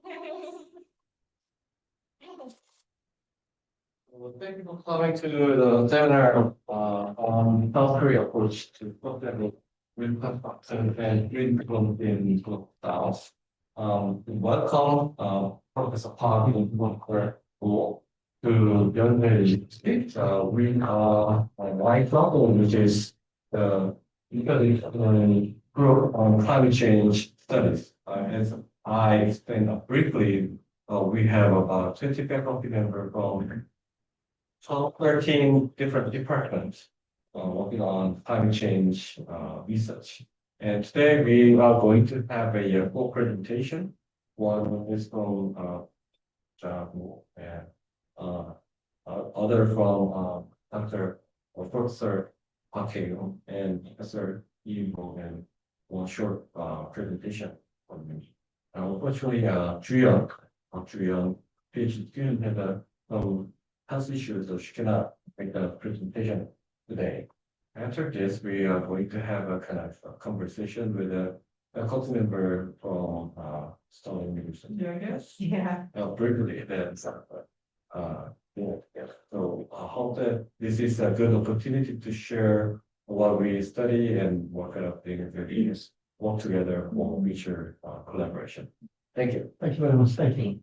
Well, thank you for coming to the seminar on South Korea approach to problem reconstruction and green development in Global South. Welcome, Professor Park and Dr. Wu to Yonsei State. We are my problem, which is the interdisciplinary group on climate change studies. As I explained briefly, we have about 20 faculty members from 13 different departments working on climate change research. And today we are going to have a full presentation. One is from Jabu and other from Dr. or Professor Hakeo and Professor Ivo, and one short presentation from me. Unfortunately, Juyeon, PhD student, had some health issues, so she cannot make the presentation today. After this, we are going to have a kind of a conversation with a faculty member from Stone University, I guess. Yeah. Briefly, then, yeah. So I hope that this is a good opportunity to share what we study and what kind of things that we work together for future collaboration. Thank you. Thank you very much. Thank you.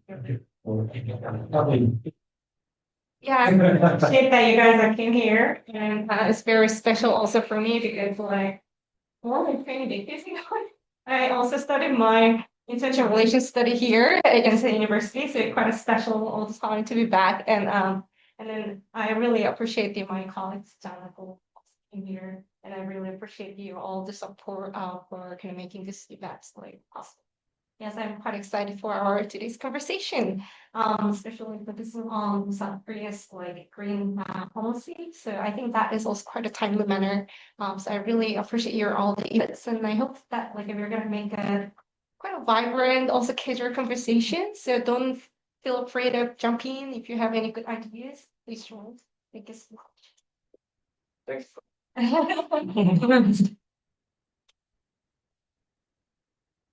Yeah, I appreciate that you guys came here, and it's very special also for me because like more than 20 decades ago, I also studied my international relations study here at Yonsei University, so it's quite a special all the time to be back, and then I really appreciate my colleagues Jonathan in here, and I really appreciate you all the support for kind of making this event like possible. Yes, I'm quite excited for our today's conversation, especially focusing on South Korea's like green policy. So I think that is also quite a timely manner. So I really appreciate your all the inputs, and I hope that like we're gonna make a quite a vibrant, also casual conversation. So don't feel afraid of jumping. If you have any good ideas, please join. Thank you so Thanks. much.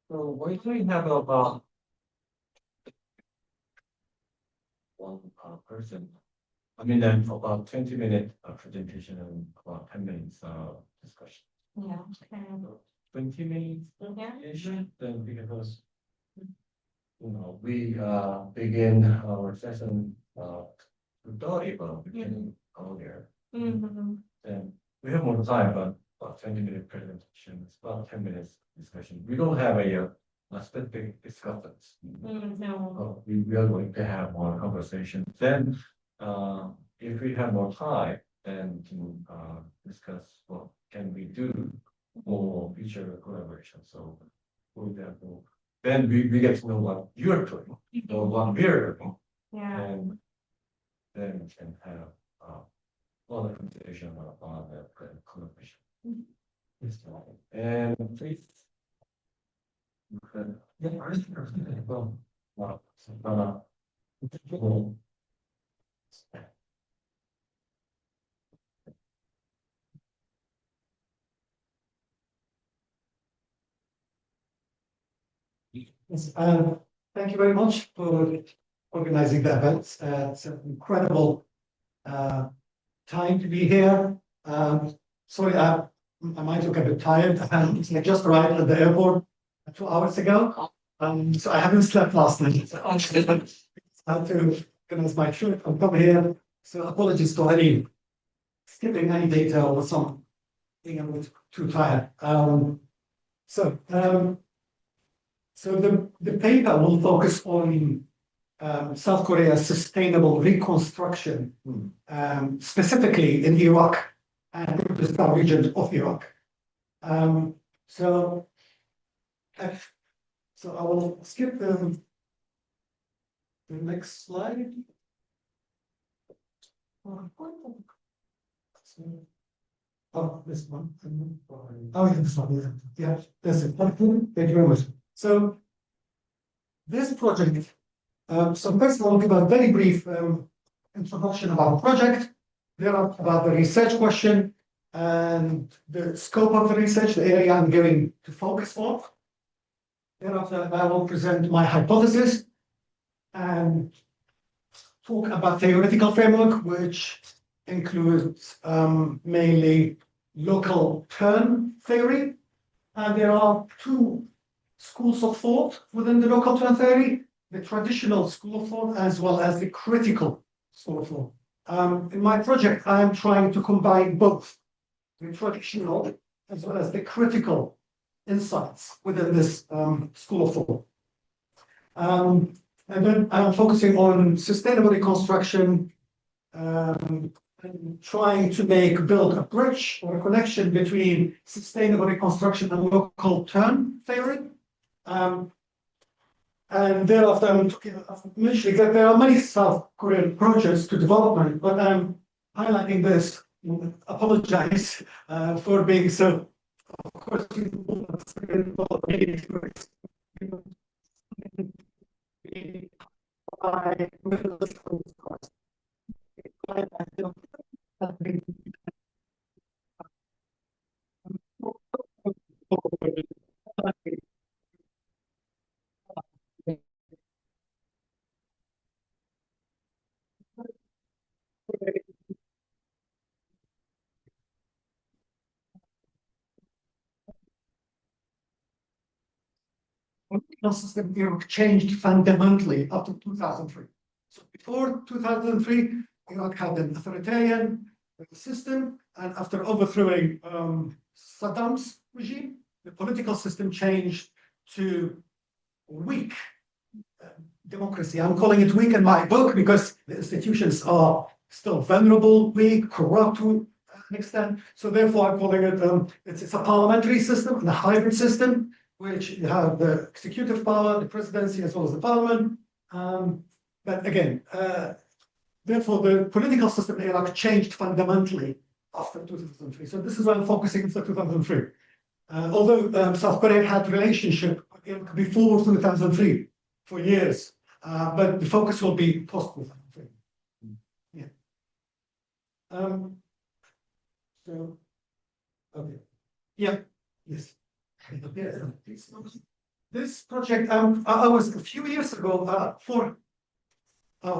So we have about one person. I mean, then about 20-minute presentation and about 10 minutes discussion. Yeah. Okay. 20 minutes Yeah. then because we begin our session 2:30, but we can go there. Then we have more time, but about 20-minute presentation, it's about 10 minutes discussion. We don't have a specific discussions. No. We are going to have more conversation. Then, if we have more time, then to discuss what can we do for future collaboration. So, for example, then we get to know what you're doing, know what we're doing, Yeah. and then we can have other conversation about the collaboration. And please. Yeah, Yes, thank you very much for organizing the event. It's an incredible time to be here. Sorry, I might look a bit tired. I just arrived at the airport 2 hours ago, so I haven't slept last night. So I had to organize my trip and come here. So apologies for any skipping any data or some being a bit too tired. So the paper will focus on South Korea's sustainable reconstruction, specifically in Iraq and the Kurdistan region of Iraq. So I will skip the next slide. Oh, this one. Oh, yeah, this one. Yeah, that's it. Thank you very much. So this project, so first I'll give a very brief introduction about the project, then about the research question and the scope of the research, the area I'm going to focus on. Thereafter, I will present my hypothesis and talk about theoretical framework, which includes mainly local term theory. And there are two schools of thought within the local term theory, the traditional school of thought as well as the critical school of thought. In my project, I am trying to combine both the traditional as well as the critical insights within this school of thought. And then I'm focusing on sustainable reconstruction, and trying to build a bridge or a connection between sustainable reconstruction and local term theory. And thereafter, I'm mentioning that there are many South Korean projects to development, but I'm highlighting this. Apologize for being so. Of course, political system in Iraq changed fundamentally after 2003. So before 2003, Iraq had an authoritarian system, and after overthrowing Saddam's regime, the political system changed to weak democracy. I'm calling it weak in my book because the institutions are still vulnerable, weak, corrupt to an extent. So therefore, I'm calling it it's a parliamentary system and a hybrid system, which you have the executive power, the presidency, as well as the parliament. But again, therefore, the political system in Iraq changed fundamentally after 2003. So this is why I'm focusing after 2003. Although South Korea had relationship before 2003 for years, but the focus will be post 2003. Yeah. So, okay. Yeah. Yes. This project, I was a few years ago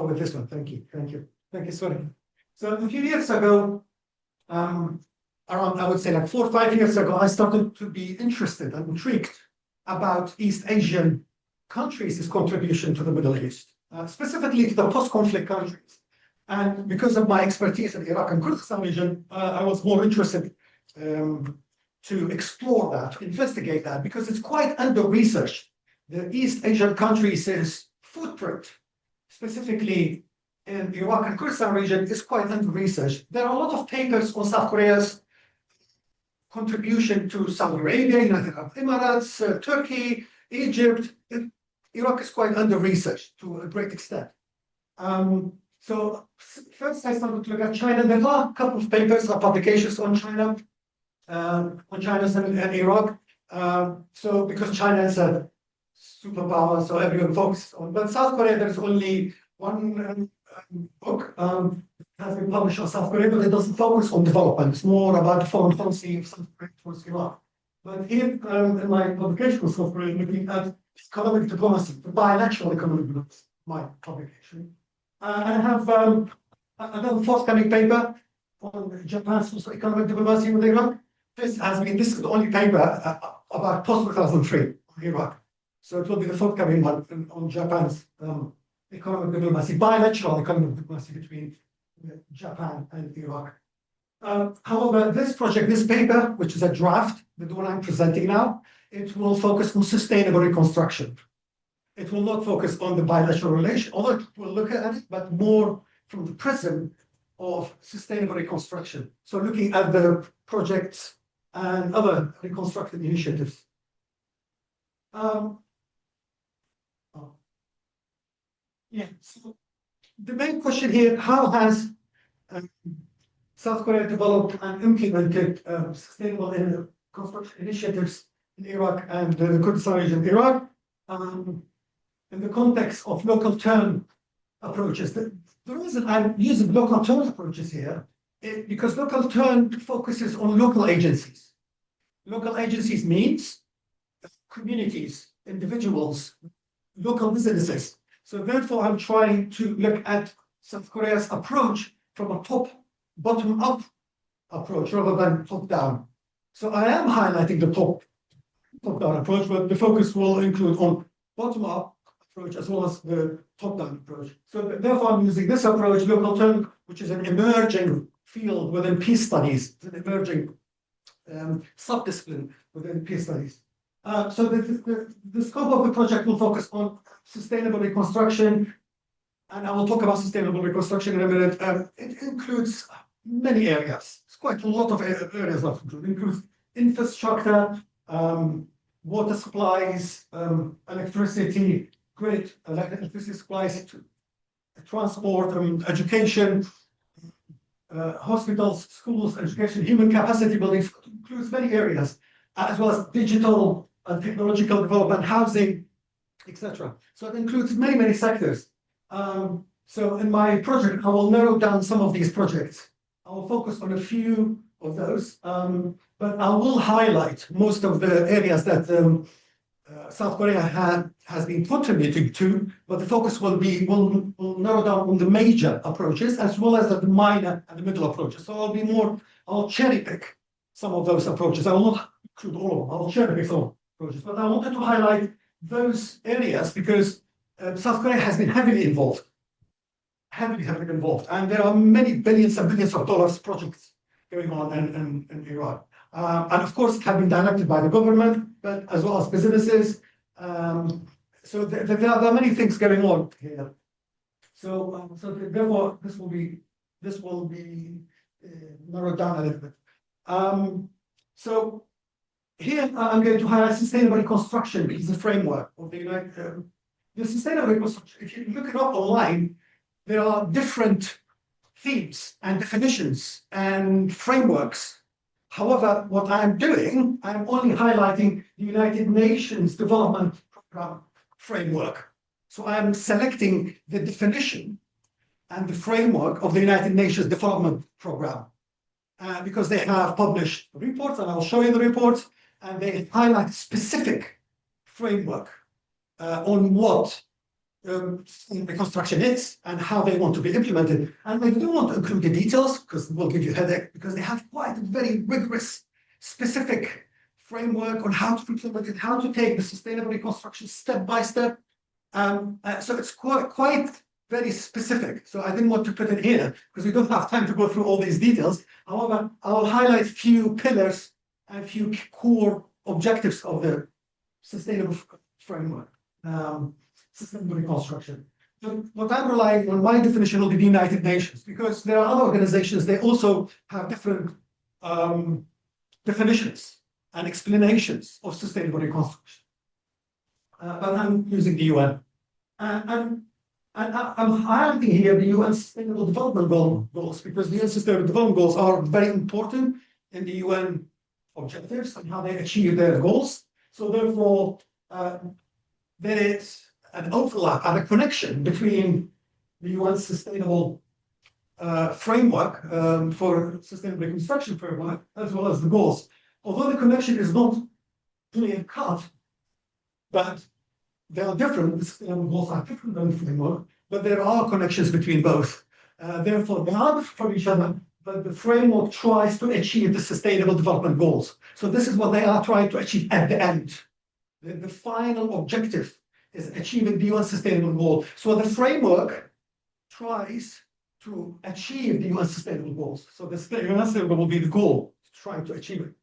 with this one. Thank you. Sorry. So a few years ago, around I would say like 4 or 5 years ago, I started to be interested and intrigued about East Asian countries' contribution to the Middle East, specifically to the post-conflict countries. And because of my expertise in Iraq and Kurdistan region, I was more interested to explore that, to investigate that, because it's quite under-researched. The East Asian countries' footprint, specifically in Iraq and Kurdistan region, is quite under-researched. There are a lot of papers on South Korea's contribution to Saudi Arabia, United Arab Emirates, Turkey, Egypt. Iraq is quite under-researched to a great extent. So first I started to look at China. There are a couple of papers or publications on China and Iraq. So because China is a superpower, so everyone focuses on. But South Korea, there's only one book has been published on South Korea, but it doesn't focus on development. It's more about foreign policy of South Korea towards Iraq. But here in my publication on South Korea, looking at economic diplomacy, the bilateral economic diplomacy, my publication. I have another forthcoming paper on Japan's economic diplomacy with Iraq. This is the only paper about post-2003 on Iraq. So it will be the forthcoming one on Japan's economic diplomacy, bilateral economic diplomacy between Japan and Iraq. However, this project, this paper, which is a draft, the one I'm presenting now, it will focus on sustainable reconstruction. It will not focus on the bilateral relation, although it will look at it, but more from the prism of sustainable reconstruction. So looking at the projects and other reconstructive initiatives. So the main question here, how has South Korea developed and implemented sustainable construction initiatives in Iraq and the Kurdistan region of Iraq in the context of local term approaches? The reason I'm using local term approaches here is because local term focuses on local agencies. Local agencies means communities, individuals, local businesses. So therefore, I'm trying to look at South Korea's approach from a bottom-up approach rather than top-down. So I am highlighting the top-down approach, but the focus will include on bottom-up approach as well as the top-down approach. So therefore, I'm using this approach, local term, which is an emerging field within peace studies, it's an emerging subdiscipline within peace studies. So the scope of the project will focus on sustainable reconstruction, and I will talk about sustainable reconstruction in a minute. It includes many areas. It's quite a lot of areas of it. It includes infrastructure, water supplies, electricity, grid, electricity supplies, transport, education, hospitals, schools, education, human capacity building. It includes many areas, as well as digital and technological development, housing, etc. So it includes many sectors. So in my project, I will narrow down some of these projects. I will focus on a few of those, but I will highlight most of the areas that South Korea has been contributing to, but the focus will narrow down on the major approaches as well as the minor and the middle approaches. So I'll cherry pick some of those approaches. I will not include all of them. I'll cherry pick some approaches, but I wanted to highlight those areas because South Korea has been heavily involved, and there are many billions and billions of dollars projects going on in Iran. And of course, it has been directed by the government, but as well as businesses. So there are many things going on here. So therefore, this will be narrowed down a little bit. So here I'm going to highlight sustainable reconstruction is the framework of the United. The sustainable reconstruction. If you look it up online, there are different themes and definitions and frameworks. However, what I'm doing, I'm only highlighting the United Nations Development Program framework. So I'm selecting the definition and the framework of the United Nations Development Program because they have published reports, and I'll show you the reports, and they highlight specific framework on what reconstruction is and how they want to be implemented. And I don't want to include the details because it will give you a headache, because they have quite a very rigorous, specific framework on how to implement it, how to take the sustainable reconstruction step by step. So it's quite very specific. So I didn't want to put it here because we don't have time to go through all these details. However, I'll highlight a few pillars and a few core objectives of the sustainable framework. Sustainable reconstruction. So what I'm relying on, my definition will be the United Nations, because there are other organizations, they also have different definitions and explanations of sustainable reconstruction. But I'm using the UN. And I'm highlighting here the UN Sustainable Development Goals, because the UN Sustainable Development Goals are very important in the UN objectives and how they achieve their goals. So therefore, there is an overlap and a connection between the UN Sustainable Framework for Sustainable Reconstruction Framework, as well as the goals. Although the connection is not clear cut, but they are different, the sustainable goals are different than the framework, but there are connections between both. Therefore, they are different from each other, but the framework tries to achieve the Sustainable Development Goals. So this is what they are trying to achieve at the end. The final objective is achieving the UN Sustainable Goal. So the framework tries to achieve the UN Sustainable Goals. So the UN Sustainable Goal will be the goal, trying to achieve it.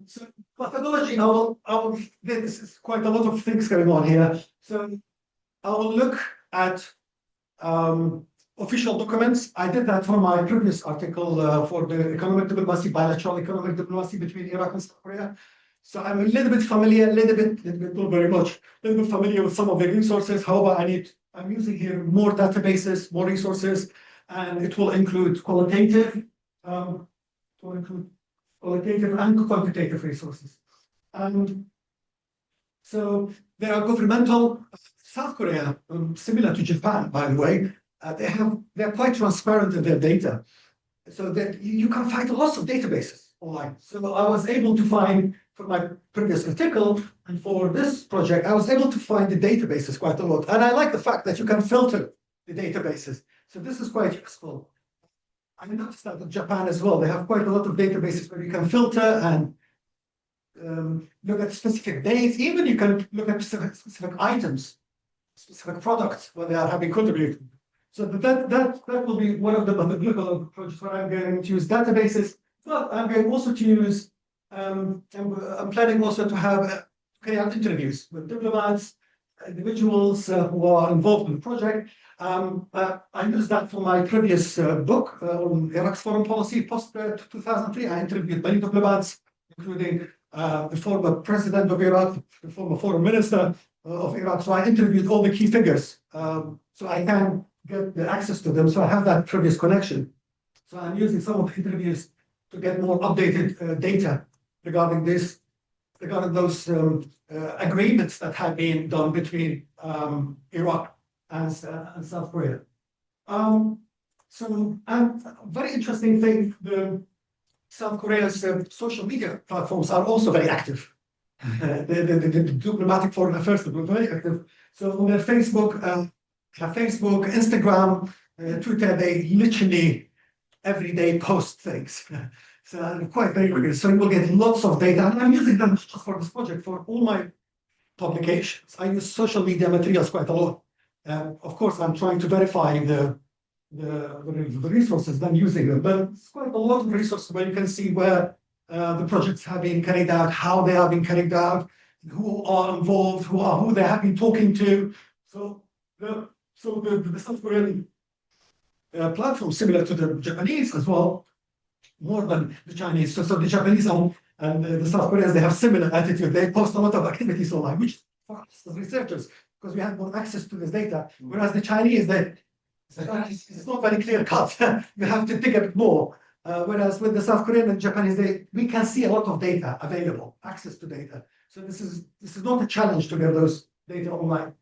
So methodology, this is quite a lot of things going on here. So I will look at official documents. I did that for my previous article for the economic diplomacy, bilateral economic diplomacy between Iraq and South Korea. So I'm a little bit familiar, not very much, a little bit familiar with some of the resources. However, I'm using here more databases, more resources, and it will include qualitative and quantitative resources. So they are governmental. South Korea, similar to Japan, by the way, they're quite transparent in their data, so that you can find lots of databases online. So I was able to find for my previous article and for this project, I was able to find the databases quite a lot. And I like the fact that you can filter the databases. So this is quite useful. I noticed that in Japan as well, they have quite a lot of databases where you can filter and look at specific dates. Even you can look at specific items, specific products when they are having contributed. So that will be one of the methodological approaches where I'm going to use databases. But I'm going also to use, I'm planning also to have carry out interviews with diplomats, individuals who are involved in the project. I used that for my previous book on Iraq's foreign policy post 2003. I interviewed many diplomats, including the former president of Iraq, the former foreign minister of Iraq. So I interviewed all the key figures. So I can get the access to them. So I have that previous connection. So I'm using some of the interviews to get more updated data regarding this, regarding those agreements that have been done between Iraq and South Korea. So, and very interesting thing, the South Korea's social media platforms are also very active. The diplomatic foreign affairs are very active. So on their Facebook, Instagram, Twitter, they literally every day post things. So I'm quite very rigorous. So you will get lots of data. And I'm using them just for this project for all my publications. I use social media materials quite a lot. Of course, I'm trying to verify the resources, then using them. But it's quite a lot of resources where you can see where the projects have been carried out, how they have been carried out, who are involved, who they have been talking to. So the South Korean platform, similar to the Japanese as well, more than the Chinese. So the Japanese and the South Koreans, they have similar attitude. They post a lot of activities online, which for us as researchers, because we have more access to this data. Whereas the Chinese, it's not very clear cut. You have to dig a bit more. Whereas with the South Korean and Japanese, we can see a lot of data available, access to data. So this is not a challenge to get those data online.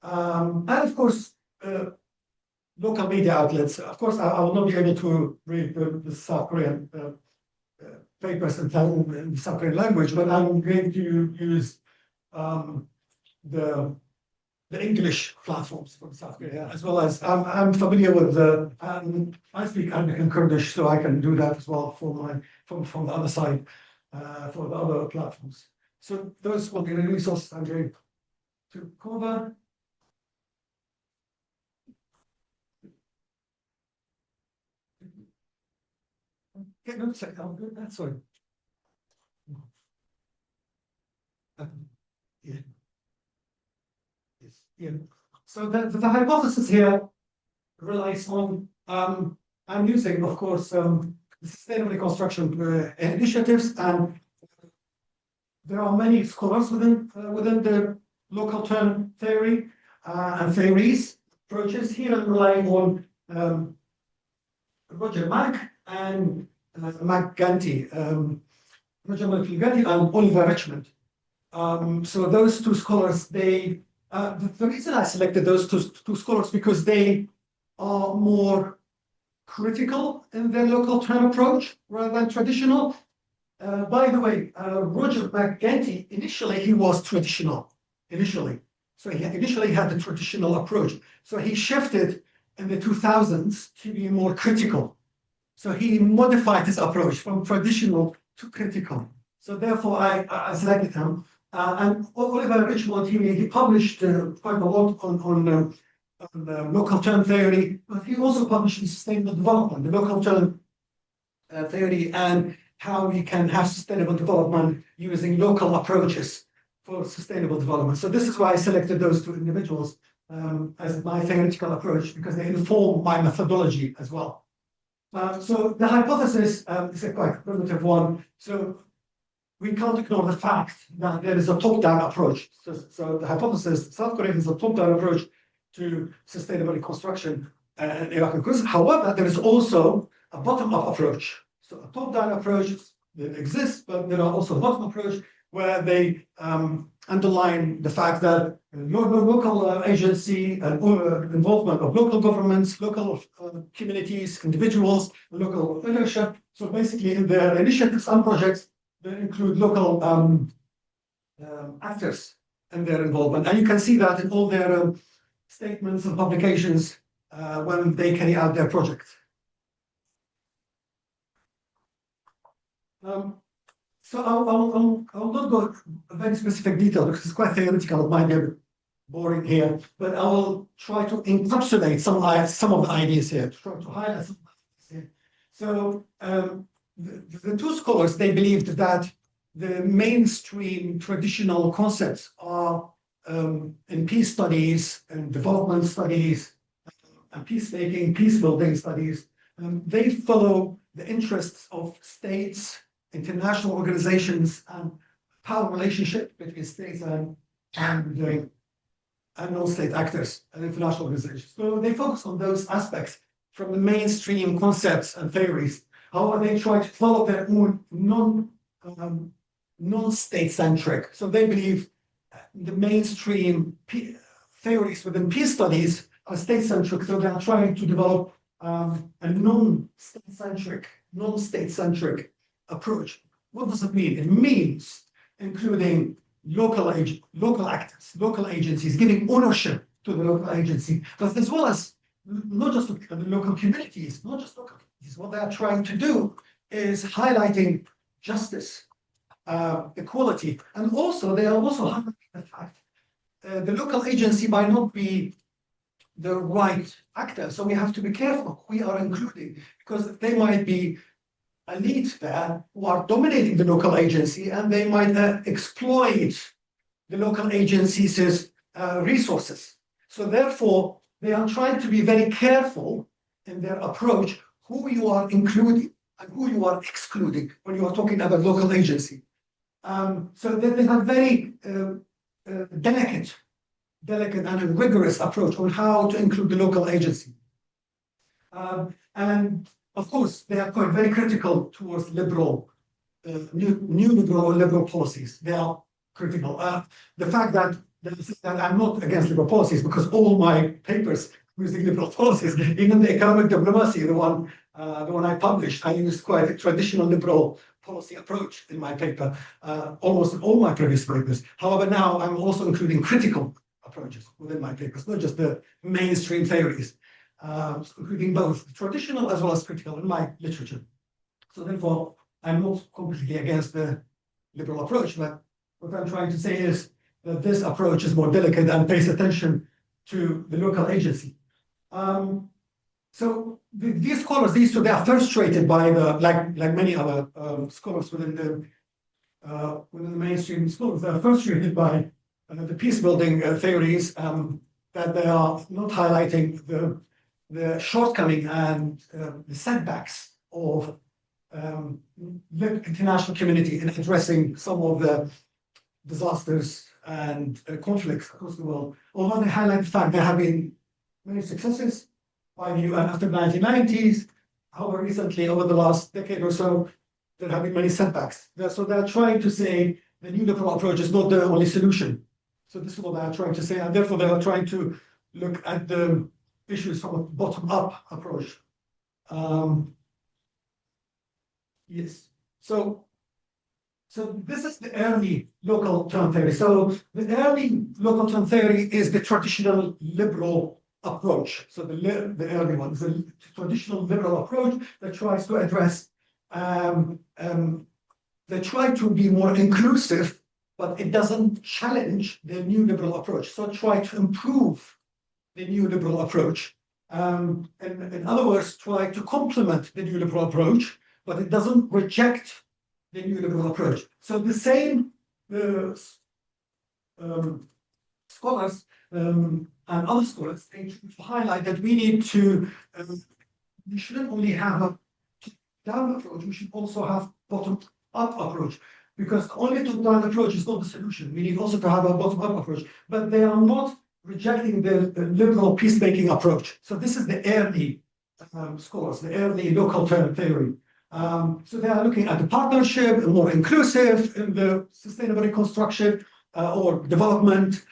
And of course, local media outlets. Of course, I will not be able to read the South Korean papers in the South Korean language, but I'm going to use the English platforms from South Korea, as well as I'm familiar with I speak Arabic Kurdish, so I can do that as well from the other side for the other platforms. So those will be the resources I'm going to cover. Okay, no, second, I'm good. That's sorry. Yeah. Yes. Yeah. So the hypothesis here relies on I'm using, of course, the sustainable reconstruction initiatives, and there are many scholars within the local term theory and theories approaches. Here I'm relying on Roger Mack and McGanty, Roger McGanty and Oliver Richmond. So those two scholars, the reason I selected those two scholars because they are more critical in their local term approach rather than traditional. By the way, Roger McGanty, initially he was traditional, So he initially had the traditional approach. So he shifted in the 2000s to be more critical. So he modified his approach from traditional to critical. So therefore I selected him. And Oliver Richmond, he published quite a lot on local term theory, but he also published in sustainable development, the local term theory, and how we can have sustainable development using local approaches for sustainable development. So this is why I selected those two individuals as my theoretical approach, because they inform my methodology as well. So the hypothesis is a quite primitive one. So we can't ignore the fact that there is a top-down approach. So the hypothesis, South Korea has a top-down approach to sustainable reconstruction in Iraq and Kurdistan. However, there is also a bottom-up approach. So a top-down approach that exists, but there are also a bottom approach where they underline the fact that local agency and involvement of local governments, local communities, individuals, local leadership. So basically in their initiatives and projects, they include local actors and their involvement. And you can see that in all their statements and publications when they carry out their project. So I'll not go a very specific detail because it's quite theoretical. It might be a bit boring here, but I will try to encapsulate some of the ideas here, try to highlight some of the ideas here. So the two scholars, they believed that the mainstream traditional concepts are in peace studies and development studies and peacemaking, peace building studies. They follow the interests of states, international organizations, and power relationship between states and non-state actors and international organizations. So they focus on those aspects from the mainstream concepts and theories. However, they try to follow their own non-state centric. So they believe the mainstream theories within peace studies are state centric. So they are trying to develop a non-state centric approach. What does it mean? It means including local actors, local agencies, giving ownership to the local agency, but as well as not just the local communities, not just local communities. What they are trying to do is highlighting justice, equality, and also they are also highlighting the fact the local agency might not be the right actor, so we have to be careful who we are including, because they might be elites there who are dominating the local agency, and they might exploit the local agency's resources. So therefore, they are trying to be very careful in their approach who you are including and who you are excluding when you are talking about local agency. So they have very delicate and a rigorous approach on how to include the local agency. And of course, they are quite very critical towards liberal, new liberal policies. They are critical. The fact that I'm not against liberal policies, because all my papers using liberal policies, even the economic diplomacy, the one I published, I used quite a traditional liberal policy approach in my paper, almost in all my previous papers. However, now I'm also including critical approaches within my papers, not just the mainstream theories, including both traditional as well as critical in my literature. So therefore, I'm not completely against the liberal approach, but what I'm trying to say is that this approach is more delicate and pays attention to the local agency. So these scholars, they are frustrated by like many other scholars within the mainstream schools, they are frustrated by the peace building theories, that they are not highlighting the shortcoming and the setbacks of the international community in addressing some of the disasters and conflicts across the world. Although they highlight the fact there have been many successes by the UN after the 1990s, however, recently, over the last decade or so, there have been many setbacks. So they're trying to say the new liberal approach is not the only solution. So this is what they're trying to say, and therefore they are trying to look at the issues from a bottom-up approach. Yes. So this is the early local term theory. So the early local term theory is the traditional liberal approach. So the early one is a traditional liberal approach that tries to address, they try to be more inclusive, but it doesn't challenge the new liberal approach. So try to improve the new liberal approach. And in other words, try to complement the new liberal approach, but it doesn't reject the new liberal approach. So the same scholars and other scholars, they highlight that we need to, we shouldn't only have a top-down approach, we should also have bottom-up approach, because only top-down approach is not the solution. We need also to have a bottom-up approach, but they are not rejecting the liberal peacemaking approach. So this is the early scholars, the early local term theory. So they are looking at the partnership, more inclusive in the sustainable reconstruction or development.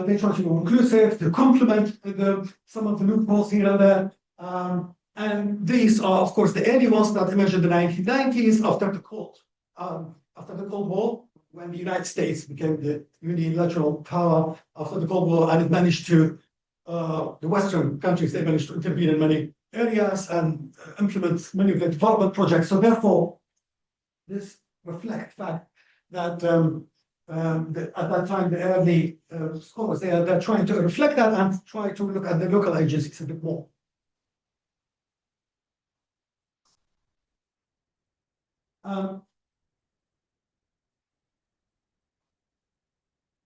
They try to be more inclusive, to complement some of the loopholes here and there. And these are, of course, the early ones that emerged in the 1990s after the Cold after the Cold War, when the United States became the unilateral power after the Cold War, and it managed to, the Western countries, they managed to intervene in many areas and implement many of the development projects. So therefore, this reflects the fact that at that time, the early scholars, they're trying to reflect that and try to look at the local agencies a bit more.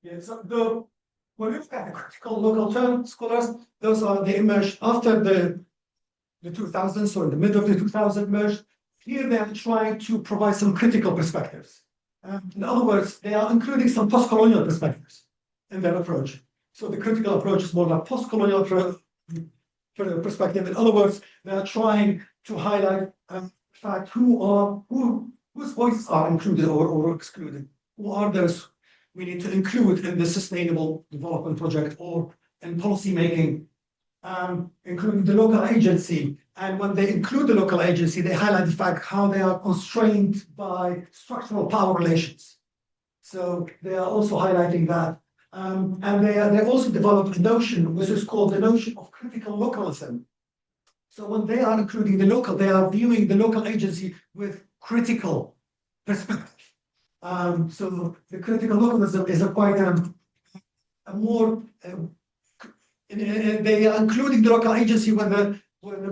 Yeah, so when we look at the critical local term scholars, those are they emerged after the 2000s, or in the middle of the 2000s emerged. Here they are trying to provide some critical perspectives. In other words, they are including some post-colonial perspectives in their approach. So the critical approach is more like post-colonial perspective. In other words, they are trying to highlight in fact whose voices are included or excluded. Who are those we need to include in the sustainable development project or in policy making, including the local agency. And when they include the local agency, they highlight the fact how they are constrained by structural power relations. So they are also highlighting that. And they also developed a notion, which is called the notion of critical localism. So when they are including the local, they are viewing the local agency with critical perspective. So the critical localism is a quite a more they are including the local agency with a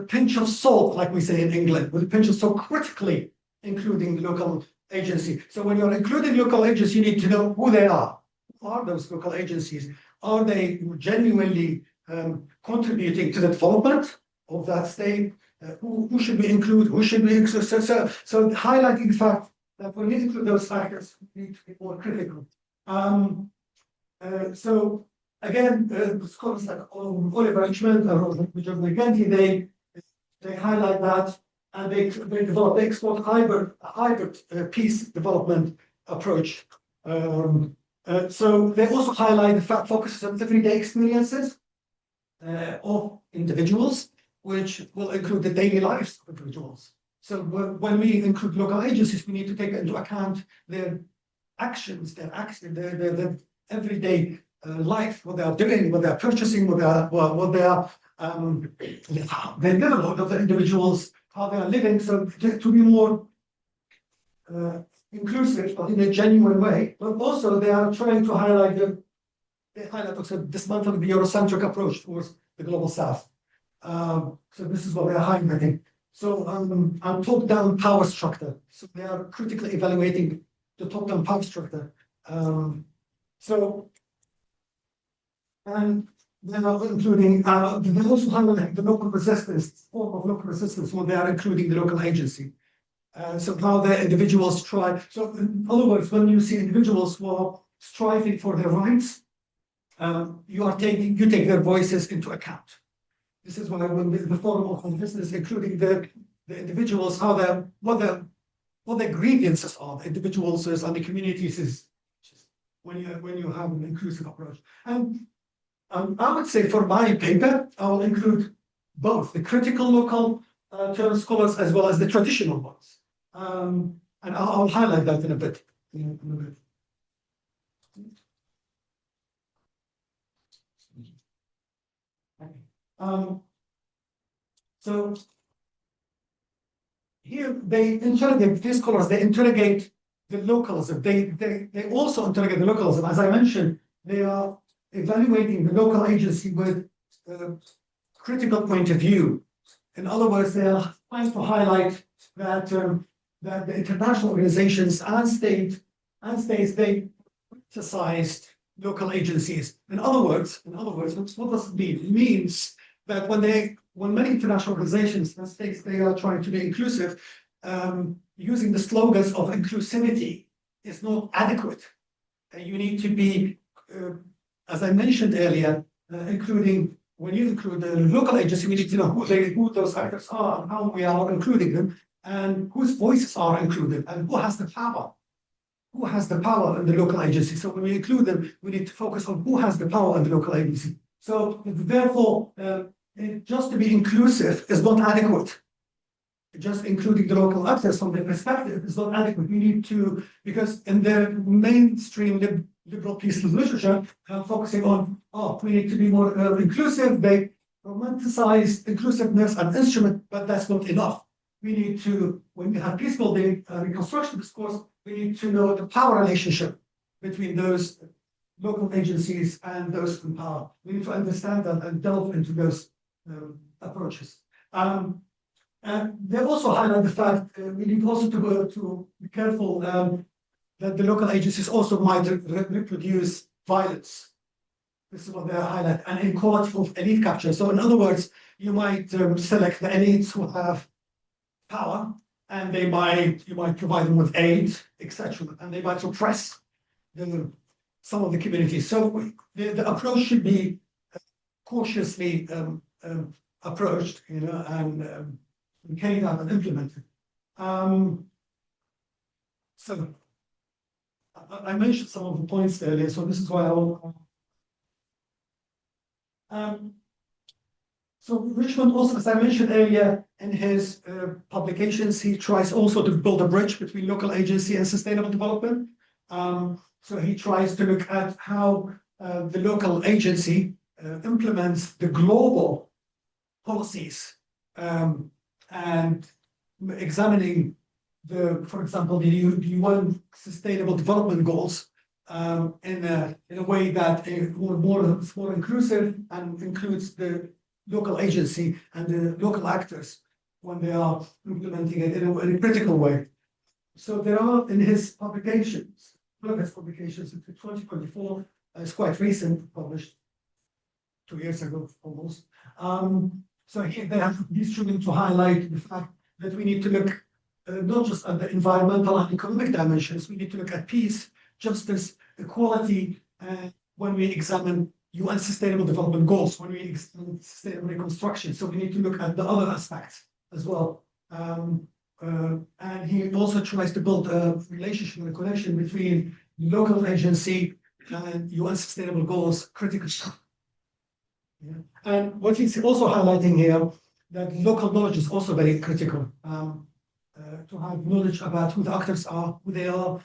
pinch of salt, like we say in England, with a pinch of salt, critically including the local agency. So when you're including local agency, you need to know who they are. Who are those local agencies? Are they genuinely contributing to the development of that state? Who should we include? Who should we include? So highlighting the fact that when you include those factors, we need to be more critical. So again, scholars like Oliver Richmond or Richard McGinty, they highlight that, and they explore a hybrid peace development approach. So they also highlight the fact focuses on everyday experiences of individuals, which will include the daily lives of individuals. So when we include local agencies, we need to take into account their actions, their everyday life, what they are doing, what they are purchasing, what they are the livelihood of the individuals, how they are living. So to be more inclusive, but in a genuine way. But also they are trying to highlight also dismantling the Eurocentric approach towards the global South. So this is what they are highlighting. So top-down power structure. So they are critically evaluating the top-down power structure. And they are including, they also highlight the local resistance, form of local resistance when they are including the local agency. So how the individuals try. So in other words, when you see individuals who are striving for their rights, you take their voices into account. This is why when the forum of business, including the individuals, what their grievances are, the individuals and the communities is when you have an inclusive approach. And I would say for my paper, I will include both the critical local term scholars as well as the traditional ones. And I'll highlight that in a bit. So here they interrogate these scholars. They interrogate the localism. They also interrogate the localism. As I mentioned, they are evaluating the local agency with a critical point of view. In other words, they are trying to highlight that that the international organizations and states they criticized local agencies. In other words, what does it mean? It means that when many international organizations and states they are trying to be inclusive, using the slogans of inclusivity is not adequate. You need to be, as I mentioned earlier, including when you include the local agency, we need to know who those actors are and how we are including them, and whose voices are included, and who has the power. Who has the power in the local agency? So when we include them, we need to focus on who has the power in the local agency. So therefore, just to be inclusive is not adequate. just including the local actors from their perspective is not adequate. We need to, because in the mainstream liberal peace literature, focusing on, we need to be more inclusive. They romanticize inclusiveness and instrument, but that's not enough. We need to, when we have peace building reconstruction discourse, we need to know the power relationship between those local agencies and those in power. We need to understand that and delve into those approaches. And they also highlight the fact we need also to be careful that the local agencies also might reproduce violence. This is what they highlight, and inequality of elite capture. So in other words, you might select the elites who have power, and you might provide them with aid, etc., and they might oppress some of the communities. So the approach should be cautiously approached, and carried out and implemented. So I mentioned some of the points earlier, so this is why I will. So Richmond also, as I mentioned earlier, in his publications, he tries also to build a bridge between local agency and sustainable development. So he tries to look at how the local agency implements the global policies and examining for example, the UN Sustainable Development Goals in a way that is more inclusive and includes the local agency and the local actors when they are implementing it in a critical way. So there are in his publications, publications in 2024, it's quite recent, published 2 years ago almost. So here they have this to highlight the fact that we need to look not just at the environmental and economic dimensions, we need to look at peace, justice, equality, when we examine UN Sustainable Development Goals, when we examine sustainable reconstruction. So we need to look at the other aspects as well. And he also tries to build a relationship and a connection between local agency and UN Sustainable Goals, critical stuff. Yeah. And what he's also highlighting here, that local knowledge is also very critical. To have knowledge about who the actors are, who they are,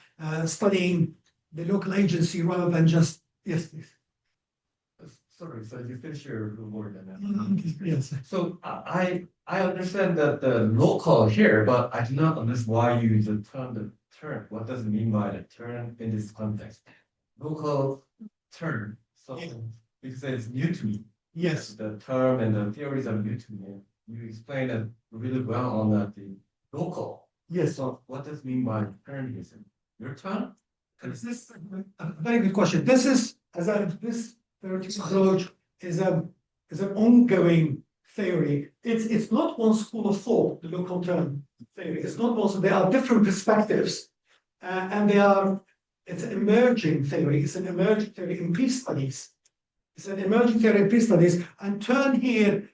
studying the local agency rather than just, yes, please. Sorry, so you finish your word and then. Yes. So I understand that the local here, but I do not understand why you use the term. What does it mean by the term in this context? Local term. So because it's new to me. Yes. The term and the theories are new to me. You explained it really well on that the local. Yes. So what does it mean by term? Is it your term? This is a very good question. This is this theoretical approach is an ongoing theory. It's not one school of thought, the local term theory. It's not one. So there are different perspectives, and it's an emerging theory. It's an emerging theory in peace studies. It's an emerging theory in peace studies. And turn here,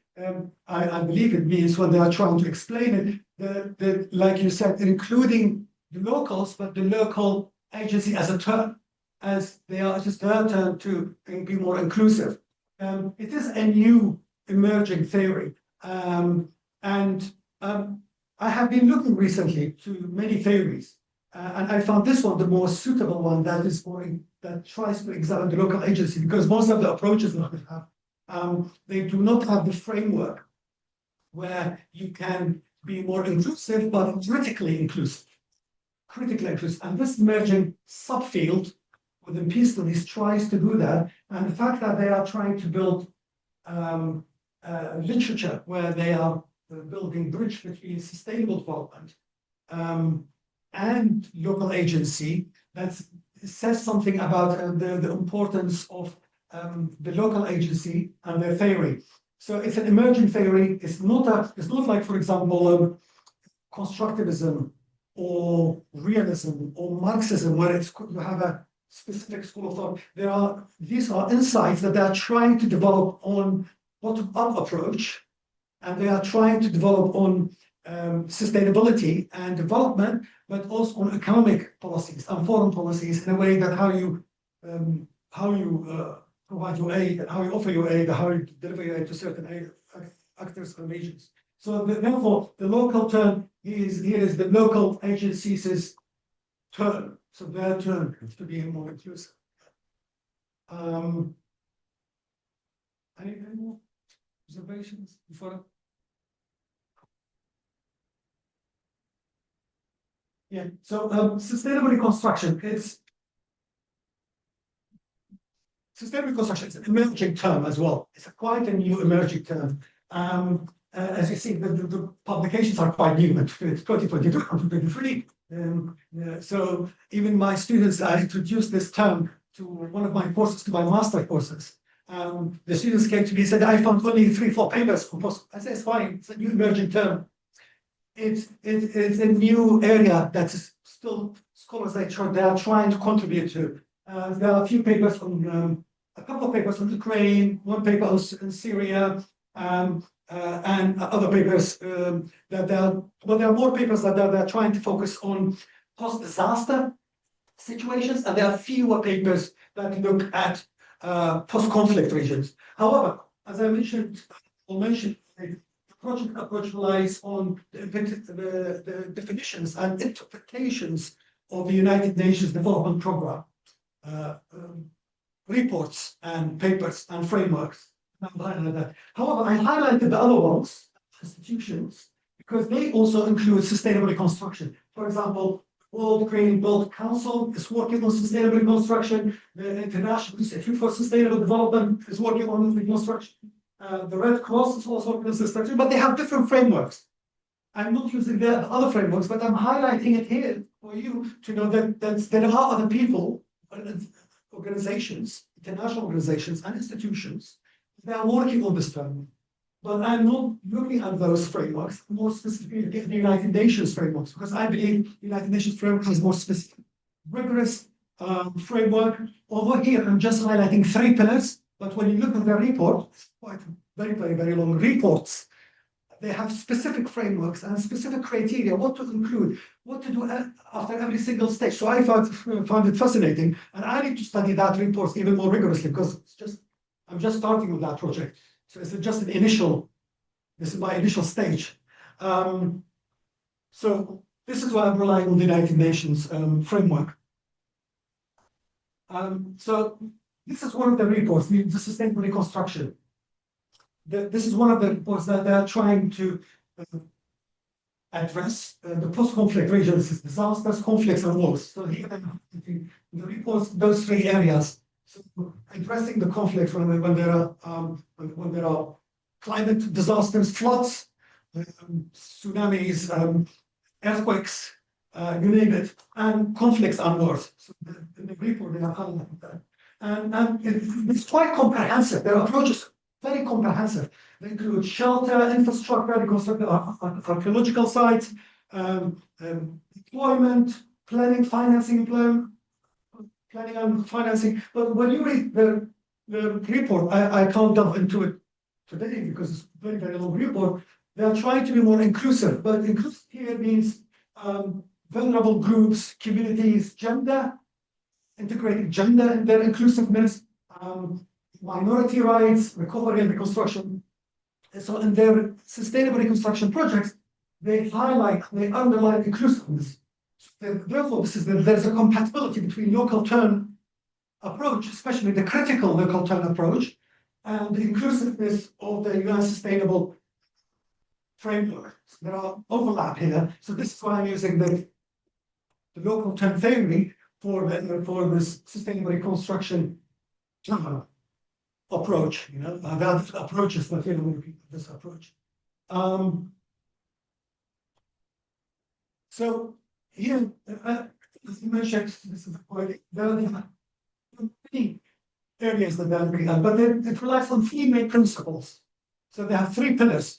I believe it means when they are trying to explain it, like you said, including the locals, but the local agency as a term, as they are just their turn to be more inclusive. It is a new emerging theory. I have been looking recently to many theories, and I found this one the most suitable one that tries to examine the local agency, because most of the approaches that we have, they do not have the framework where you can be more inclusive, but critically inclusive. And this emerging subfield within peace studies tries to do that. And the fact that they are trying to build literature where they are building bridge between sustainable development and local agency, that says something about the importance of the local agency and their theory. So it's an emerging theory. It's not like, for example, constructivism or realism or Marxism, where you have a specific school of thought. These are insights that they are trying to develop on bottom-up approach, and they are trying to develop on sustainability and development, but also on economic policies and foreign policies in a way that how you provide your aid, how you offer your aid, how you deliver your aid to certain actors and regions. So therefore, the local term here is the local agencies' term. So their term to be more inclusive. Any more observations before? Yeah. So sustainable reconstruction. Sustainable construction is an emerging term as well. It's quite a new emerging term. As you see, the publications are quite new. It's 2022, 2023. So even my students, I introduced this term to one of my courses, to my master courses. The students came to me and said, I found only 3-4 papers. I said, it's fine. It's a new emerging term. It's a new area that is still scholars they are trying to contribute to. There are a few papers from a couple of papers from Ukraine, one paper in Syria, and other papers that there are more papers that they're trying to focus on post-disaster situations, and there are fewer papers that look at post-conflict regions. However, as I mentioned, the project approach relies on the definitions and interpretations of the United Nations Development Program. Reports and papers and frameworks. However, I highlighted the other ones, institutions, because they also include sustainable reconstruction. For example, World Green Build Council is working on sustainable reconstruction. The International Institute for Sustainable Development is working on reconstruction. The Red Cross is also working on reconstruction, but they have different frameworks. I'm not using the other frameworks, but I'm highlighting it here for you to know that there are other people, organizations, international organizations and institutions that are working on this term. But I'm not looking at those frameworks, more specifically the United Nations frameworks, because I believe the United Nations framework has more specific, rigorous framework. Over here, I'm just highlighting 3 pillars, but when you look at the report, it's quite very, very, very long reports. They have specific frameworks and specific criteria, what to include, what to do after every single stage. So I found it fascinating, and I need to study that report even more rigorously because I'm just starting with that project. So it's just this is my initial stage. So this is why I'm relying on the United Nations framework. So this is one of the reports, the Sustainable Reconstruction. This is one of the reports that they're trying to address the post-conflict regions, disasters, conflicts, and wars. So here the reports those 3 areas. So addressing the conflict when there are climate disasters, floods, tsunamis, earthquakes, you name it, and conflicts and wars. So in the report they are highlighting that, and it's quite comprehensive. Their approach is very comprehensive. They include shelter, infrastructure, reconstructed archaeological sites, employment, planning, financing, planning and financing. But when you read the report, I can't delve into it today because it's a very, very long report. They are trying to be more inclusive, but inclusive here means vulnerable groups, communities, gender, integrating gender in their inclusiveness, minority rights, recovery and reconstruction. And so in their sustainable reconstruction projects, they highlight, they underline inclusiveness. Therefore, there's a compatibility between local turn approach, especially the critical local turn approach, and the inclusiveness of the UN Sustainable Framework. So there are overlap here. So this is why I'm using the local turn theory for this sustainable reconstruction approach. You know, there are different approaches, but here we repeat this approach. So here, as you mentioned, this is quite there are many areas that they're looking at, but it relies on 3 main principles. So they have 3 pillars.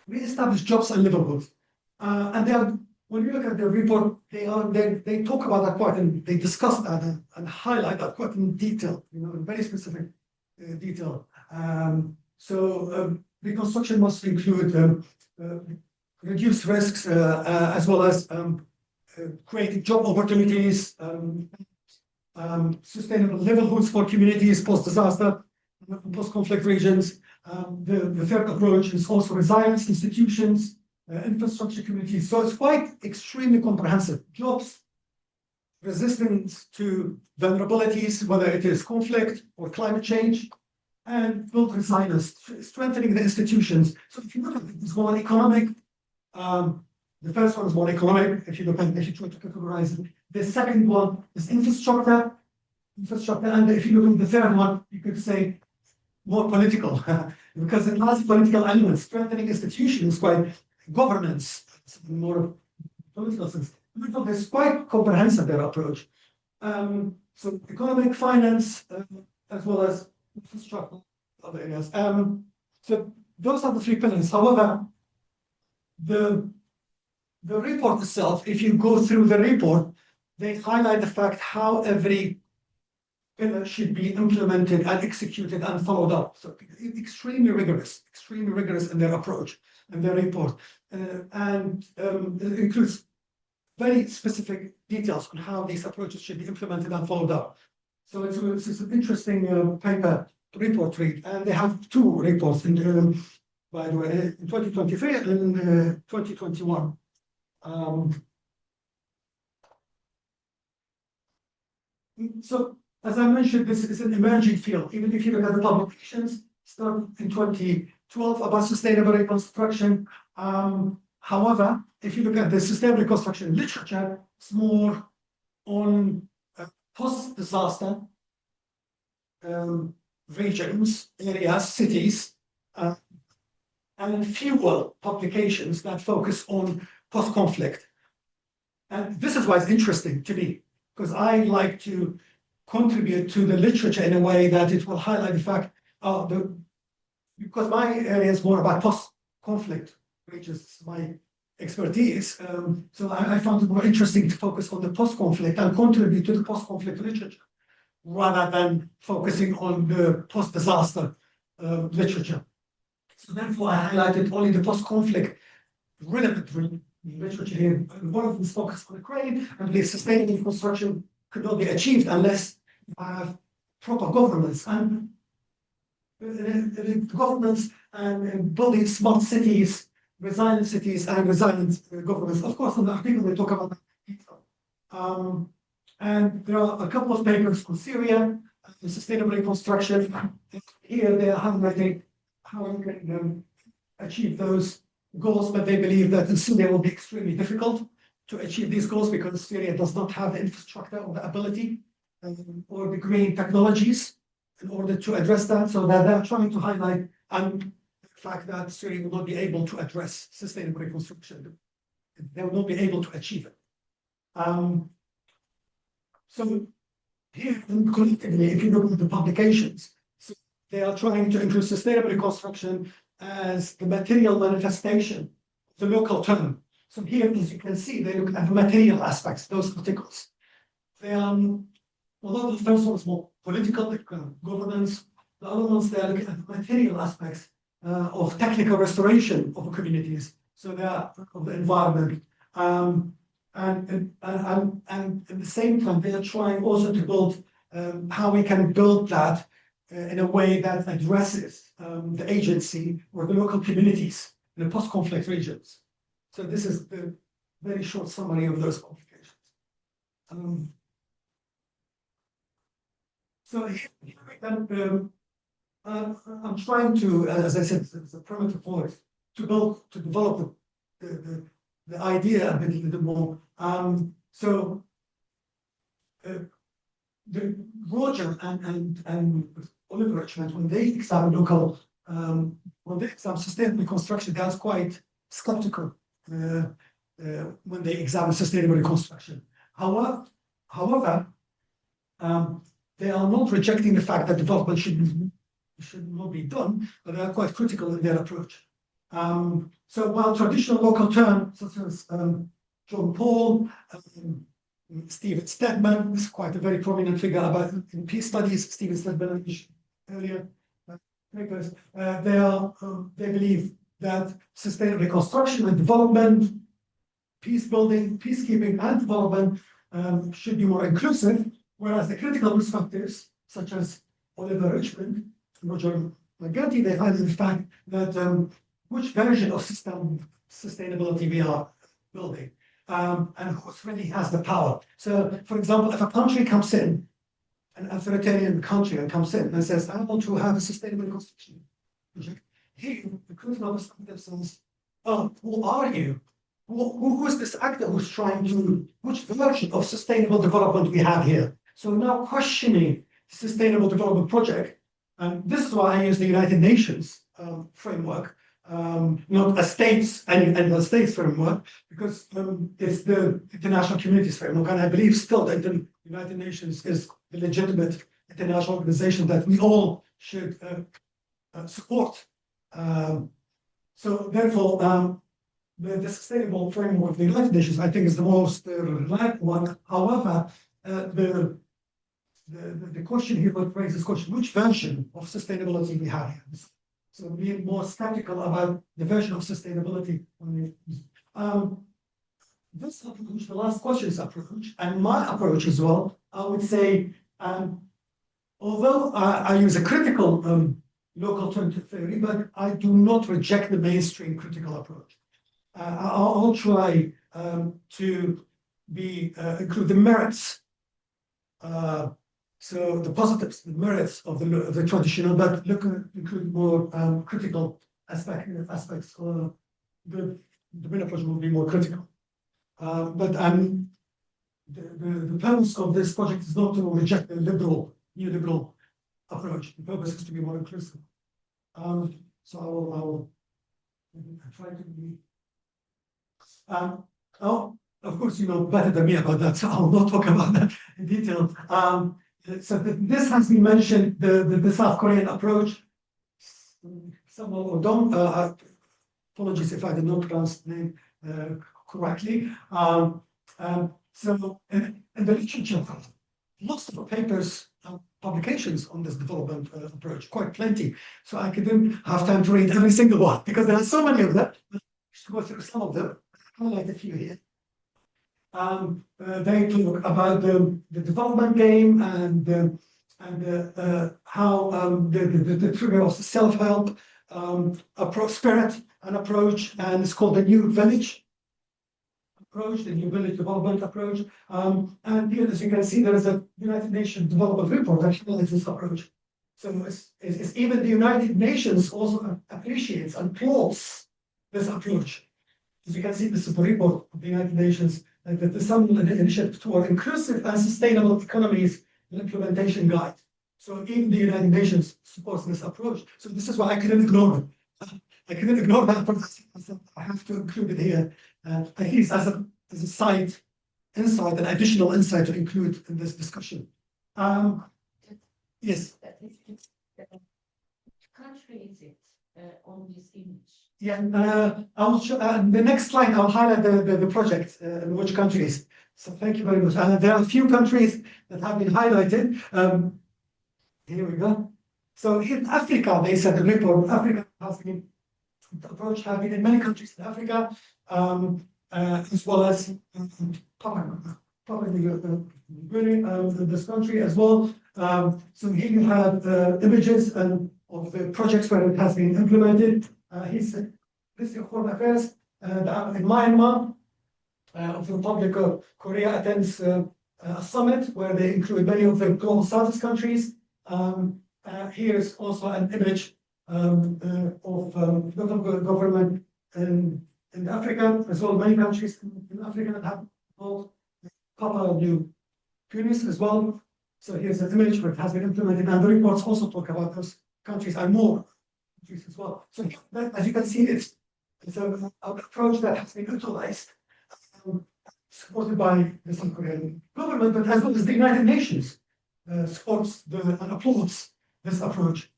Re-establish jobs and livelihoods, and they are. When you look at the report, they talk about that quite and they discuss that and highlight that quite in detail. You know, in very specific detail. So reconstruction must include reduce risks as well as creating job opportunities, sustainable livelihoods for communities post-disaster, post-conflict regions, The third approach is also resilience, institutions, infrastructure, communities. So it's quite extremely comprehensive. Jobs, resistance to vulnerabilities, whether it is conflict or climate change, and build resilience, strengthening the institutions. So if you look at it, it's more economic. The first one is more economic, if you try to categorize it. The second one is infrastructure, and if you look at the third one, you could say more political, because it has political elements. Strengthening institutions, quite governance, more political sense. It's quite comprehensive, their approach. So economic, finance, as well as infrastructure, other areas. So those are the three pillars. However, the report itself, if you go through the report, they highlight the fact how every pillar should be implemented and executed and followed up. So extremely rigorous in their approach and their report. And it includes very specific details on how these approaches should be implemented and followed up. So it's an interesting paper report read. And they have two reports by the way, in 2023 and in 2021. So as I mentioned, this is an emerging field. Even if you look at the publications, started in 2012 about sustainable reconstruction. However, if you look at the sustainable reconstruction literature, it's more on post-disaster regions, areas, cities, and fewer publications that focus on post-conflict. And this is why it's interesting to me, because I like to contribute to the literature in a way that it will highlight the fact because my area is more about post-conflict, which is my expertise. So I found it more interesting to focus on the post-conflict and contribute to the post-conflict literature rather than focusing on the post-disaster literature. So therefore, I highlighted only the post-conflict relevant literature here. One of them is focused on Ukraine, and the sustainable reconstruction could not be achieved unless you have proper governance and governance and building smart cities, resilient cities, and resilient governance. Of course, in the article they talk about that. And there are a couple of papers on Syria, sustainable reconstruction. Here they are highlighting how you can achieve those goals, but they believe that in Syria will be extremely difficult to achieve these goals because Syria does not have the infrastructure or the ability or the green technologies in order to address that. So that they're trying to highlight the fact that Syria will not be able to address sustainable reconstruction. They will not be able to achieve it. So here, collectively, if you look at the publications, so they are trying to include sustainable reconstruction as the material manifestation of the local term. So here, as you can see, they look at the material aspects, those articles. Although the first one is more political, like governance, the other ones, they are looking at the material aspects of technical restoration of the communities, so they are of the environment. And at the same time, they are trying also to build how we can build that in a way that addresses the agency or the local communities in the post-conflict regions. So this is the very short summary of those qualifications. So I'm trying to, as I said, it's a primitive voice, to develop the idea a bit more. The Roger and Oliver Richmond, when they examine local, when they examine sustainable reconstruction, they are quite skeptical when they examine sustainable reconstruction. However, they are not rejecting the fact that development should not be done, but they are quite critical in their approach. So while traditional local terms such as John Paul, Stephen Stedman is quite a very prominent figure about in peace studies. Stephen Stedman earlier papers. They believe that sustainable reconstruction and development, peace building, peacekeeping, and development should be more inclusive. Whereas the critical perspectives, such as Oliver Richmond, Roger Gandhi, they highlight the fact that which version of sustainability we are building, and who really has the power. So, for example, if a country comes in, an authoritarian country comes in and says, I want to have a sustainable construction project, he, the critical perspective says, oh, who are you? Who is this actor who's trying to, which version of sustainable development we have here? So now questioning sustainable development project, and this is why I use the United Nations framework, not a states and the states framework, because it's the international communities framework, and I believe still that the United Nations is the legitimate international organization that we all should support. So therefore, the sustainable framework of the United Nations, I think, is the most reliable one. However, the question here would raise this question: which version of sustainability we have here? So being more skeptical about the version of sustainability. This approach, the last questions approach, and my approach as well, I would say, although I use a critical local alternative theory, but I do not reject the mainstream critical approach. I'll try to include the merits. So the positives, the merits of the traditional, but include more critical aspects. The main approach will be more critical. But the purpose of this project is not to reject the neoliberal approach. The purpose is to be more inclusive. So I will try to be. Oh, of course, you know better than me about that, so I will not talk about that in detail. So this has been mentioned, the South Korean approach. Someone or don't, apologies if I did not pronounce the name correctly. So in the literature, lots of papers, publications on this development approach, quite plenty. So I didn't have time to read every single one because there are so many of them. Just go through some of them. I'll highlight a few here. They talk about the development game and how the trigger of self-help approach, spirit and approach, and it's called the New Village approach, the New Village development approach. And here, as you can see, there is a United Nations development report that highlights this approach. So it's even the United Nations also appreciates and applauds this approach. As you can see, this is the report of the United Nations, the Summit Initiative toward Inclusive and Sustainable Economies Implementation Guide. So even the United Nations supports this approach. So this is why I couldn't ignore it. I couldn't ignore that, but I have to include it here, at least as a side insight, an additional insight to include in this discussion. Yes. Which country is it on this image? Yeah, I will show the next slide. I'll highlight the project in which countries. So thank you very much. There are a few countries that have been highlighted. Here we go. So in Africa, they said the report. Africa has been the approach has been in many countries in Africa, as well as probably this country as well. So here you have images of the projects where it has been implemented. This is Foreign Affairs in Myanmar. Of the Republic of Korea attends a summit where they include many of the global South countries. Here is also an image of local government in Africa, as well as many countries in Africa that have involved Papua New Guinea as well. So here's an image where it has been implemented, and the reports also talk about those countries and more countries as well. So as you can see, it's an approach that has been utilized, supported by the South Korean government, but as well as the United Nations supports and applauds this approach.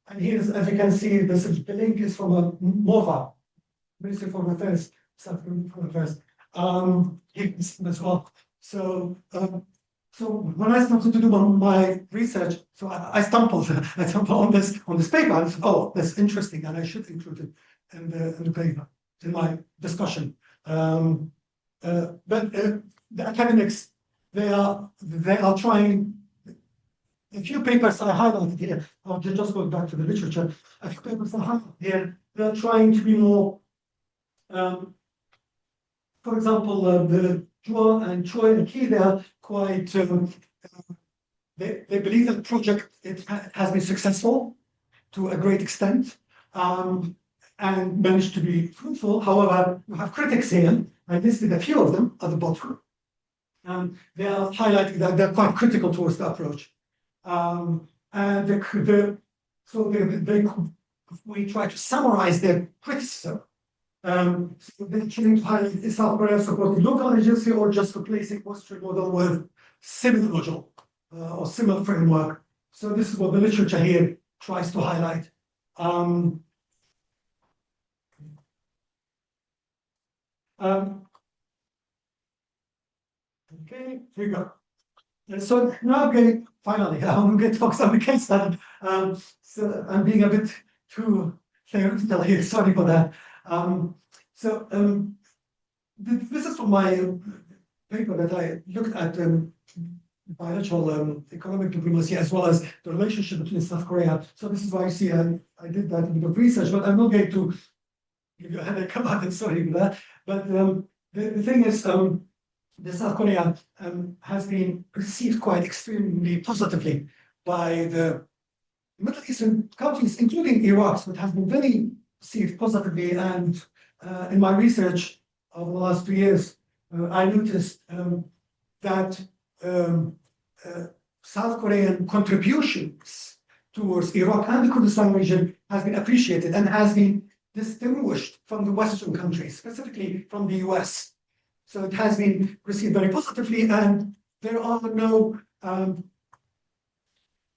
And here, as you can see, the link is from a MOVA, Ministry of Foreign Affairs, South Korean Foreign Affairs. Here you can see as well. So when I started to do my research, so I stumbled on this paper. And said, oh, that's interesting, and I should include it in the paper in my discussion. But the academics, they are trying. a few papers I highlighted here, I'll just go back to the literature. A few papers I highlighted here, they're trying to be more, for example, the Zhuo and Choi and Ki, they are quite, they believe that the project has been successful to a great extent, and managed to be fruitful. However, you have critics here, I listed a few of them at the bottom. They are highlighting that they're quite critical towards the approach. And we try to summarize their criticism. So they're trying to highlight is South Korea supporting local agency or just replacing Western model with similar module or similar framework. So this is what the literature here tries to highlight. Okay, here we go. And so now finally, I'm going to focus on the case study. So I'm being a bit too theoretical here, sorry for that. This is from my paper that I looked at bilateral economic diplomacy as well as the relationship between South Korea. So this is why you see I did that a bit of research, but I'm not going to give you a headache about it, sorry for that. But the thing is, the South Korea has been perceived quite extremely positively by the Middle Eastern countries, including Iraq, but has been very perceived positively. And in my research over the last 2 years, I noticed that South Korean contributions towards Iraq and the Kurdistan region has been appreciated and has been distinguished from the Western countries, specifically from the US. So it has been received very positively, and there are no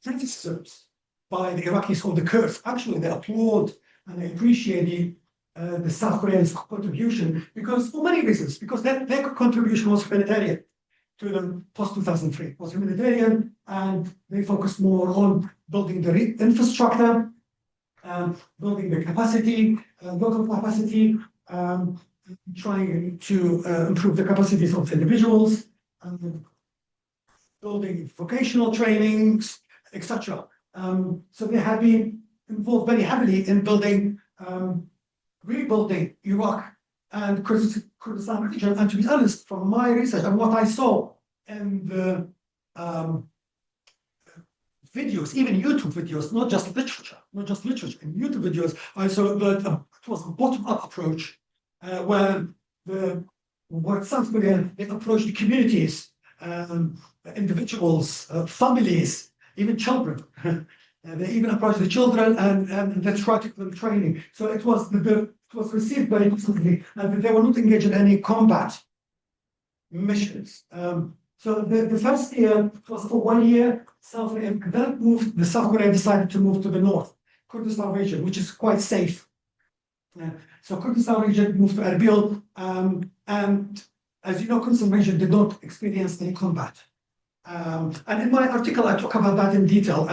criticisms by the Iraqis or the Kurds. Actually, they applaud and they appreciate the South Koreans' contribution because for many reasons, because their contribution was humanitarian to the post-2003, was humanitarian, and they focused more on building the infrastructure, building the capacity, local capacity, trying to improve the capacities of individuals, building vocational trainings, etc. So they have been involved very heavily in building, rebuilding Iraq and Kurdistan region. And to be honest, from my research and what I saw in the videos, even YouTube videos, not just literature, in YouTube videos, I saw that it was a bottom-up approach where what South Korea, they approached the communities, individuals, families, even children. They even approached the children and they tried to give them training. So it was received very positively, and they were not engaged in any combat missions. So the first year was for 1 year. The South Korea decided to move to the north, Kurdistan region, which is quite safe. So Kurdistan region moved to Erbil, and as you know, Kurdistan region did not experience any combat. And in my article, I talk about that in detail,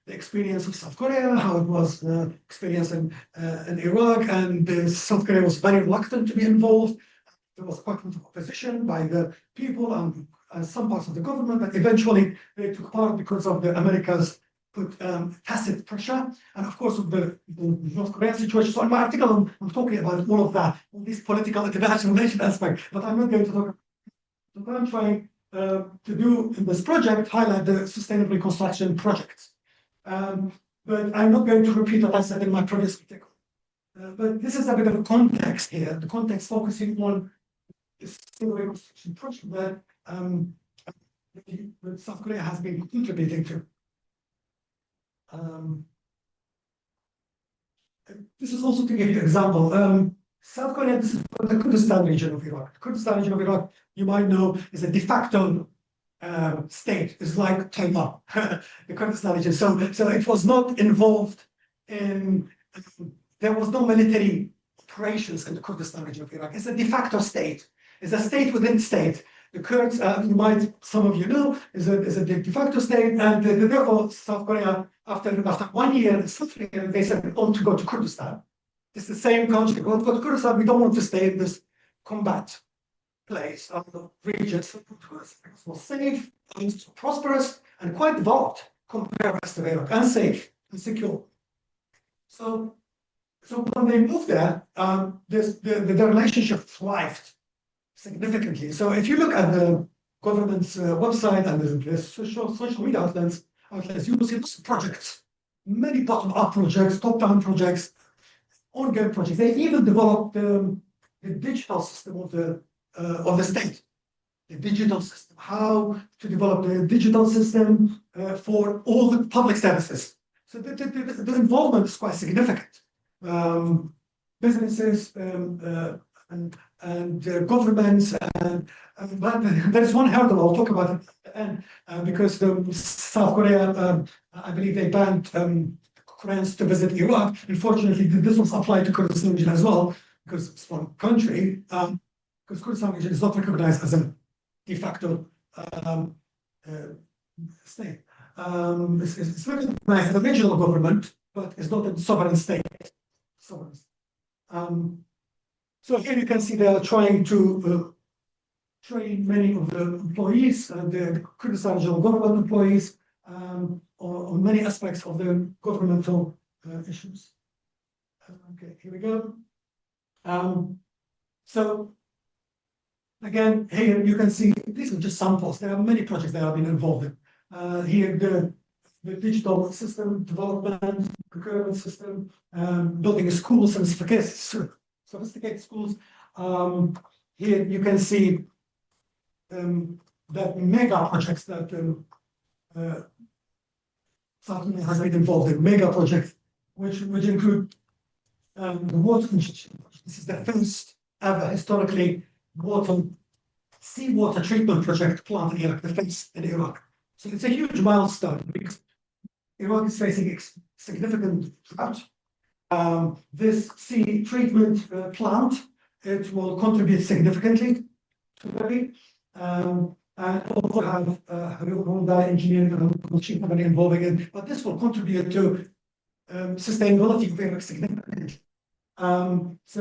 the experience of South Korea, how it was experienced in Iraq, and South Korea was very reluctant to be involved. There was quite a lot of opposition by the people and some parts of the government, but eventually they took part because of the America's put tacit pressure, and of course with the North Korean situation. So in my article, I'm talking about all of that, all these political international relation aspect, but I'm not going to talk. What I'm trying to do in this project, highlight the sustainable reconstruction projects. But I'm not going to repeat what I said in my previous article. But this is a bit of a context here, the context focusing on the sustainable reconstruction project that South Korea has been contributing to. This is also to give you an example. South Korea, this is the Kurdistan region of Iraq. The Kurdistan region of Iraq, you might know, is a de facto state. It's like Taiwan, the Kurdistan region. So it was not involved in, there was no military operations in the Kurdistan region of Iraq. It's a de facto state. It's a state within state. The Kurds, some of you know, is a de facto state, and therefore South Korea, after 1 year, they said we want to go to Kurdistan. It's the same country. We want to go to Kurdistan. We don't want to stay in this combat place of the region. So it was safe, and prosperous, and quite developed compared to the rest of Iraq, and safe and secure. So when they moved there, the relationship thrived significantly. So if you look at the government's website and the social media outlets, you will see lots of projects, many bottom-up projects, top-down projects, ongoing projects. They even developed the digital system of the state, the digital system, how to develop the digital system for all the public services. So the involvement is quite significant. Businesses and governments, but there is one hurdle I'll talk about it at the end, because South Korea, I believe they banned Koreans to visit Iraq. Unfortunately, this was applied to Kurdistan region as well, because it's one country, because Kurdistan region is not recognized as a de facto state. It's recognized as a regional government, but it's not a sovereign state. Sovereign. So here you can see they are trying to train many of the employees, the Kurdistan regional government employees, on many aspects of the governmental issues. Okay, here we go. So again, here you can see these are just samples. There are many projects that have been involved in. Here the digital system development, procurement system, building schools and sophisticated schools. Here you can see that mega projects that South Korea has been involved in, mega projects, which include the water injection. This is the first ever historically seawater treatment project plant in Iraq, the first in Iraq. So it's a huge milestone because Iraq is facing significant drought. This sea treatment plant, it will contribute significantly to the and also have Hyundai engineering and machine company involving it, but this will contribute to sustainability of Iraq significantly. So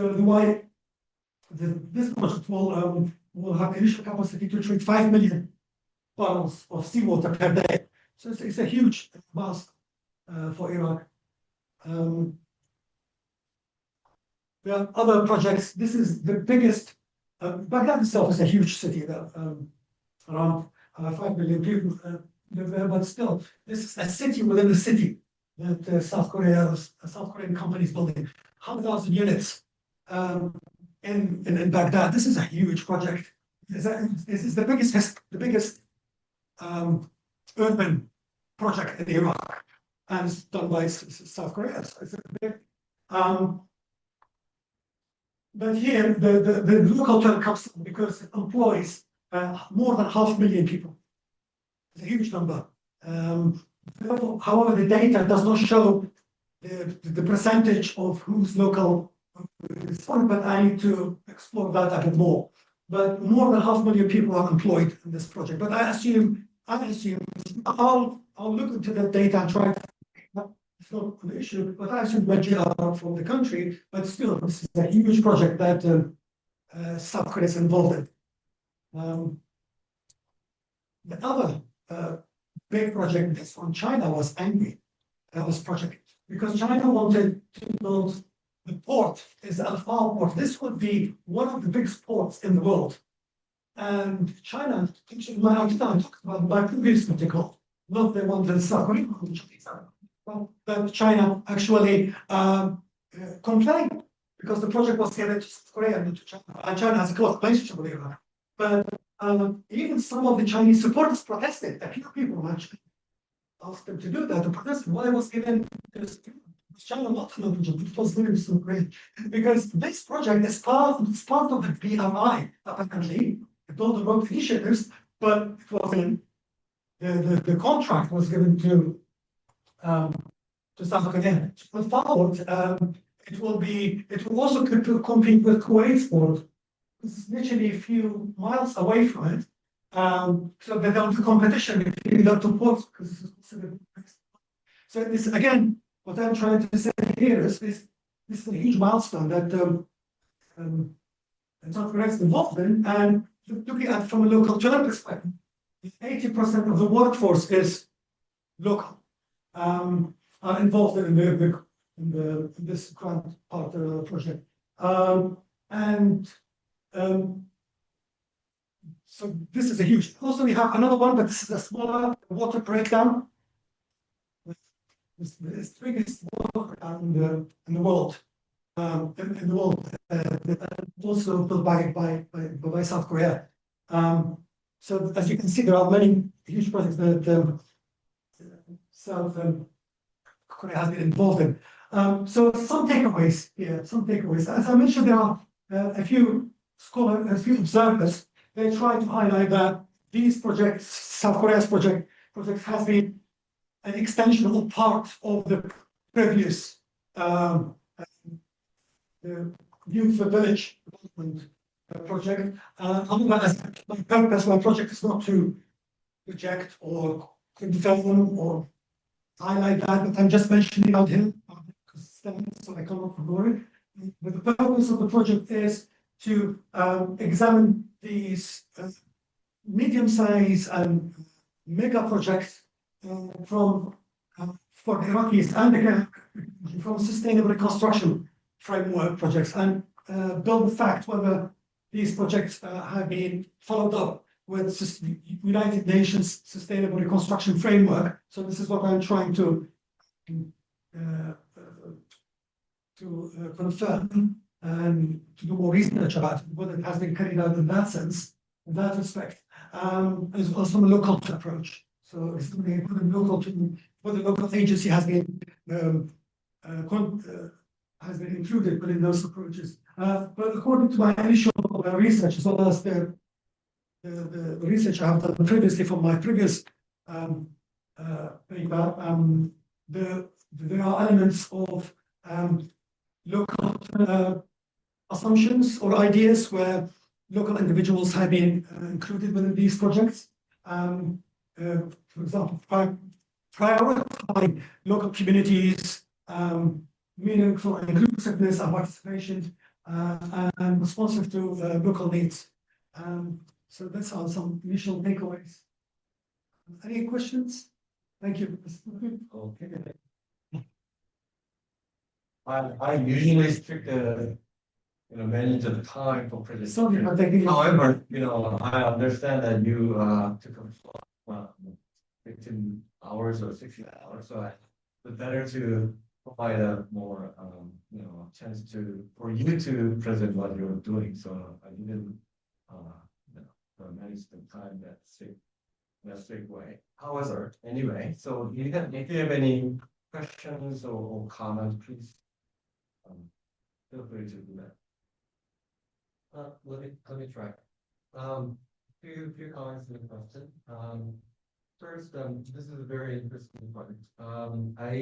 this project will have initial capacity to treat 5 million barrels of seawater per day. So it's a huge milestone for Iraq. There are other projects. This is the biggest. Baghdad itself is a huge city. Around 5 million people live there, but still, this is a city within a city that South Korean companies building 100,000 units in Baghdad. This is a huge project. This is the biggest urban project in Iraq, and it's done by South Korea. It's a big, but here the local term comes because it employs more than 500,000 people. It's a huge number. However, the data does not show the percentage of who's local. But I need to explore that a bit more. But more than 500,000 people are employed in this project. But I assume I'll look into that data and try. It's not an issue, but I assume majority are from the country. But still, this is a huge project that South Korea is involved in. The other big project that's from China was angry. That was project because China wanted to build the port is Al-Fao port. This would be one of the biggest ports in the world. And China, I talked about my previous article, not the one that South Korea, but China actually complained because the project was given to South Korea and to China. And China has a close relationship with Iran. But even some of the Chinese supporters protested. A few people actually asked them to do that, to protest. Why was given this China not to project? It was very so great because this project is part of the BRI, apparently, the Belt and Road initiatives, but it was the contract was given to South Korea. Going forward, it will also compete with Kuwait's port. It's literally a few miles away from it. So they don't do competition between the two ports because it's considered. So this again, what I'm trying to say here is this is a huge milestone that South Korea is involved in, and looking at it from a local term perspective, 80% of the workforce is local. are involved in in this grant part of the project. And so this is a huge. Also, we have another one, but this is a smaller water breakdown. It's the biggest water breakdown in the world. In the world, also built by South Korea. So as you can see, there are many huge projects that South Korea has been involved in. So some takeaways here, some takeaways. As I mentioned, there are a few scholars, a few observers. They try to highlight that these projects, South Korea's project has been an extension or part of the previous youth village development project. However, as my purpose, my project is not to reject or confirm or highlight that, but I'm just mentioning out here, so I cannot ignore it. But the purpose of the project is to examine these medium-sized and mega projects from for the Iraqis and the from sustainable reconstruction framework projects and build the fact whether these projects have been followed up with United Nations Sustainable Reconstruction Framework. So this is what I'm trying to confirm and to do more research about it, whether it has been carried out in that sense, in that respect. Is also a local approach. So it's whether the local agency has been included within those approaches. But according to my initial research, as well as the research I have done previously from my previous paper, there are elements of local assumptions or ideas where local individuals have been included within these projects. For example, prioritizing local communities, meaningful inclusiveness and participation, and responsive to local needs. So that's some initial takeaways. Any questions? Thank you. Okay. I usually stick to manage the time for Sorry presentation. for taking. However, I understand that you took a 15 hours or 16 hours, so it's better to provide a more chance for you to present what you're doing. So I didn't manage the time that strict way. However, anyway, so if you have any questions or comments, please feel free to do that. Let me try. Few comments to the question. First, this is a very interesting project. I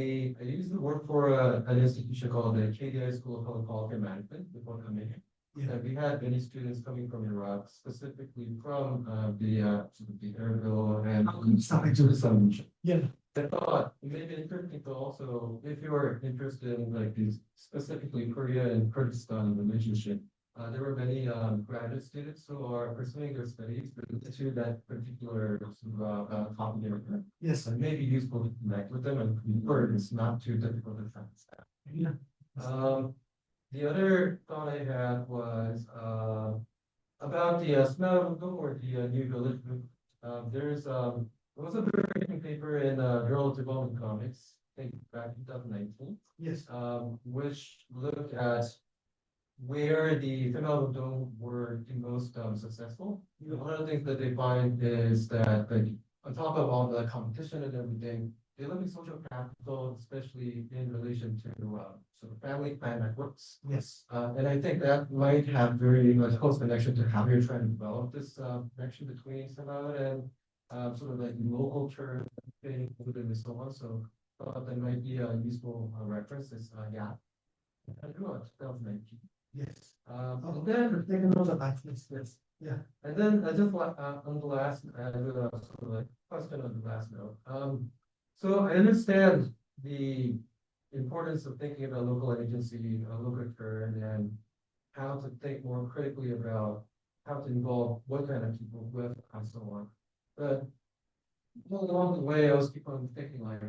used to work for an institution called the KDI School of Public Policy and Management before coming here. Yeah. And we had many students coming from Iraq, specifically from the Erbil and Sorry. Kurdistan. Yeah. I thought it may be interesting to also, if you are interested in like these specifically Korea and Kurdistan relationship, there were many graduate students who are pursuing their studies related to that particular topic area. Yes. It may be useful to connect with them and convert. It's not too difficult to understand. Yeah. The other thought I had was about the smell or the new village. There was a very interesting paper in Journal of Development Economics, I think back in 2019. Yes. Which looked at where the female dome were the most successful. One of the things that they find is that on top of all the competition and everything, they look at social capital, especially in relation to sort of family plan networks. Yes. And I think that might have very much close connection to how you're trying to develop this connection between Samoa and sort of like local church thing within and so on. So that might be a useful reference. Is yeah. I don't know, 2019. Yes. And then Take a note of that. Yes. Yeah. and then I just on the last sort of like question on the last note. So I understand the importance of thinking about local agency, local turn, and how to think more critically about how to involve what kind of people with and so on. But along the way, I was keep on thinking like,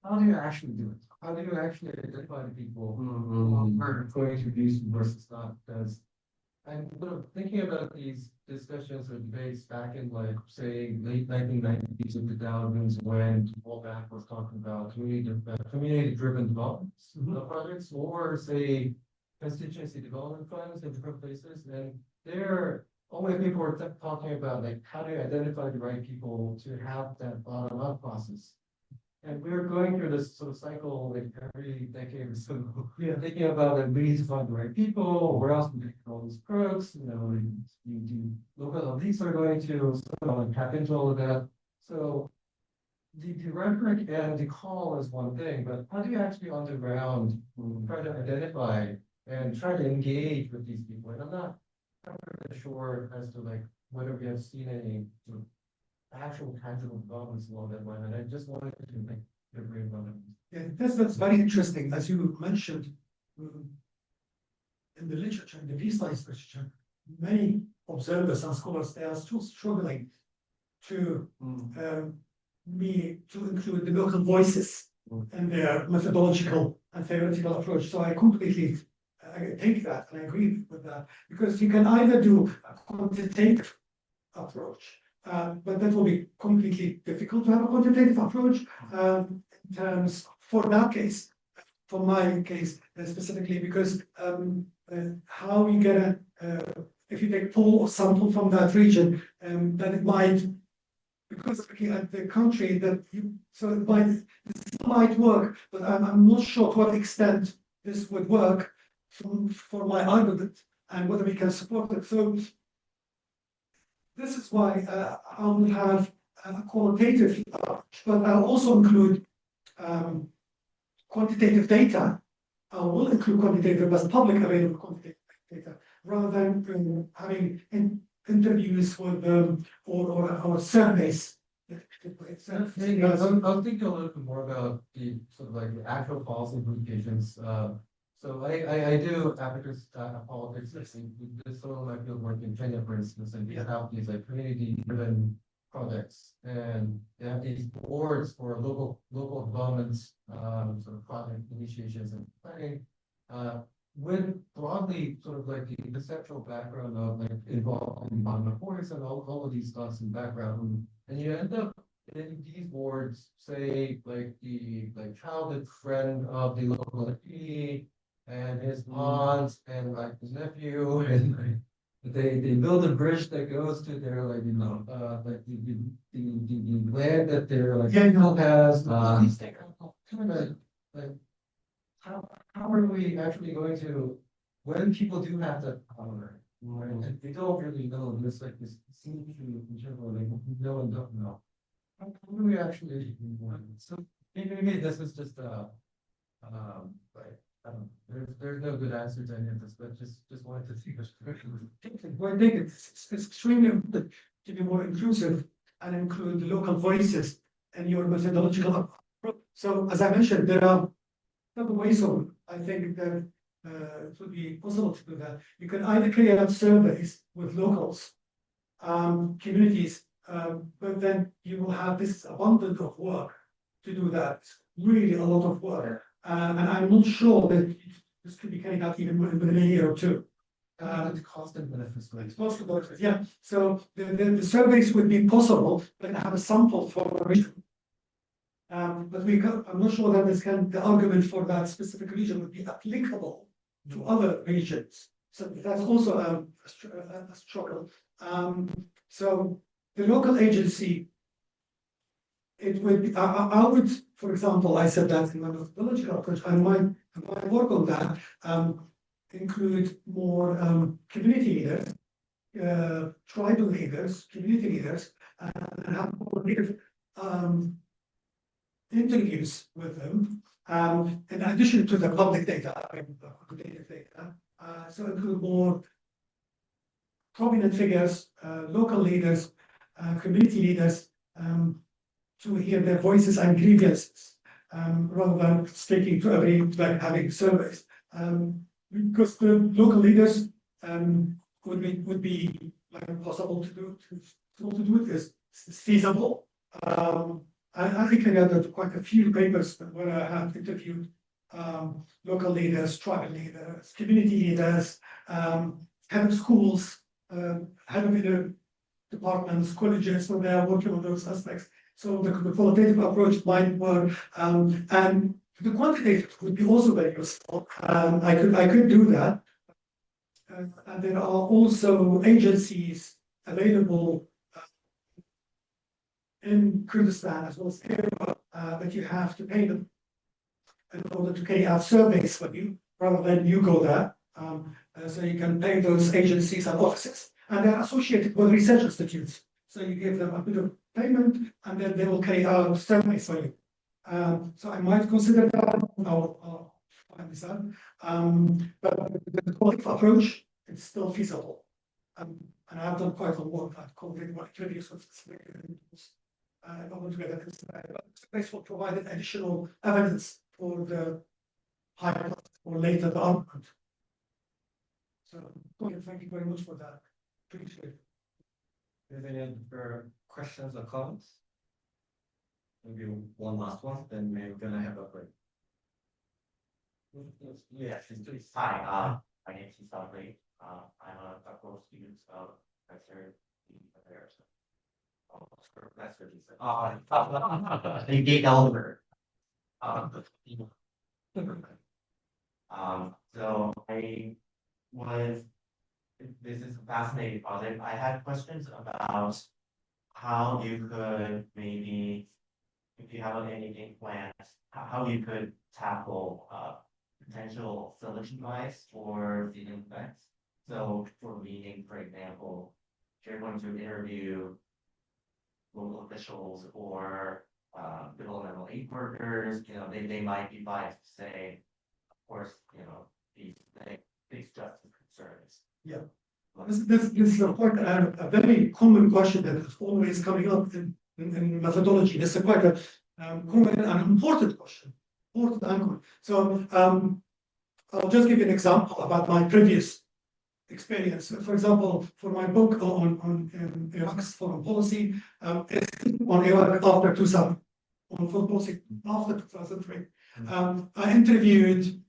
how do you actually do it? How do you actually identify the people who are going to use versus not? Because I'm sort of thinking about these discussions or debates back in like, say, late 1990s and 2000s when Wallback was talking about community-driven developments, projects, or say, constituency development funds in different places. And there, always people were talking about like, how do you identify the right people to have that bottom-up process? And we're going through this sort of cycle like every decade or so. Yeah. Thinking about like we need to find the right people, where else we get all these perks, you do local elites are going to sort of like tap into all of that. So the rhetoric and the call is one thing, but how do you actually on the ground try to identify and try to engage with these people? And I'm not really sure as to like whether we have seen any sort of actual tangible developments along that line, and I just wanted to make your brain on it. Yeah, that's very interesting, as you mentioned, in the literature, in the peace science literature, many observers and scholars, they are still struggling to to include the local voices in their methodological and theoretical approach. So I completely think that, and I agree with that, because you can either do a quantitative approach, but that will be completely difficult to have a quantitative approach in terms for that case, for my case specifically, because how you get a if you take poll or sample from that region, then it might, because looking at the country that you, so this might work, but I'm not sure to what extent this would work for my argument and whether we can support it. So this is why I will have a qualitative approach, but I'll also include quantitative data. I will include quantitative as public available quantitative data, rather than having interviews with or surveys. I was thinking a little bit more about the sort of like the actual policy implications. So I do Africa's politics. This sort of my field work in Kenya, for instance, and we have these like community-driven projects, and they have these boards for local developments, sort of project initiations and planning. With broadly sort of like the conceptual background of like involved in bottom force and all of these thoughts in the background, and you end up in these boards, say like the childhood friend of the local MP and his aunt and like his nephew, and like, they build a bridge that goes to their like like the land that their like has kind of like how are we actually going to, when people do have that power, right, and they don't really know, there's like this seem to whichever like know and don't know. How do we actually so maybe this is just like I don't know, there's no good answer to any of this, but just wanted to see this question. Well, I think it's extremely important to be more inclusive and include local voices in your methodological approach. So as I mentioned, there are several ways of, I think that it would be possible to do that. You can either carry out surveys with locals, communities, but then you will have this abundance of work to do that, really a lot of work. And I'm not sure that this could be carried out even within a year or two. The cost and benefits, right? Most of those, yeah. So the surveys would be possible, but have a sample for a region. But I'm not sure that the argument for that specific region would be applicable to other regions. So that's also a struggle. So the local agency, it would be, I would, for example, I said that in my methodological approach, I might work on that, include more community leaders, tribal leaders, community leaders, and have more interviews with them, in addition to the public data, quantitative data. So include more prominent figures, local leaders, community leaders, to hear their voices and grievances, rather than sticking to every, like having surveys. Because the local leaders would be like possible to do it is feasible. I gathered quite a few papers where I have interviewed local leaders, tribal leaders, community leaders, head of schools, head of departments, colleges, so they are working on those aspects. So the qualitative approach might work, and the quantitative would be also very useful. I could do that. And there are also agencies available in Kurdistan as well as Iraq, but you have to pay them in order to carry out surveys for you, rather than you go there. So you can pay those agencies and offices, and they're associated with research institutes. So you give them a bit of payment, and then they will carry out surveys for you. So I might consider that. I'll find this out. But the qualitative approach, it's still feasible. And I've done quite a lot of qualitative activities with this. I don't want to get into that, but space will provide additional evidence for the higher or later development. So thank you very much for that. Appreciate it. Is there any other questions or comments? Maybe one last one, then we're gonna have a break. Yes, it's hi. My name is Isabel. I'm a doctoral student of Professor there. Dave Elmer. So I was. This is a fascinating project. I had questions about how you could maybe, if you have anything planned, how you could tackle potential selection bias for the effects. So for meeting, for example, if you're going to interview local officials or developmental aid workers, they might be biased to say, of course, these justice concerns. Yeah. This is a very common question that is always coming up in methodology. This is quite a common and important question. So I'll just give you an example about my previous experience. For example, for my book on Iraq's foreign policy, on Iraq after 2000, on foreign policy after 2003, I interviewed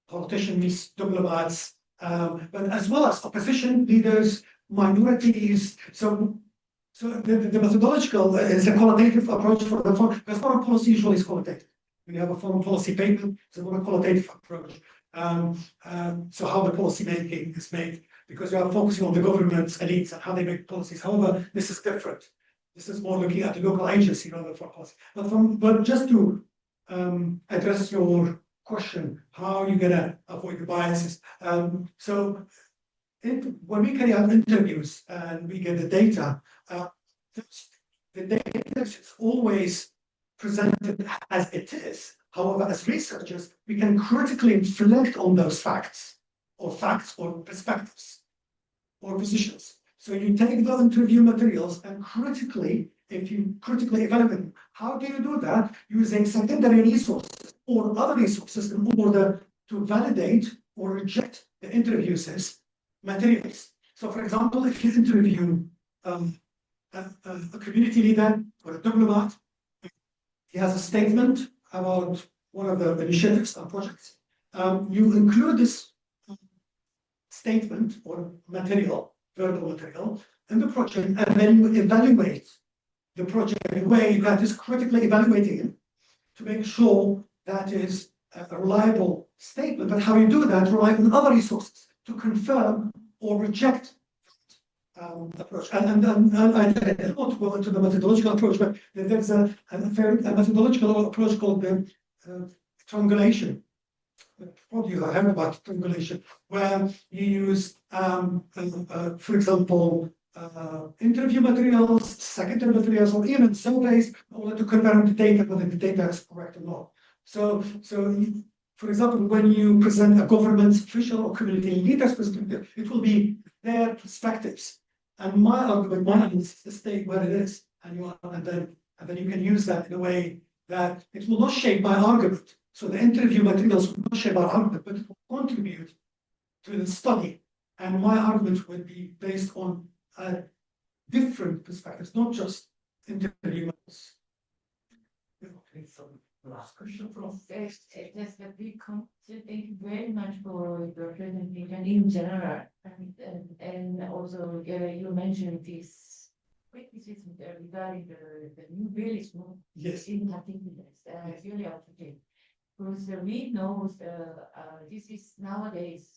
politicians, diplomats, but as well as opposition leaders, minorities. So the methodological is a qualitative approach for the foreign policy usually is qualitative. When you have a foreign policy paper, it's a more qualitative approach. So how the policy making is made, because you are focusing on the government's elites and how they make policies. However, this is different. This is more looking at the local agency rather than for policy. But just to address your question, how are you gonna avoid the biases? So when we carry out interviews and we get the data, the data is always presented as it is. However, as researchers, we can critically reflect on those facts or perspectives or positions. So you take the interview materials and if you critically evaluate them, how do you do that? Using secondary resources or other resources in order to validate or reject the interviews' materials. So for example, if you interview a community leader or a diplomat, he has a statement about one of the initiatives and projects. You include this statement or material, verbal material, in the project, and then you evaluate the project in a way that is critically evaluating it to make sure that is a reliable statement. But how you do that, rely on other resources to confirm or reject approach. And I don't want to go into the methodological approach, but there's a methodological approach called the triangulation. Probably you have heard about triangulation, where you use, for example, interview materials, secondary materials, or even surveys in order to confirm the data, whether the data is correct or not. So for example, when you present a government official or community leader's perspective, it will be their perspectives. And my argument, is to stay where it is, and then you can use that in a way that it will not shape my argument. So the interview materials will not shape our argument, but it will contribute to the study. And my argument would be based on different perspectives, not just interviews. Some last question from. Yes, yes, that we come to thank you very much for your presentation in general. And also, you mentioned this criticism regarding the new village movement Yes, in particular. I really appreciate. Because we know this is nowadays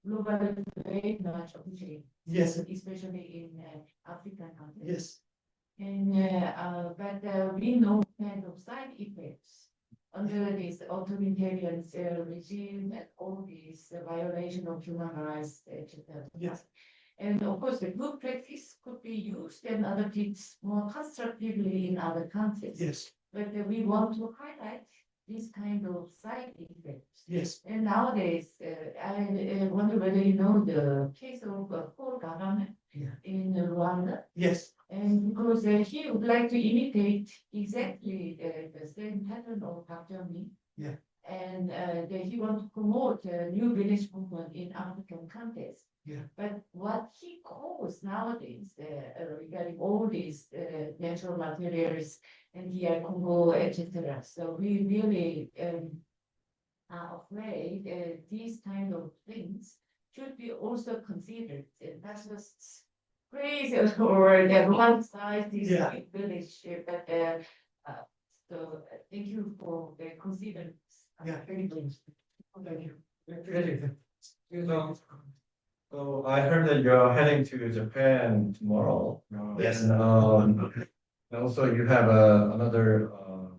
globally very much appreciated, yes, especially in African countries. yes, And but we know kind of side effects under this authoritarian regime and all these violation of human rights, etc. yes, And of course, the good practice could be used and adopted more constructively in other countries. yes, But we want to highlight this kind of side effects. yes, And nowadays, I wonder whether you know the case of Paul Kagame Yeah. in Rwanda. yes, And because he would like to imitate exactly the same pattern of Kagame. Yeah. And that he wants to promote a new village movement in African countries. Yeah. But what he calls nowadays regarding all these natural materials and here Congo, etc. So we really are afraid these kind of things should be also considered. That's just crazy or the one size this Yeah. village, but so thank you for considering. yeah, thank you. Thank you. Appreciate it. So I heard that you're heading to Japan tomorrow. Yes. And also you have another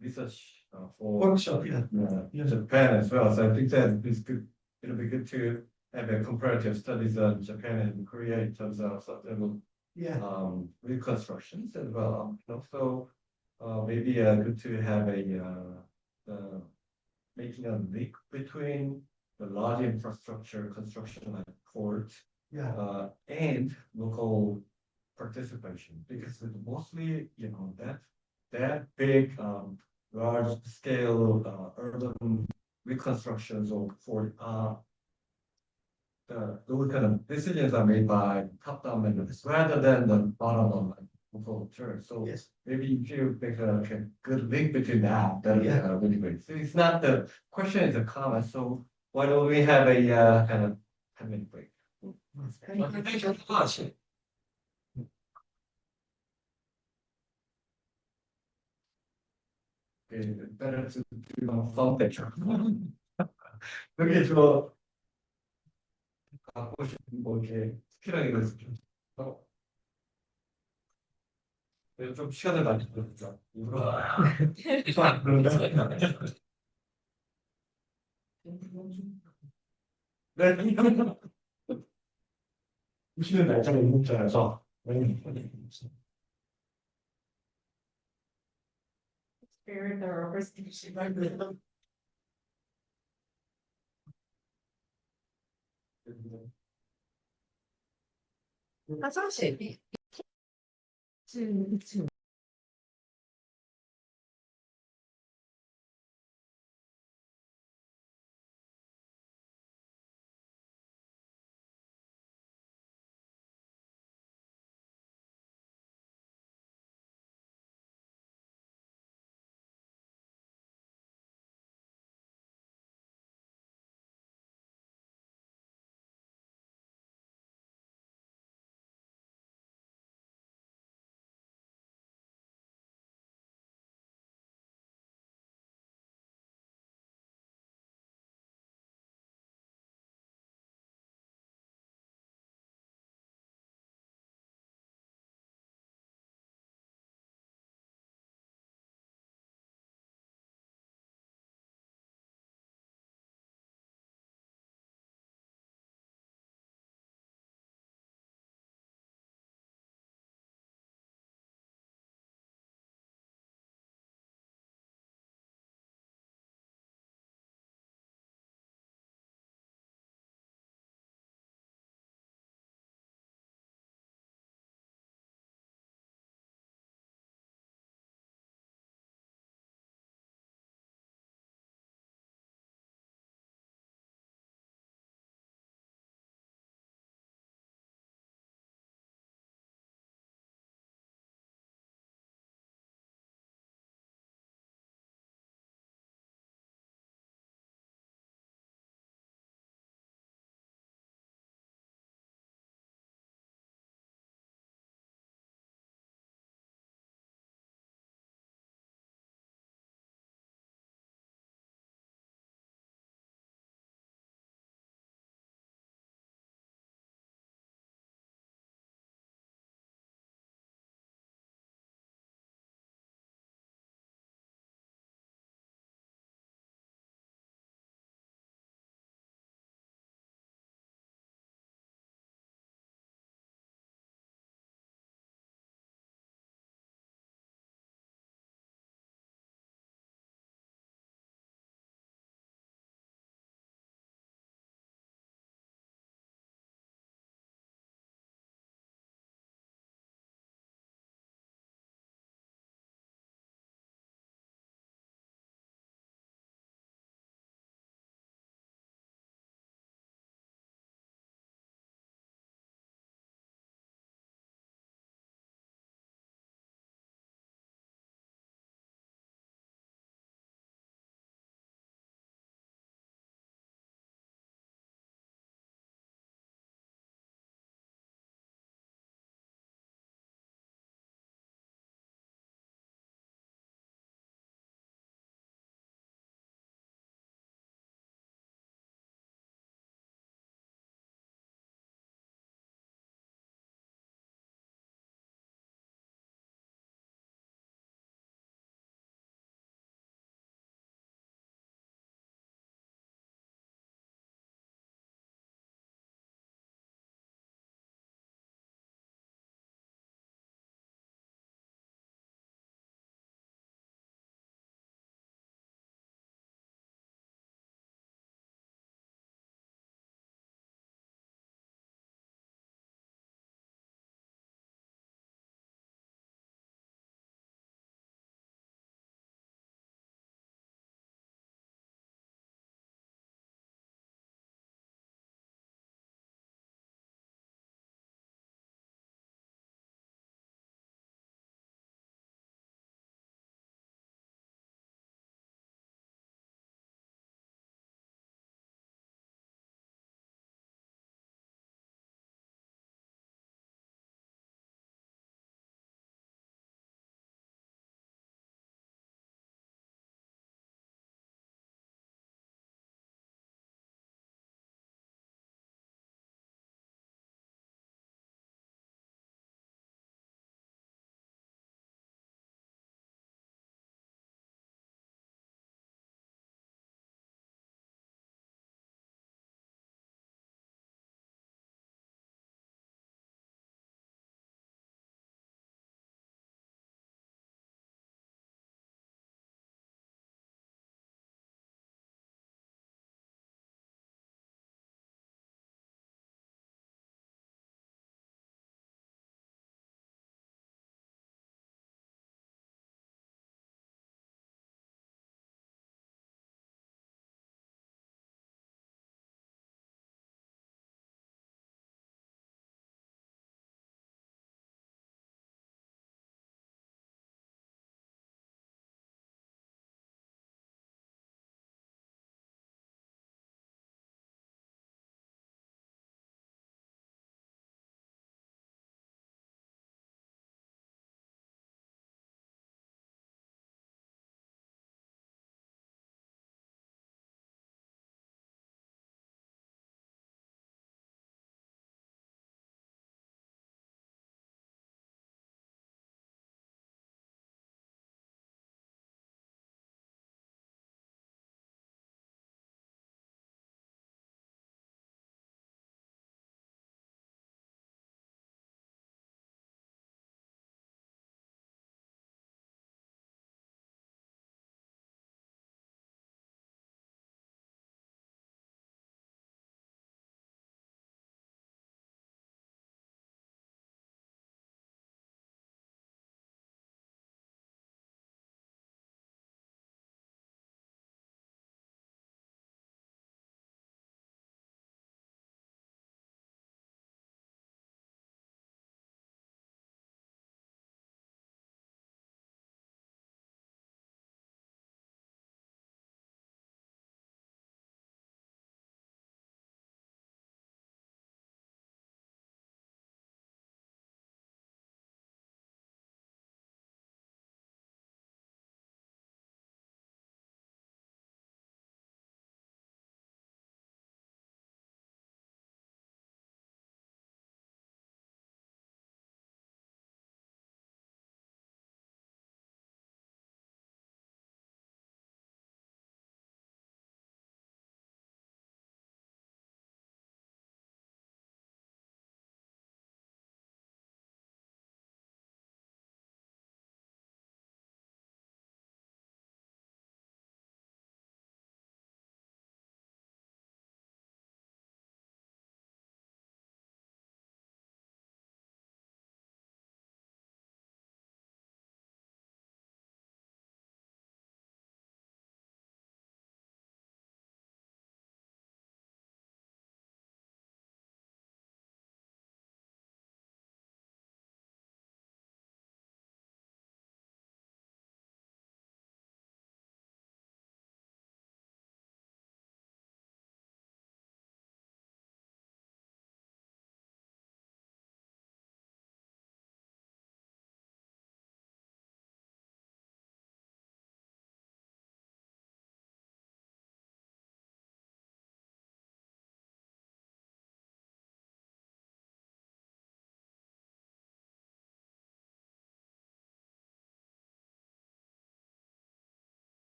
research for Workshop, yeah. Yeah. Japan as well. So I think that it's good. It'll be good to have a comparative studies on Japan and Korea in terms of Yeah, reconstructions as well. And also maybe good to have making a link between the large infrastructure construction like port yeah, and local participation, because it's mostly, that big, large scale, urban reconstructions of port, those kind of decisions are made by top down members rather than the bottom up like local church. So yes, maybe if you make a good link between that, that'll be Yeah. really great. So it's not the question is a comment, so why don't we have a kind of 10-minute break? Thank you very much. Okay, better to do a phone picture. 여기 저 갖고 싶은 거 이렇게 스킬하게 됐어. 좀 시간을 많이 걸렸죠. 그런가? 네. 보시는 날짜가 있는 줄 알아서. Spirit or overstation. 화장실.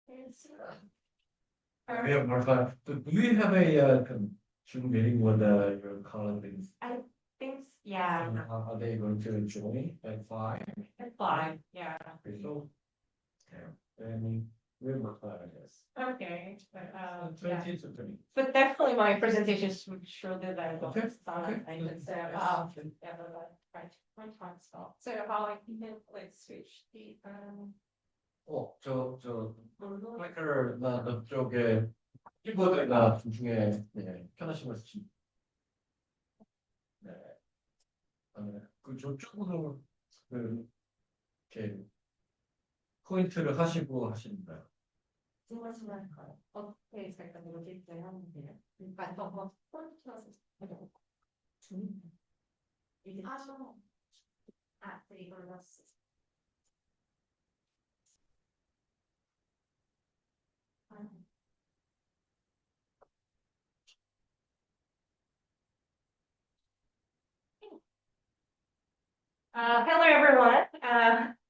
We have more time. Do you have a Zoom meeting with your colleagues? Yeah, Are they going to join at 5? at 5, yeah. Okay, so, then we have more time, I guess. Okay, but, yeah. 20 to 30. But definitely my presentations would show that I'm going Okay, to start, okay, I good. can say, Yes. yeah, but my time stop. So how I can, let's switch the, 저 클래커나 쪽에 키보드나 둘 중에 편하신 거 있으시면 네. 그 저쪽으로 이렇게 포인트를 하시고 하십니다. 할까요? 어떻게 잠깐 이렇게 하면 돼요? 그러니까 더 포인트라서 이게 이걸 넣었어. Hello everyone.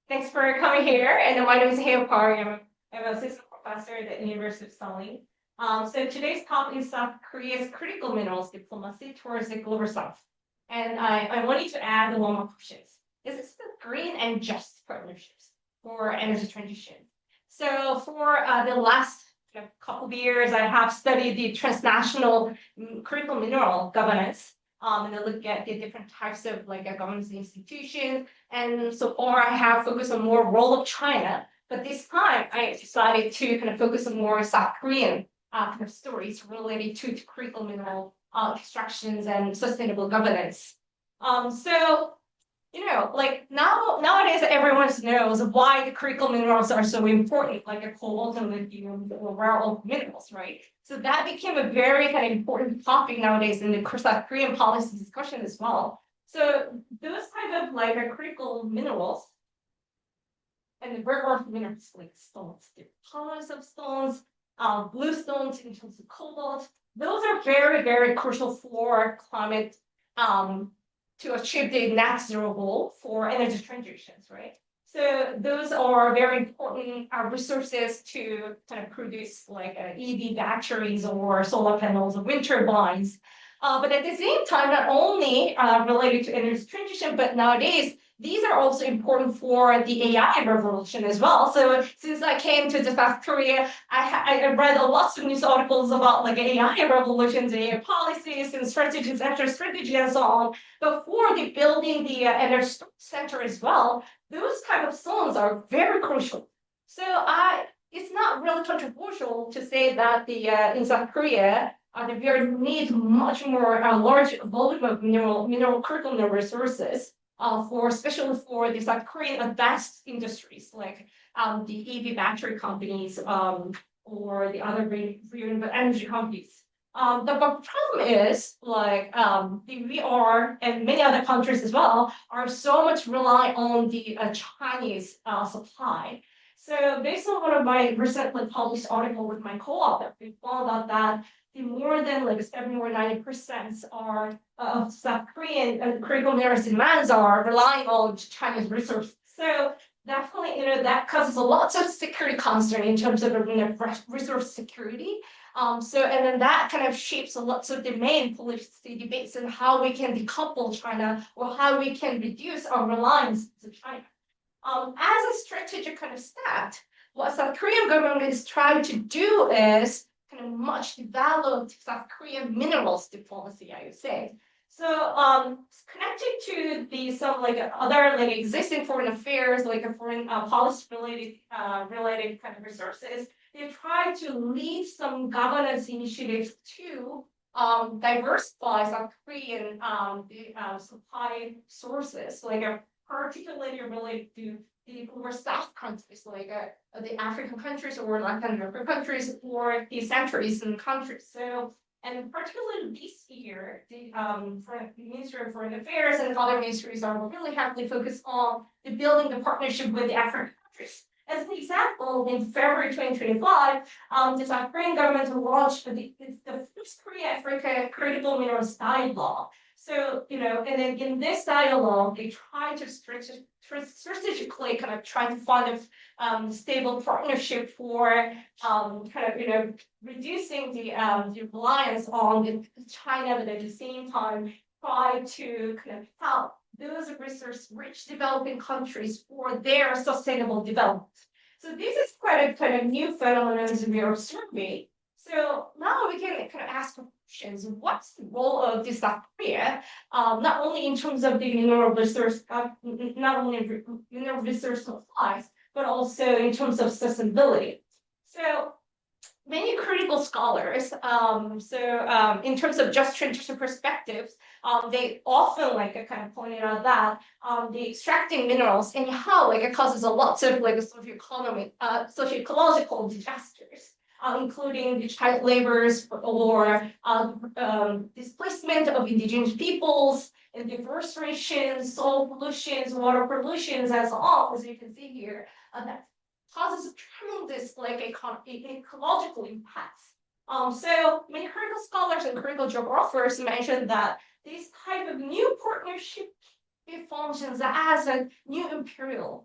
Thanks for coming here. And my name is Heo Park. I'm an assistant professor at the University of Seoul. So today's topic is South Korea's critical minerals diplomacy towards the global south. And I wanted to add one more question. Is this the green and just partnerships for energy transition? So for the last couple of years, I have studied the transnational critical mineral governance. And I look at the different types of governance institutions. And so far, I have focused on more role of China. But this time, I decided to kind of focus on more South Korean kind of stories related to critical mineral extractions and sustainable governance. So, nowadays, everyone knows why the critical minerals are so important, like a cobalt and lithium, the rare earth minerals, right? So that became a very kind of important topic nowadays in the South Korean policy discussion as well. So those kind of critical minerals and the rare earth minerals like stones, the colors of stones, blue stones in terms of cobalt, those are very, very crucial for climate to achieve the net zero goal for energy transitions, right? So those are very important resources to kind of produce EV batteries or solar panels or wind turbines. But at the same time, not only related to energy transition, but nowadays, these are also important for the AI revolution as well. So since I came to South Korea, I read a lot of news articles about AI revolutions, AI policies and strategies after strategy and so on. But for the building the energy center as well, those kind of zones are very crucial. So it's not really controversial to say that in South Korea, they need much more large volume of mineral critical mineral resources especially for the South Korean advanced industries like the EV battery companies or the other renewable energy companies. The problem is we are and many other countries as well are so much rely on the Chinese supply. So based on one of my recently published article with my co-author, we found out that the more than 70 or 90% are of South Korean critical minerals demands are relying on Chinese resources. So definitely, that causes a lot of security concern in terms of resource security. And then that kind of shapes a lot of the main policy debates on how we can decouple China or how we can reduce our reliance to China. As a strategic kind of step, what South Korean government is trying to do is kind of much developed South Korean minerals diplomacy, I would say. So connected to some other existing foreign affairs, foreign policy related kind of resources, they try to lead some governance initiatives to diversify South Korean supply sources, particularly related to the more South countries, the African countries or Latin American countries or the Central Eastern countries. So, and particularly this year, the Ministry of Foreign Affairs and other ministries are really heavily focused on the building the partnership with the African countries. As an example, in February 2025, the South Korean government launched the first Korea-Africa critical minerals dialogue. So, and then in this dialogue, they try to strategically kind of try to find a stable partnership for reducing the reliance on China, but at the same time try to kind of help those resource-rich developing countries for their sustainable development. So this is quite a kind of new phenomenon that we are observing. So now we can kind of ask questions. What's the role of the South Korea, not only in terms of the mineral resource, not only mineral resource supplies, but also in terms of sustainability. So many critical scholars, in terms of just transition perspectives, they often kind of pointed out that the extracting minerals and how it causes a lot of socio-ecological disasters, including the child labors or displacement of indigenous peoples and deforestation, soil pollutions, water pollutions, as you can see here, that causes tremendous ecological impacts. So many critical scholars and critical geographers mentioned that this type of new partnership functions as a new imperial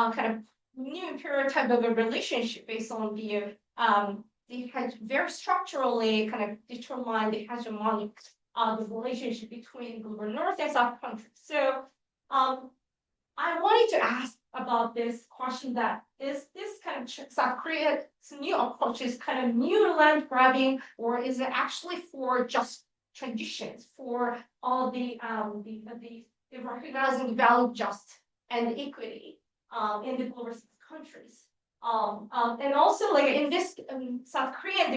type of a relationship based on the very structurally kind of determined the hegemonic the relationship between global North and South countries. So I wanted to ask about this question: that is this kind of South Korea's new approach is kind of new land grabbing, or is it actually for just traditions, for all the recognizing the value of justice and equity in the global countries? And also, in this South Korean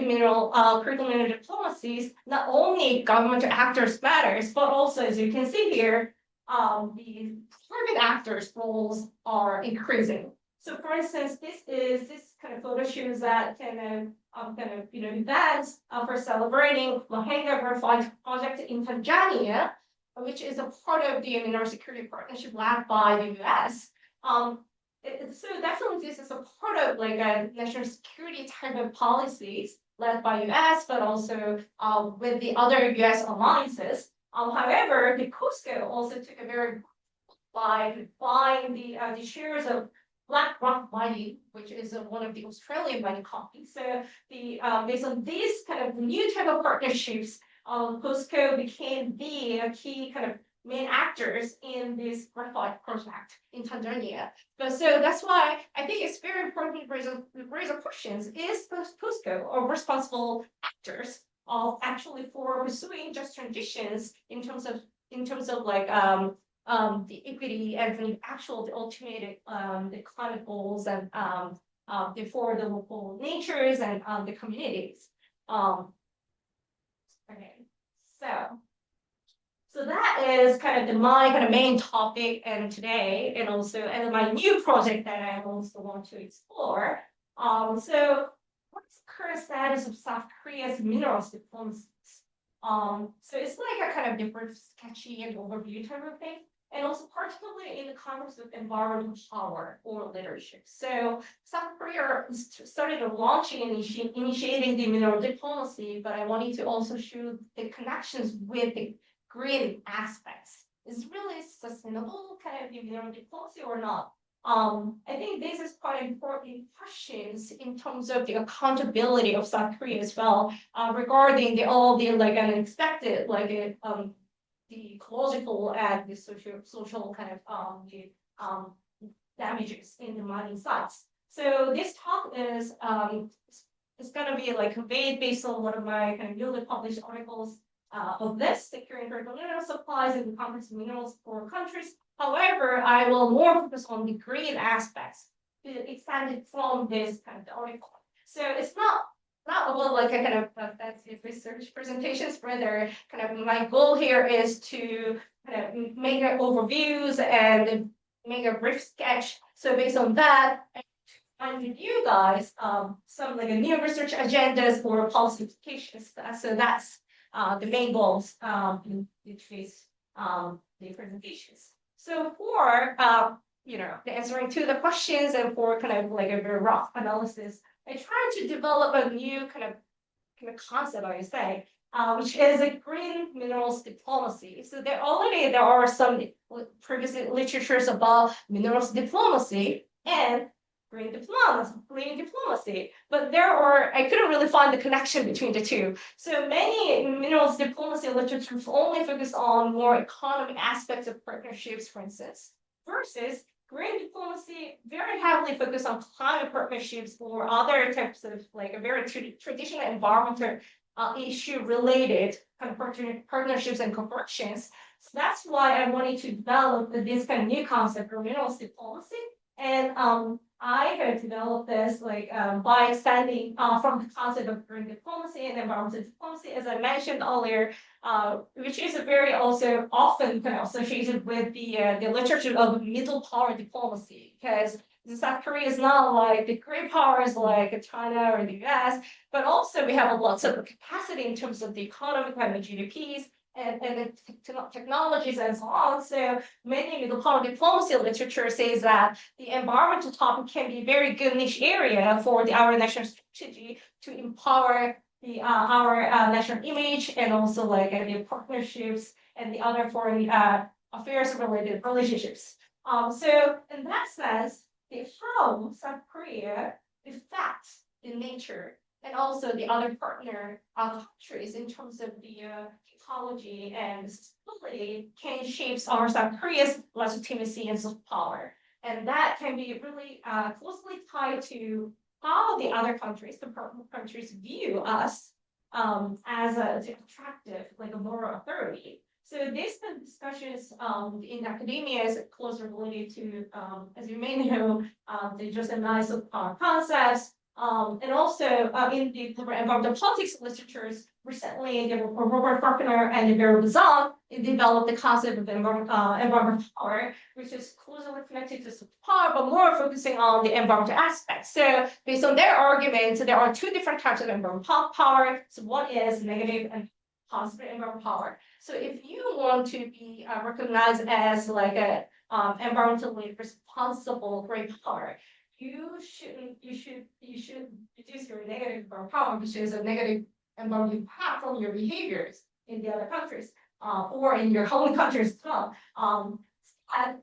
critical mineral diplomacies, not only government actors matters, but also, as you can see here, the private actors' roles are increasing. So, for instance, this kind of photo shows that events for celebrating Lahenga Graphite project in Tanzania, which is a part of the mineral security partnership led by the U.S. So definitely this is a part of a national security type of policies led by U.S., but also with the other U.S. alliances. However, the Costco also took a very by buying the shares of BlackRock Mining, which is one of the Australian mining companies. So based on these kind of new type of partnerships, Costco became the key kind of main actors in this graphite project in Tanzania. So that's why I think it's very important to raise a questions: is Costco or responsible actors of actually for pursuing just transitions in terms of the equity and the ultimate the climate goals and for the local natures and the communities. Okay, so that is kind of my main topic and today, and also my new project that I also want to explore. So what's the current status of South Korea's minerals diplomacy? So it's a kind of different sketchy and overview type of thing, and also particularly in the context of environmental power or leadership. So South Korea started launching and initiating the mineral diplomacy, but I wanted to also show the connections with the green aspects. Is really sustainable kind of mineral diplomacy or not? I think this is quite important questions in terms of the accountability of South Korea as well, regarding all the unexpected the ecological and the social kind of damages in the mining sites. So this talk is going to be conveyed based on one of my kind of newly published articles of this securing critical mineral supplies in the context of minerals for countries. However, I will more focus on the green aspects extended from this kind of article. So it's not about a kind of fancy research presentations. Rather, kind of my goal here is to kind of make overviews and make a brief sketch. So based on that, and with you guys some new research agendas for policy implications. So that's the main goals in today's the presentations. So for the answering to the questions and for kind of a very rough analysis, I tried to develop a new kind of concept, I would say, which is a green minerals diplomacy. So there are some previous literatures about minerals diplomacy and green diplomacy, but I couldn't really find the connection between the two. So many minerals diplomacy literature only focus on more economic aspects of partnerships, for instance, versus green diplomacy very heavily focused on climate partnerships or other types of like a very traditional environmental issue related kind of partnerships and corporations. So that's why I wanted to develop this kind of new concept for minerals diplomacy. And I have developed this by extending from the concept of green diplomacy and environmental diplomacy, as I mentioned earlier, which is a very also often kind of associated with the literature of middle power diplomacy, because South Korea is not like the great powers like China or the US, but also we have lots of capacity in terms of the economy, kind of GDPs, and technologies and so on. So many middle power diplomacy literature says that the environmental topic can be a very good niche area for our national strategy to empower our national image and also like the partnerships and the other foreign affairs related relationships. So in that sense, the how South Korea affects the nature and also the other partner countries in terms of the ecology and stability can shape our South Korea's legitimacy and soft power. And that can be really closely tied to how the other countries, the partner countries, view us as attractive, like a moral authority. So these kind of discussions in academia is closely related to, as you may know, the just analysis of power concepts, and also in the environmental politics literatures, recently Robert Faulkner and Vera Bazan developed the concept of environmental power, which is closely connected to soft power, but more focusing on the environmental aspects. So based on their argument, there are two different types of environmental power. So one is negative and positive environmental power. So if you want to be recognized as like a environmentally responsible great power, you should reduce your negative environmental power, which is a negative environmental impact from your behaviors in the other countries, or in your home countries as well. And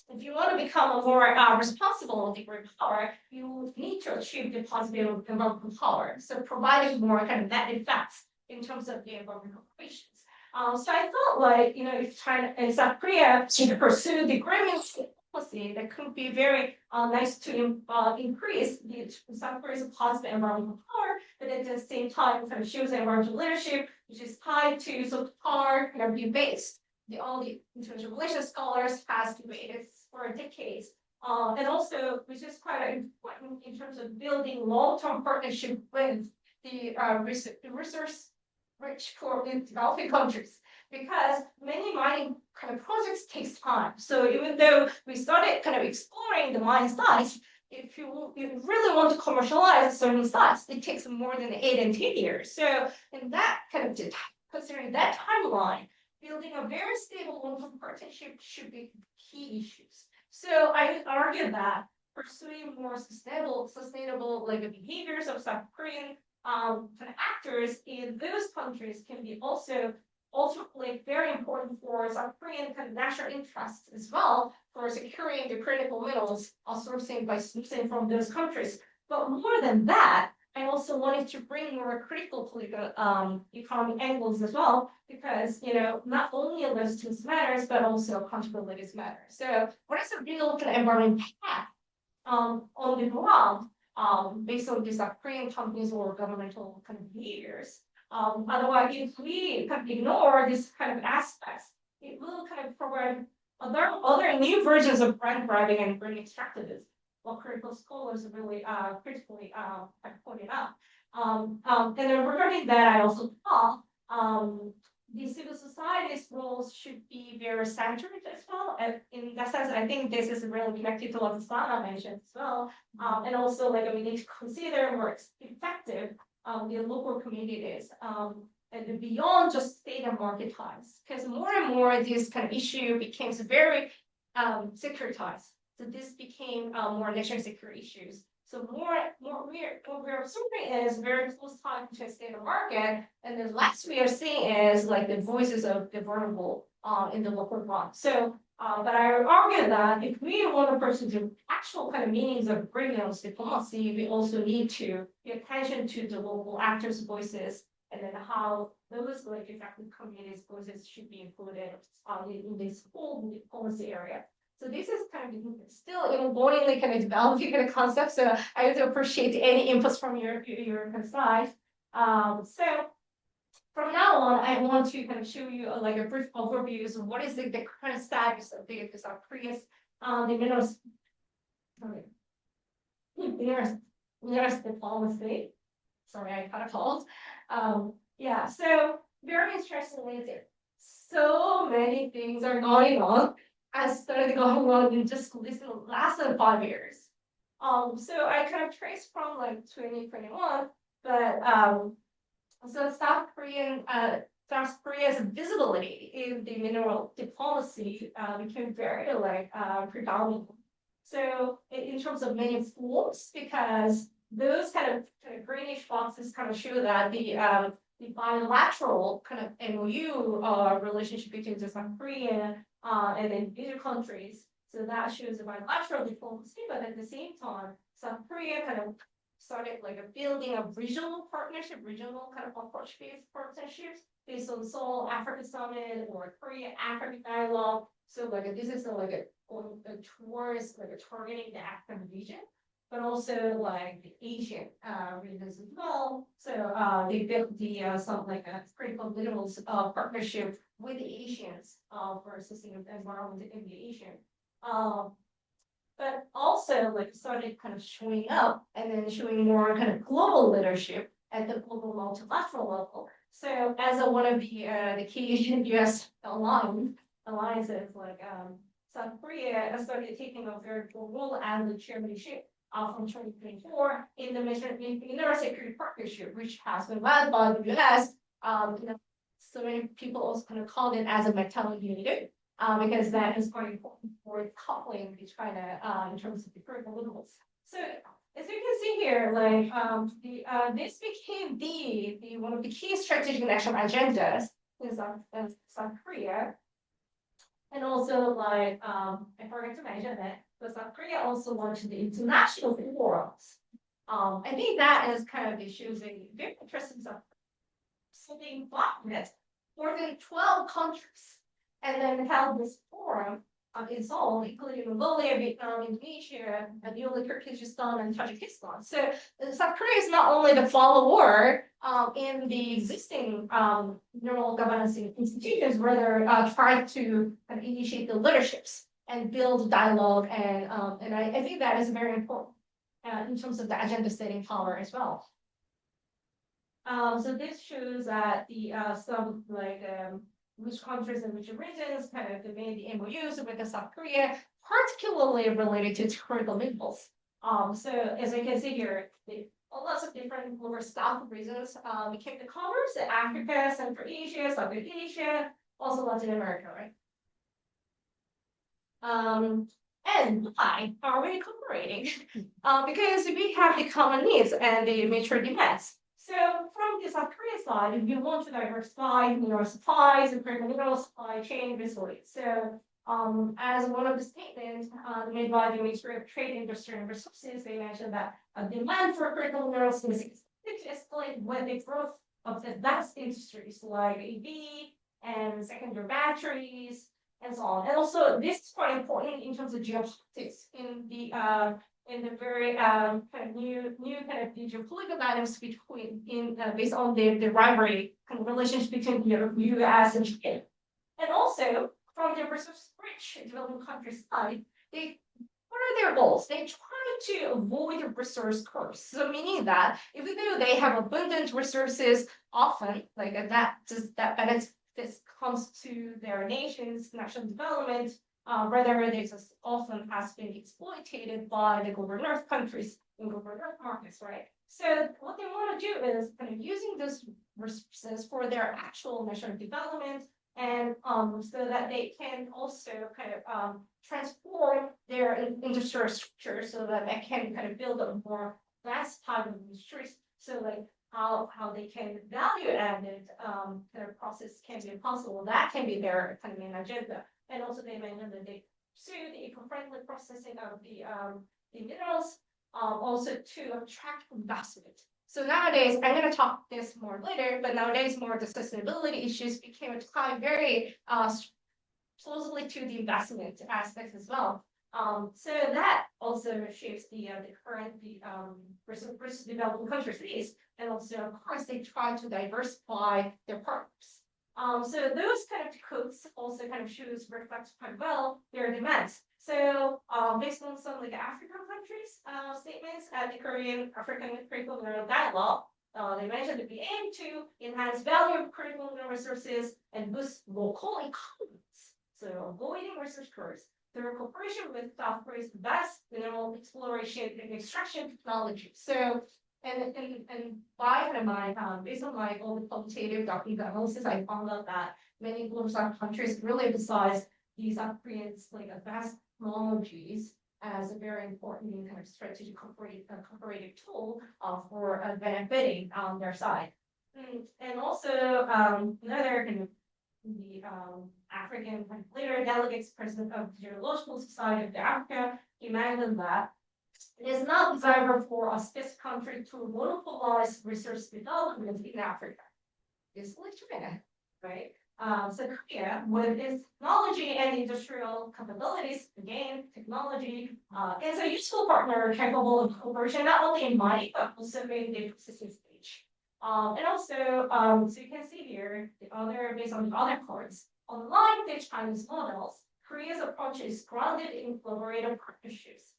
if you want to become a more responsible great power, you need to achieve the positive environmental power. So providing more kind of net effects in terms of the environmental operations. So I thought like, if China and South Korea should pursue the agreements policy, that could be very nice to increase the South Korea's positive environmental power, but at the same time kind of shows environmental leadership, which is tied to soft power, kind of based. All the international relations scholars has debated for decades. And also, which is quite important in terms of building long-term partnership with the resource-rich poor in developing countries, because many mining kind of projects takes time. So even though we started kind of exploring the mine sites, if you really want to commercialize certain sites, it takes more than 8 and 10 years. So in that kind of considering that timeline, building a very stable long-term partnership should be key issues. So I argue that pursuing more sustainable like behaviors of South Korean kind of actors in those countries can be also ultimately very important for South Korean kind of national interests as well for securing the critical minerals sourcing by sourcing from those countries. But more than that, I also wanted to bring more critical political economic angles as well, because not only those two matters, but also accountability matters. So what is the real kind of environment impact on the ground based on these Korean companies or governmental kind of behaviors? Otherwise, if we kind of ignore this kind of aspects, it will kind of provide other new versions of brand grabbing and brand extractivism, what critical scholars really critically have pointed out. And then regarding that, I also thought the civil society's roles should be very centered as well. And in that sense, I think this is really connected to what Sana mentioned as well. And also, like, we need to consider more effective the local communities and beyond just state and market ties, because more and more this kind of issue becomes very securitized. So this became more national security issues. So what we're observing is very close time to a state of market, and the last we are seeing is like the voices of the vulnerable in the local front. So, but I argue that if we want to pursue the actual kind of meanings of regional diplomacy, we also need to pay attention to the local actors' voices, and then how those like effective communities' voices should be included in this whole policy area. So this is kind of still ongoingly kind of developing kind of concept. So I would appreciate any inputs from your side. So from now on, I want to kind of show you like a brief overview of what is the current status of the South Korea's the minerals diplomacy. Sorry, I got a cold. Yeah, so very interestingly, so many things are going on. I started going on in just this last 5 years. So I kind of traced from like 2021, but so South Korea's visibility in the mineral diplomacy became very like predominant. So in terms of many forms, because those kind of greenish boxes kind of show that the bilateral kind of MOU relationship between the South Korea and then other countries. So that shows the bilateral diplomacy, but at the same time, South Korea kind of started like a building of regional partnership, regional kind of approach-based partnerships based on Seoul Africa Summit or Korea Africa Dialogue. So like this is like a towards like a targeting the African region, but also like the Asian regions as well. So they built the some like a critical minerals partnership with the Asians for sustainable environment in the Asian. But also like started kind of showing up and then showing more kind of global leadership at the global multilateral level. So as one of the key US alliances like South Korea started taking a very full role as the chairmanship from 2024 in the Mineral Security Partnership, which has been led by the US. So many people also kind of called it as a metal unit. Because that is very important for coupling with China in terms of the critical minerals. So as you can see here, like this became the one of the key strategic national agendas in South Korea. And also like I forgot to mention that South Korea also launched the international forums. I think that is kind of issues a very interesting stuff. So they invited more than 12 countries and then held this forum in Seoul, including Mongolia, Vietnam, Indonesia, and the only Kyrgyzstan and Tajikistan. So South Korea is not only the follower in the existing mineral governance institutions, rather try to initiate the leaderships and build dialogue, and I think that is very important in terms of the agenda setting power as well. So this shows that the some like which countries and which regions kind of made the MOUs with the South Korea, particularly related to critical minerals. So as you can see here, lots of different global South regions became the commerce, Africa, Central Asia, Southeast Asia, also Latin America, right? And why are we cooperating? Because we have the common needs and the mutual demands. So from the South Korea side, we want to diversify mineral supplies and critical mineral supply chain resilient. So as one of the statements made by the Ministry of Trade, Industry and Resources, they mentioned that demand for critical minerals is expected to escalate with the growth of the advanced industries like EV and secondary batteries and so on. And also this is quite important in terms of geopolitics in the very kind of new kind of geopolitical dynamics between based on the rivalry kind of relationship between the US and Japan. And also from the resource-rich developing countries side, what are their goals? They try to avoid a resource curse. So meaning that even though they have abundant resources, often like that benefits comes to their nation's national development. Rather, they just often has been exploited by the global north countries in global north markets, right? So what they want to do is kind of using those resources for their actual national development And so that they can also kind of transform their industrial structure so that they can kind of build a more vast type of industries. So like how they can value added kind of process can be possible. That can be their kind of main agenda. And also they mentioned that they pursue the eco-friendly processing of the minerals, also to attract investment. So nowadays, I'm going to talk this more later, but nowadays more the sustainability issues became tied very closely to the investment aspects as well. So that also shapes the current developing countries, and also of course they try to diversify their partners. So those kind of codes also kind of shows reflect quite well their demands. So based on some like African countries statements at the Korean African Critical Mineral Dialogue, they mentioned that we aim to enhance value of critical mineral resources and boost local economies. So avoiding research curves through cooperation with South Korea's best mineral exploration and extraction technology. So and by kind of my based on my own qualitative document analysis, I found out that many global South countries really emphasize these South Koreans like advanced technologies as a very important kind of strategic cooperative tool for benefiting their side. And also another kind of the African leader delegates president of the Geological Society of Africa imagined that it is not desirable for a specific country to monopolize research development in Africa. It's like China, right? So Korea, with its technology and industrial capabilities, again, technology is a useful partner capable of cooperation not only in mining but also in the processing stage. And also, so you can see here the other based on the other parts. Unlike the Chinese models, Korea's approach is grounded in collaborative partnerships,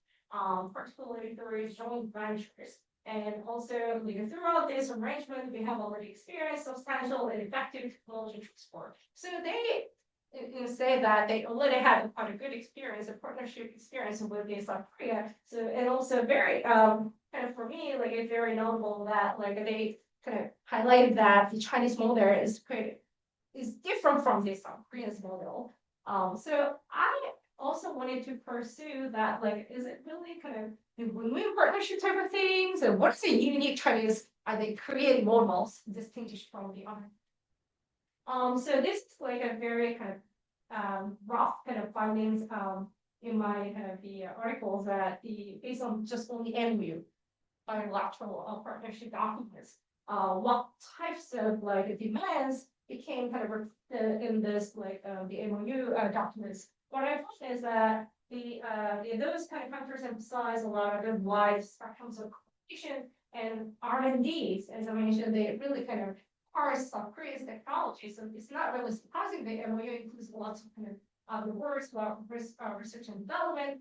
particularly through joint ventures. And also, like, throughout this arrangement, we have already experienced substantial and effective technology transport. So they say that they already had quite a good experience, a partnership experience with the South Korea. So, and also very, kind of for me, like it's very notable that like they kind of highlighted that the Chinese model is different from the South Korean's model. So I also wanted to pursue that, like, is it really kind of the win-win partnership type of things? And what's the unique Chinese, are they creating models distinguished from the other? So this is like a very kind of rough kind of findings in my kind of the articles that based on just only MU bilateral partnership documents. What types of like demands became kind of in this like the MOU documents. What I found is that those kind of countries emphasize a lot of the wide spectrums of cooperation and R&Ds, as I mentioned, they really kind of parse South Korea's technology. So it's not really surprising the MOU includes lots of kind of the words about research and development,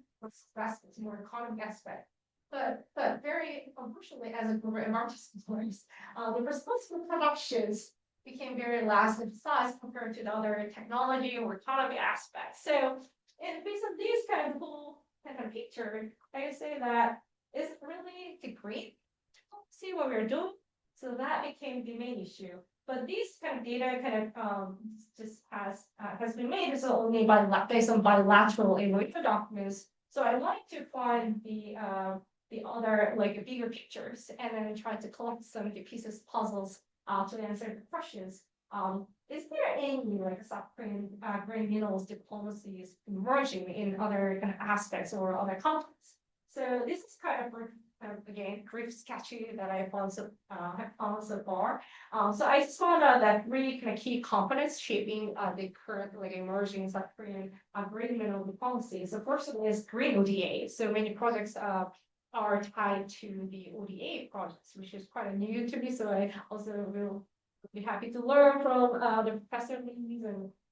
that's more economic aspect. But very unfortunately, as a global environmental stories, the responsible productions became very less emphasized compared to the other technology or economy aspects. So, and based on these kind of whole kind of picture, I would say that it's really the great to see what we're doing. So that became the main issue. But this kind of data kind of just has been made so only based on bilateral MOU documents. So I like to find the other like bigger pictures and then try to collect some of the pieces puzzles to answer the questions. Is there any like South Korean green minerals diplomacies emerging in other kind of aspects or other continents? So this is kind of again brief sketchy that I found have found so far. So I just found out that three kind of key components shaping the current like emerging South Korean green mineral diplomacy. So first one is green ODA. So many projects are tied to the ODA projects, which is quite new to me. So I also will be happy to learn from the professor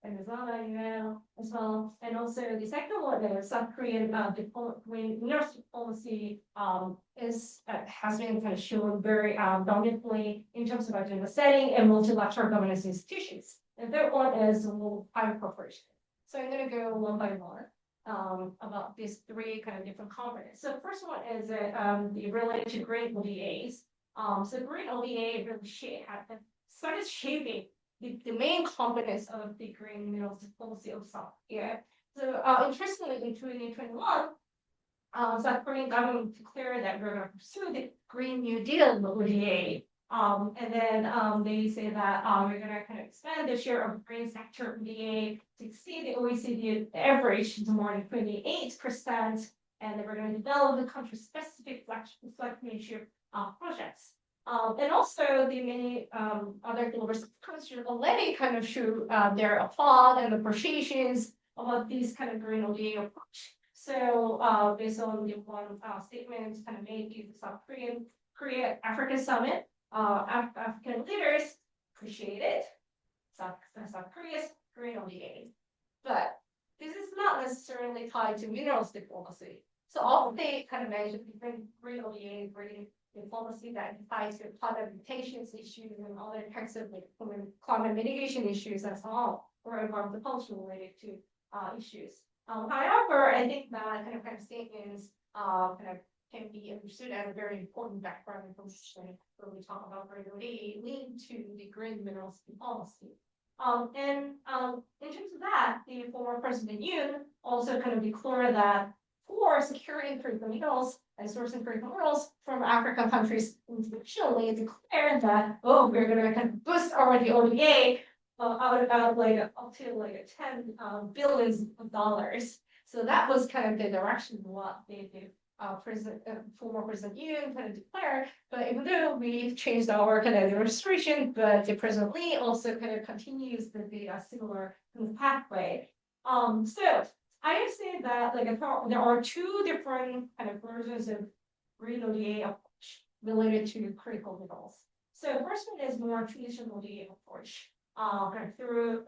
and Zana, as well. And also the second one is South Korean minerals diplomacy has been kind of shown very dominantly in terms of agenda setting and multilateral governance institutions. And third one is private corporation. So I'm going to go one by one. About these three kind of different components. So first one is the related to green ODAs. So green ODA really started shaping the main components of the green minerals policy of South Korea. So interestingly, in 2021, South Korean government declared that we're going to pursue the Green New Deal, the ODA. And then they say that we're going to kind of expand the share of green sector ODA to exceed the OECD average to more than 28%. And then we're going to develop the country-specific flagship projects. And also the many other global countries already kind of show their applaud and appreciations about these kind of green ODA approach. So based on the one statement kind of made in the South Korea Africa Summit, African leaders appreciate it. South Korea's green ODA. But this is not necessarily tied to minerals diplomacy. So all they kind of mentioned different green ODA, green diplomacy that ties to climate mutations issues and other types of like climate mitigation issues as well, or environmental policy related to issues. However, I think that kind of statements kind of can be understood as a very important background information when we talk about green ODA linked to the green minerals diplomacy. In terms of that, the former President Yoon also kind of declared that for securing critical minerals and sourcing critical minerals from African countries internationally, declared that, oh, we're going to kind of boost already ODA out about like up to like 10 billions of dollars. So that was kind of the direction of what the former President Yoon kind of declared. But even though we've changed our kind of administration, but the President Lee also kind of continues the similar pathway. So I would say that like there are two different kind of versions of green ODA approach related to critical minerals. So first one is more traditional ODA approach. Through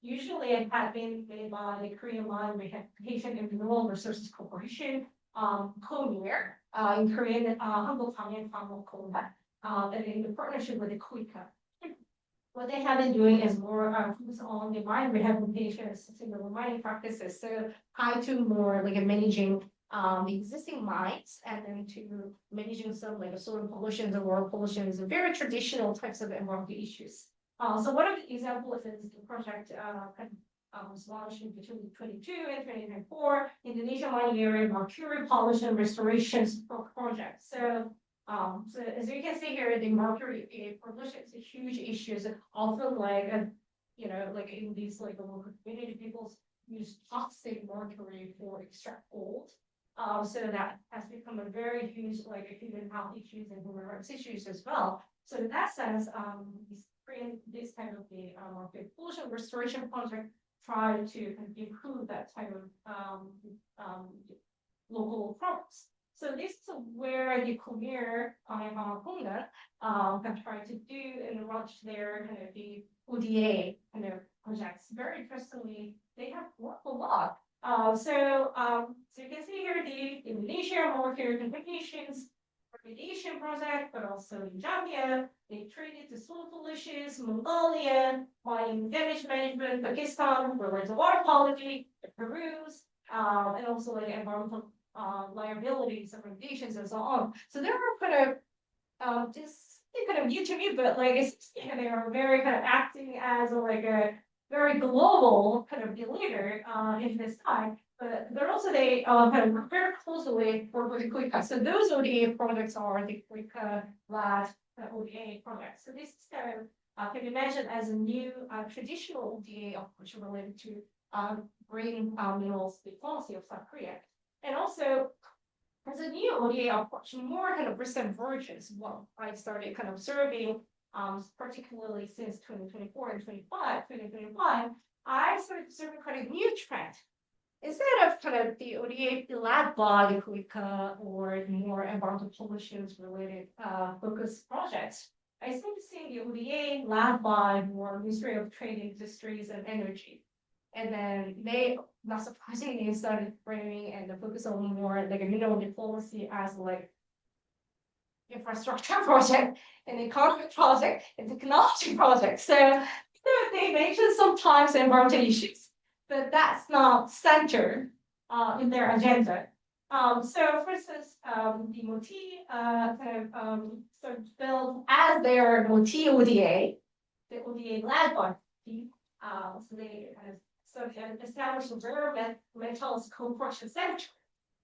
usually it had been made by the Korean Mine Rehabilitation and Mineral Resources Corporation, KOMIR, in Korean, 한국방위관광 공단, and in the partnership with the KUICA. What they have been doing is more focus on the mine rehabilitation and sustainable mining practices. So tied to more like managing the existing mines and then to managing some like soil pollution or water pollution, very traditional types of environmental issues. So one of the examples is the project was launched in between 2022 and 2024, Indonesia mining area mercury pollution restoration project. So as you can see here, the mercury pollution is a huge issue. So often like, like in these like the local community, people use toxic mercury for extract gold. So that has become a very huge like human health issues and human rights issues as well. So in that sense, this kind of the mercury pollution restoration project try to improve that type of local problems. So this is where the KOMIR have tried to do and launch their kind of the ODA kind of projects. Very interestingly, they have worked a lot. So you can see here the Indonesia molecular contaminations remediation project, but also in Zambia, they treated the soil pollutions, Mongolia, mining damage management, Pakistan, related to water quality, Peru, and also like environmental liabilities and regulations and so on. So there are kind of just kind of new to me, but like it's they are very kind of acting as like a very global kind of leader in this time. But they're also they kind of work very closely work with the KUICA. So those ODA projects are the KUICA lab ODA projects. So this is kind of can be imagined as a new traditional ODA approach related to green minerals diplomacy of South Korea. And also, as a new ODA approach, more kind of recent versions, what I started kind of observing, particularly since 2024 and 2025, I started observing kind of new trend. Instead of kind of the ODA led by the KUICA or more environmental pollutions related focus projects, I started seeing the ODA led by more Ministry of Trade, Industries, and Energy. And then they, not surprisingly, started framing and focus on more like a mineral diplomacy as like infrastructure project, an economic project, and technology project. So they mentioned sometimes environmental issues, but that's not centered in their agenda. So for instance, the MOTI kind of sort of built as their MOTI ODA, the ODA led by so they kind of established a rare metals co-production center.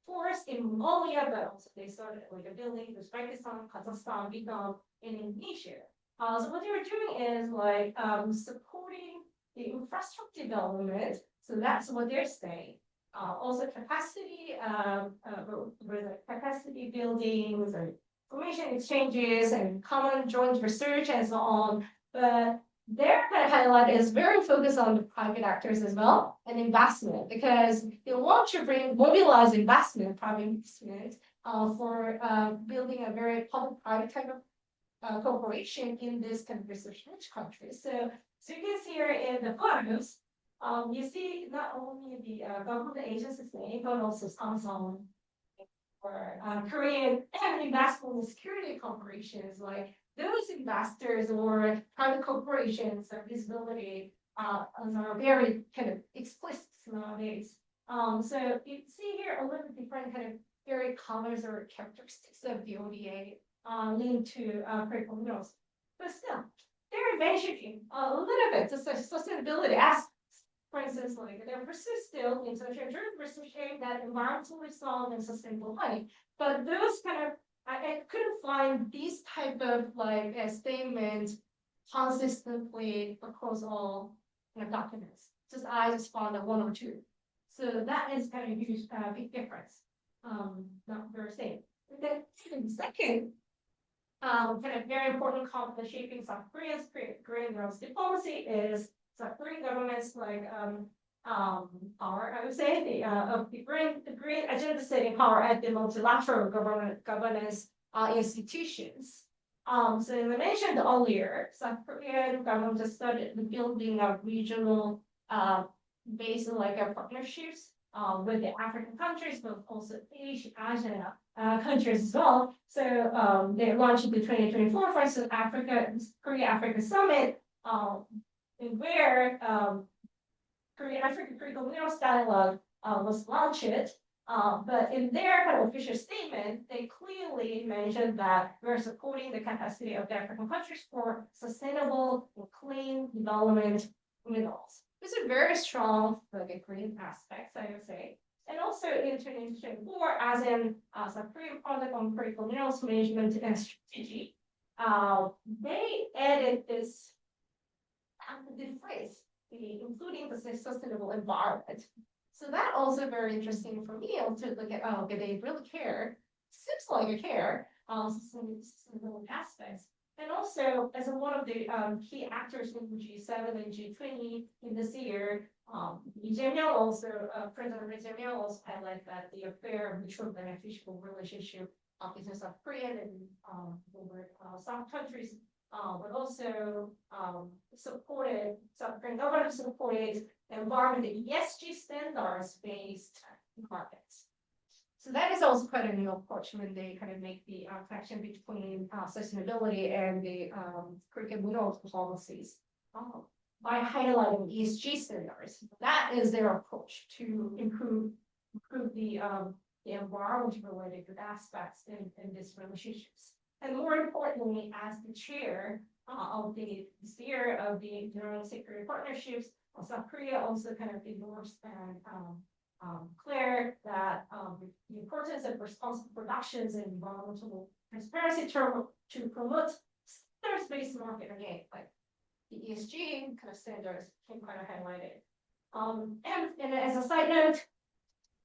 First in Mongolia, but also they started like a building in Uzbekistan, Kazakhstan, Vietnam, and Indonesia. So what they were doing is like supporting the infrastructure development. So that's what they're saying. Also capacity, capacity buildings and information exchanges and common joint research and so on. But their kind of highlight is very focused on the private actors as well and investment because they want to mobilize investment, private investment, for building a very public-private type of cooperation in this kind of research-rich countries. So you can see here in the photos, you see not only the government agencies name, but also Samsung or Korean investment and security corporations like those investors or private corporations, their visibility are very kind of explicit nowadays. So you see here a little different kind of very colors or characteristics of the ODA linked to critical minerals, but still they're venturing a little bit to such sustainability aspects. For instance, like they're still in social research aimed at environmentally sound and sustainable mining, but those kind of I couldn't find these type of like statements consistently across all documents. I just found one or two. So that is kind of huge, big difference. Not very same. And then second, kind of very important component shaping South Korea's Korean girls diplomacy is South Korean governments like power, I would say, the green agenda setting power at the multilateral governance institutions. So as I mentioned earlier, South Korean government just started the building of regional based like partnerships with the African countries, but also Asian countries as well. So they launched the 2024 for instance Korea Africa Summit, where Korea-Africa Critical Minerals Dialogue was launched. But in their kind of official statement, they clearly mentioned that we're supporting the capacity of the African countries for sustainable and clean development minerals. These are very strong, like green aspects, I would say. And also in 2024, as in South Korean project on critical minerals management and strategy, they added this phrase, including the sustainable environment. So that also very interesting for me to look at, oh, okay, they really care. Seems like they care, sustainable aspects. And also, as one of the key actors in G7 and G20 in this year, Lee Jae-myung also, President Lee Jae-myung also highlighted that the affair mutual beneficial relationship between South Korea and over South countries, but also supported, South Korean government supported environment ESG standards based markets. So that is also quite a new approach when they kind of make the connection between sustainability and the curriculum minerals policies by highlighting ESG standards. That is their approach to improve the environment related aspects in these relationships. And more importantly, as the chair of the sphere of the General Security Partnerships, South Korea also kind of endorsed and clear that the importance of responsible productions and environmental transparency to promote standards-based market again, like the ESG kind of standards can kind of highlight it. And as a side note,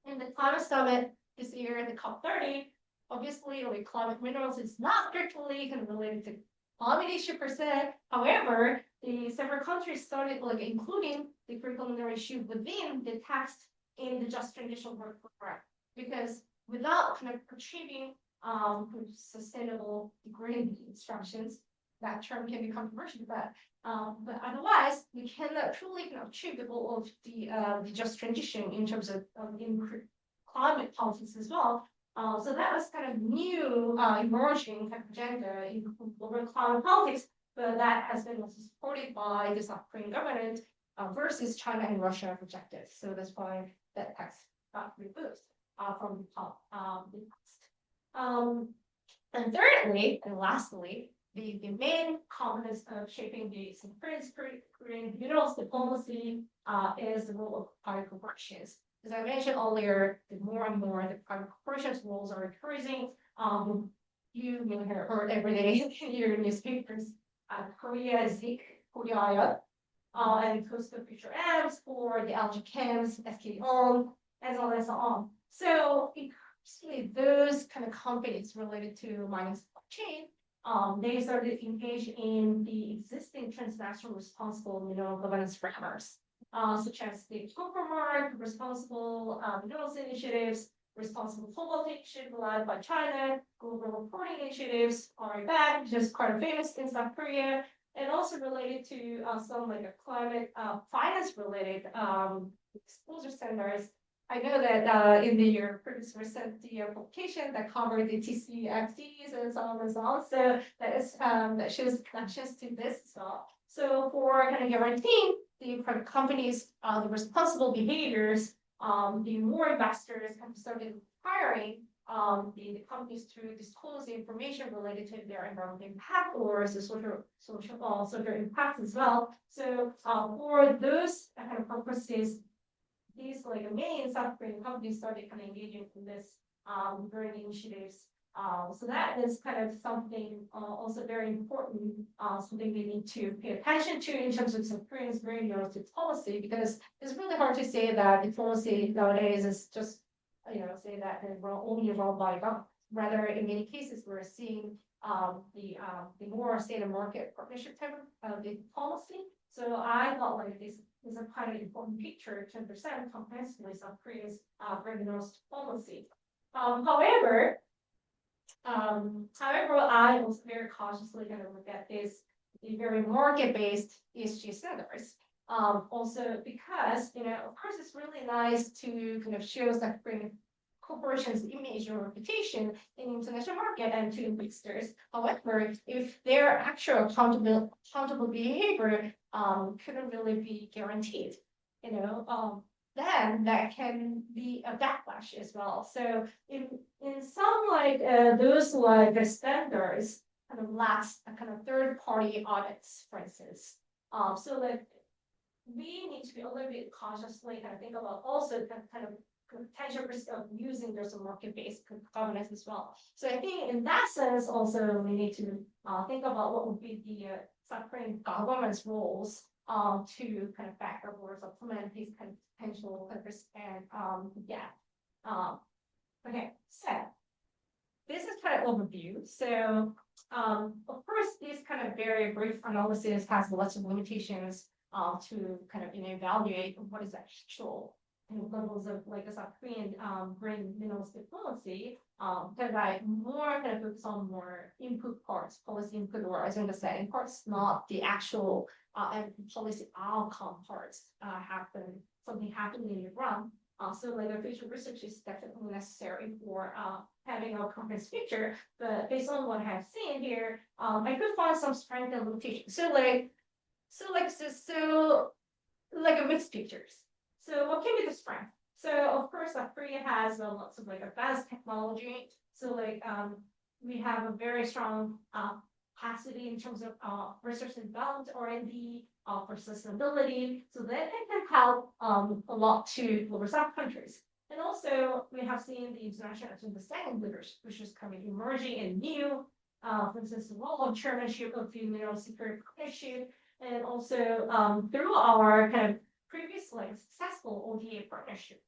in the climate summit this year, the COP30, obviously, like climate minerals is not directly kind of related to climate issue per se. However, the several countries started like including the critical mineral issue within the text in the just transition work program, because without kind of achieving sustainable green instructions, that term can be controversial, but otherwise we cannot truly achieve the goal of the just transition in terms of climate policies as well. So that was kind of new emerging kind of agenda in global climate politics, but that has been also supported by the South Korean government versus China and Russia objectives. So that's why that text got removed from the text. And thirdly, and lastly, the main components of shaping the Korean minerals diplomacy is the role of private corporations. As I mentioned earlier, the more and more the private corporations' roles are increasing. You may have heard every day in your newspapers, Korea Zik, Korea, and Coastal Future Apps for the LG Chems, SK On, and so on and so on. So increasingly, those kind of companies related to mining supply chain, they started to engage in the existing transnational responsible mineral governance frameworks, such as the Copper responsible minerals initiatives, responsible cobalt initiative led by China, global reporting initiatives, RBAC, which is quite famous in South Korea, and also related to some like a climate finance related exposure standards. I know that in the year previously sent the publication that covered the TCFDs and so on and so on. So that is that shows connections to this as well. So for kind of guaranteeing the private companies the responsible behaviors, the more investors have started requiring the companies to disclose the information related to their environmental impact or the social impacts as well. So for those kind of purposes, these like main South Korean companies started kind of engaging in this green initiatives. So that is kind of something also very important, something we need to pay attention to in terms of South Korea's green relative policy, because it's really hard to say that diplomacy nowadays is just, say that we're only run by government. Rather, in many cases, we're seeing the more state and market partnership type of policy. So I thought like this is a kind of important picture to understand comprehensively South Korea's green minerals policy. However, I was very cautiously going to look at this, the very market-based ESG standards. Also because, of course, it's really nice to kind of show South Korean corporations' image or reputation in international market and to investors. However, if their actual accountable behavior couldn't really be guaranteed, then that can be a backlash as well. So in some like those like the standards kind of lacks a kind of third party audits, for instance. So that we need to be a little bit cautiously kind of think about also kind of potential risk of using there's a market-based governance as well. So I think in that sense also we need to think about what would be the South Korean government's roles to kind of back up or supplement these kind of potential risks and okay, so this is kind of overview. So of course this kind of very brief analysis has lots of limitations to kind of evaluate what is actual levels of like a South Korean green minerals diplomacy. Because I more kind of focus on more input parts, policy input, or as in the setting parts, not the actual and policy outcome parts something happening in the ground. So like a future research is definitely necessary for having a comprehensive picture. But based on what I have seen here, I could find some strength and limitations. So like a mixed pictures. So what can be the strength? So of course, South Korea has lots of like advanced technology. So like we have a very strong capacity in terms of research and development, R&D, for sustainability. So that can help a lot to global South countries. And also we have seen the international understanding leaders, which is coming emerging and new. For instance, the role of chairmanship of the mineral security partnership, and also through our kind of previous like successful ODA partnership.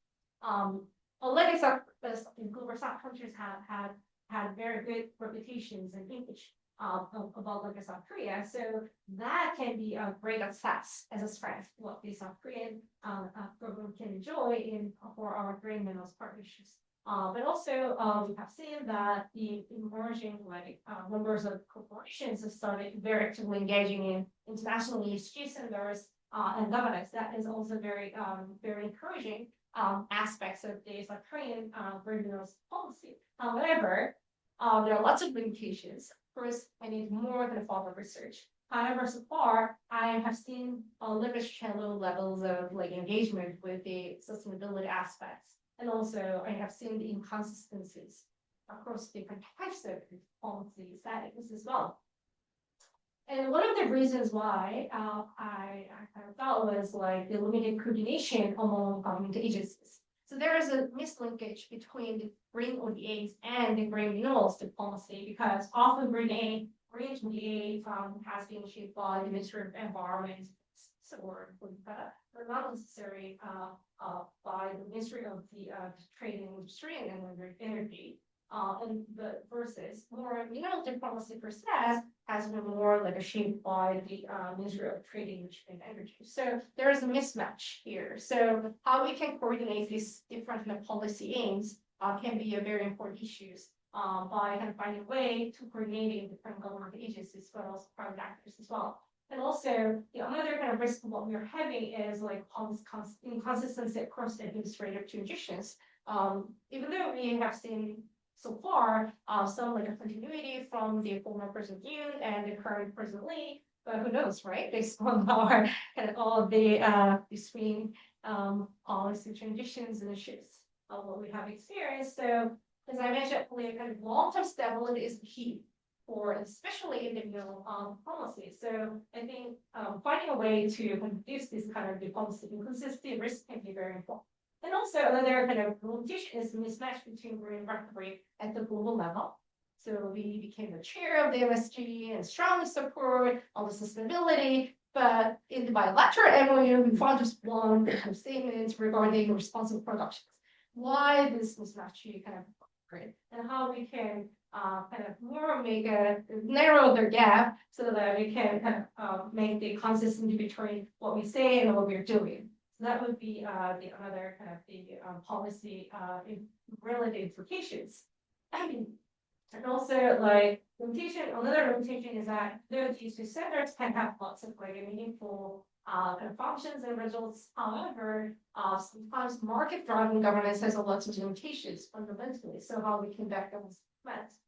Already global South countries have had very good reputations and image about like South Korea. So that can be a great success as a strength what the South Korean government can enjoy for our green minerals partnerships. But also we have seen that the emerging like numbers of corporations have started very actively engaging in international ESG standards and governance. That is also very encouraging aspects of the South Korean green minerals policy. However, there are lots of limitations. First, I need more than further research. However, so far, I have seen limited shallow levels of like engagement with the sustainability aspects. And also, I have seen the inconsistencies across different types of policy settings as well. And one of the reasons why I kind of thought was like the limited coordination among the agencies. So there is a mislinkage between the green ODAs and the green minerals diplomacy because often green ODA has been shaped by the Ministry of Environment or not necessarily by the Ministry of the Trade and Industry and Energy. And the versus more mineral diplomacy process has been more like a shaped by the Ministry of Trade and Energy. So there is a mismatch here. So how we can coordinate these different policy aims can be a very important issues by kind of finding a way to coordinating different government agencies, but also private actors as well. And also, the another kind of risk of what we're having is like inconsistency across the administrative transitions. Even though we have seen so far, some like a continuity from the former President Yoon and the current President Lee, but who knows, right? Based on our kind of all of the between policy transitions and shifts of what we have experienced. So as I mentioned, kind of long-term stability is key for especially in the middle policy. So I think finding a way to reduce this kind of diplomacy inconsistency risk can be very important. And also another kind of limitation is the mismatch between green recovery at the global level. So we became the chair of the MSG and strongly support all the sustainability. But in the bilateral MOU, we found just one statement regarding responsible productions. Why this mismatch kind of great and how we can kind of more make narrow the gap so that we can kind of make the consistency between what we say and what we're doing. So that would be the another kind of the policy related implications. And also like another limitation is that those two centers can have lots of like meaningful kind of functions and results. However, sometimes market driving governance has a lot of limitations fundamentally. So how we conduct those events,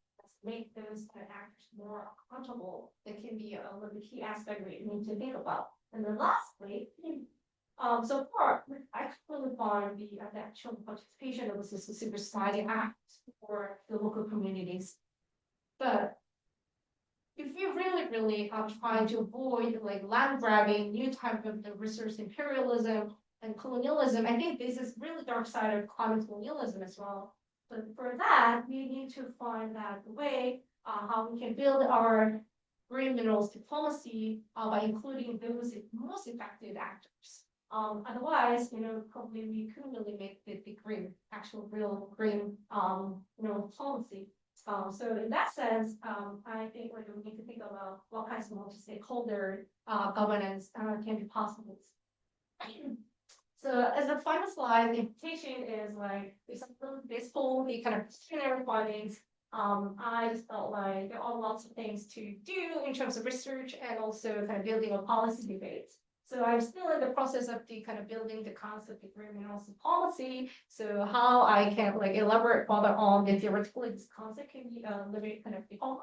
make those kind of actors more accountable, that can be one of the key aspects we need to think about. And then lastly, so far, I actually find the actual participation of the civil society act for the local communities. But if we really try to avoid like land grabbing, new type of the resource imperialism and colonialism, I think this is really dark side of climate colonialism as well. But for that, we need to find that way how we can build our green minerals diplomacy by including those most effective actors. Otherwise, probably we couldn't really make the green, actual real green, policy. So in that sense, I think like we need to think about what kinds of multi-stakeholder governance can be possible. So as a final slide, the invitation is like this whole the kind of preliminary findings. I just felt like there are lots of things to do in terms of research and also kind of building a policy debates. So I'm still in the process of the kind of building the concept of green minerals policy. So how I can like elaborate further on the theoretically this concept can be a little bit kind of default.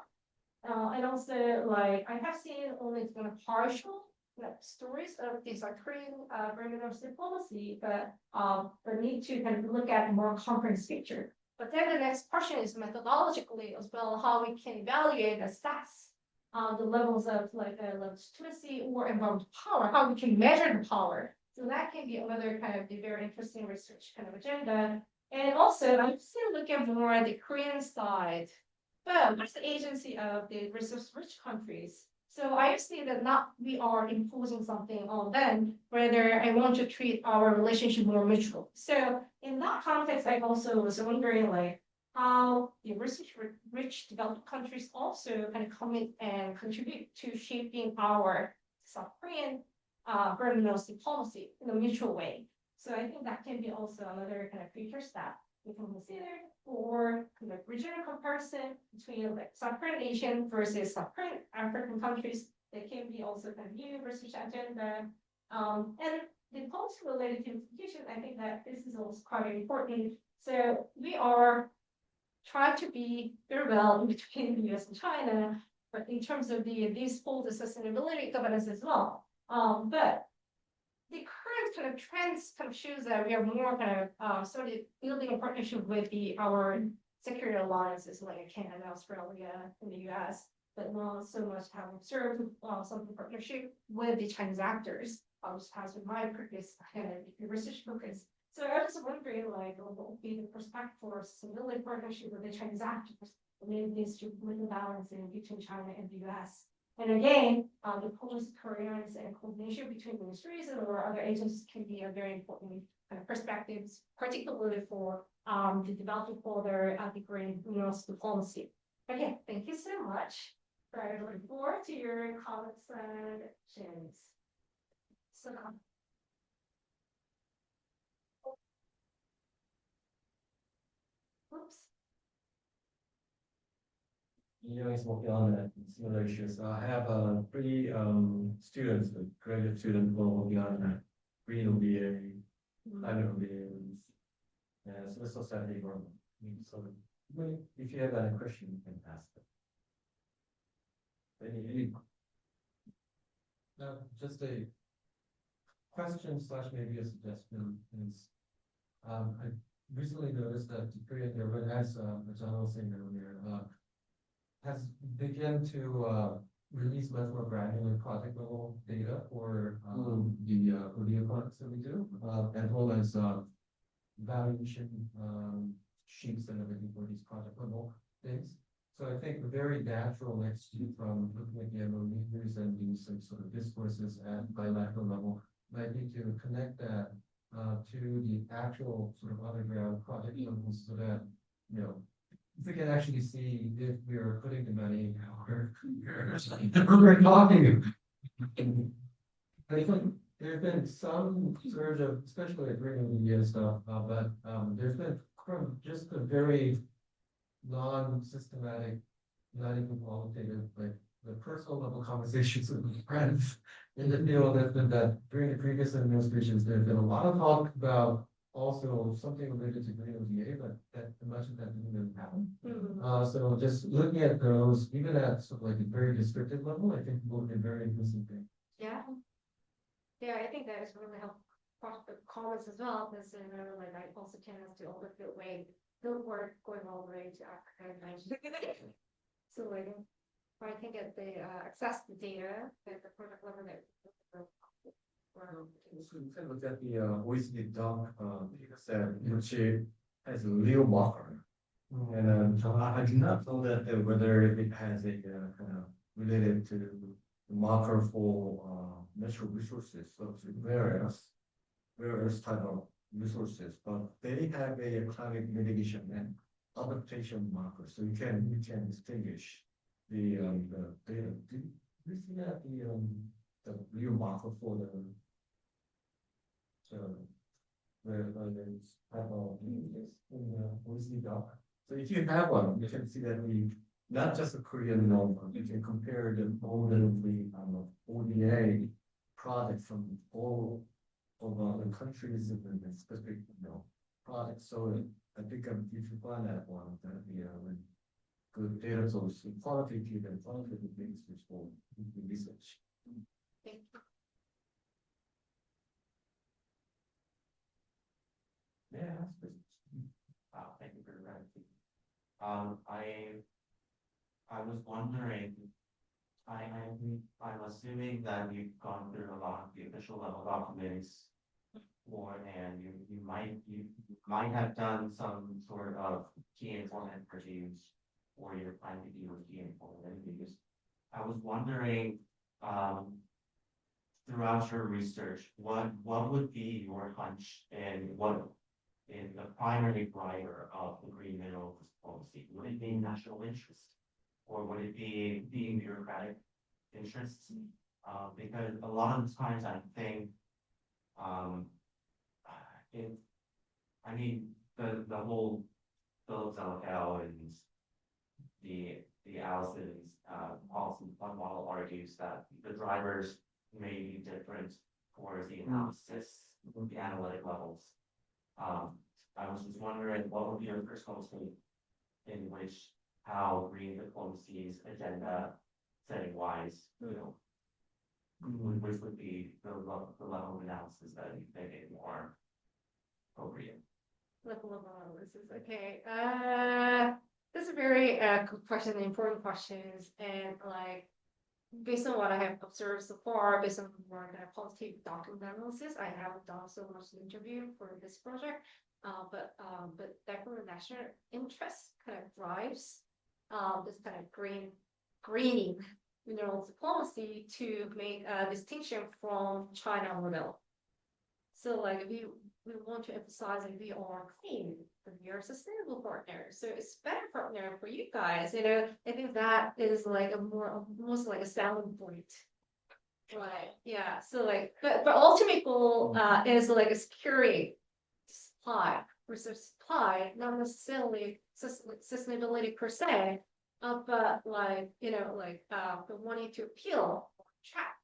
And also like I have seen only kind of partial stories of this green minerals diplomacy, but need to kind of look at a more comprehensive picture. But then the next question is methodologically as well, how we can evaluate and assess the levels of like legitimacy or environmental power, how we can measure the power. So that can be another kind of the very interesting research kind of agenda. And also I'm still looking more at the Korean side, but what's the agency of the resource-rich countries? So I see that not we are imposing something on them, rather I want to treat our relationship more mutual. So in that context, I also was wondering like how the resource-rich developed countries also kind of come in and contribute to shaping our South Korean green minerals policy in a mutual way. So I think that can be also another kind of future step we can consider for kind of regional comparison between like South Korean Asian versus South Korean African countries. That can be also kind of new research agenda. And the policy related implication, I think that this is also quite important. So we are trying to be very well in between the US and China, but in terms of these full sustainability governance as well. But the current kind of trends kind of shows that we are more kind of started building a partnership with our security alliances like Canada, Australia, and the US. but not so much have observed some partnership with the Chinese actors, which has been my previous research focus. So I was wondering, like, what would be the perspective for sustainability partnership with the Chinese actors, maybe this to win the balance in between China and the US. And again, the Polish coherence and coordination between ministries or other agencies can be a very important perspectives, particularly for the developing further the green minerals diplomacy. Okay, thank you so much. I look forward to your comments and questions. So. Oops. Is working on that similar issues. I have three students, graduate students who are working on green OBA, climate OBA, and civil society government. So if you have any question, you can ask them. Any just a question slash maybe a suggestion is I recently noticed that the Korean government has, as I was saying earlier, has begun to release much more granular project level data for the audio products that we do, as well as valuation sheets and everything for these project level things. So I think a very natural next step from looking at the MOUs and these sort of discourses at bilateral level might be to connect that to the actual sort of underground project levels so that, you know, if we can actually see if we are putting the money where we're talking. I think there's been some surge of, especially like radio media stuff, but there's been from just a very non-systematic, not even qualitative, like the personal level conversations with friends in the field has been that during the previous administrations, there's been a lot of talk about also something related to green ODA, but that much of that didn't really happen. So just looking at those, even at sort of like a very districted level, I think will be a very interesting thing. Yeah. Yeah, I think that is really helpful for comments as well, because like I also can ask to all the field work going all the way to Africa and Nigeria. So like, I think that they access the data at the product level that. So you can look at the OECD doc data set, which has a real marker. And I do not know that whether it has a kind of related to the marker for natural resources, so various type of resources, but they have a climate mitigation and adaptation marker, so you can distinguish the data. Do you see that the real marker for the where there's type of in the OECD doc? So if you have one, you can see that not just a Korean number, you can compare the ODA products from all of other countries and specific, products. So I think if you find that one, that'd be a really good data source, qualitative and quantitative research for research. Thank you. Yeah, that's good. Thank you for that. I was wondering, I'm assuming that you've gone through a lot of the official level documents and you might have done some sort of key informant reviews or you're planning to do key informant reviews. I was wondering, throughout your research, what would be your hunch and what is the primary driver of the green minerals policy? Would it be national interest or would it be bureaucratic interests? Because a lot of the times I think, the whole Phillips LFL and the Allison's policy fund model argues that the drivers may be different for the analysis, the analytic levels. I was just wondering what would be your first take in which how green diplomacy's agenda setting wise, which would be the level of analysis that you think is more appropriate. Level of analysis, okay. This is a very good question, important questions, and like based on what I have observed so far, based on more kind of qualitative document analysis, I haven't done so much interview for this project. But definitely national interest kind of drives this kind of greening mineral diplomacy to make a distinction from China model. So like we want to emphasize that we are clean, that we are a sustainable partner. So it's better partner for you guys. You know, I think that is like almost like a selling point. Right. Yeah. So like, but ultimate goal is like a securing supply versus supply, not necessarily sustainability per se, but like wanting to appeal, attract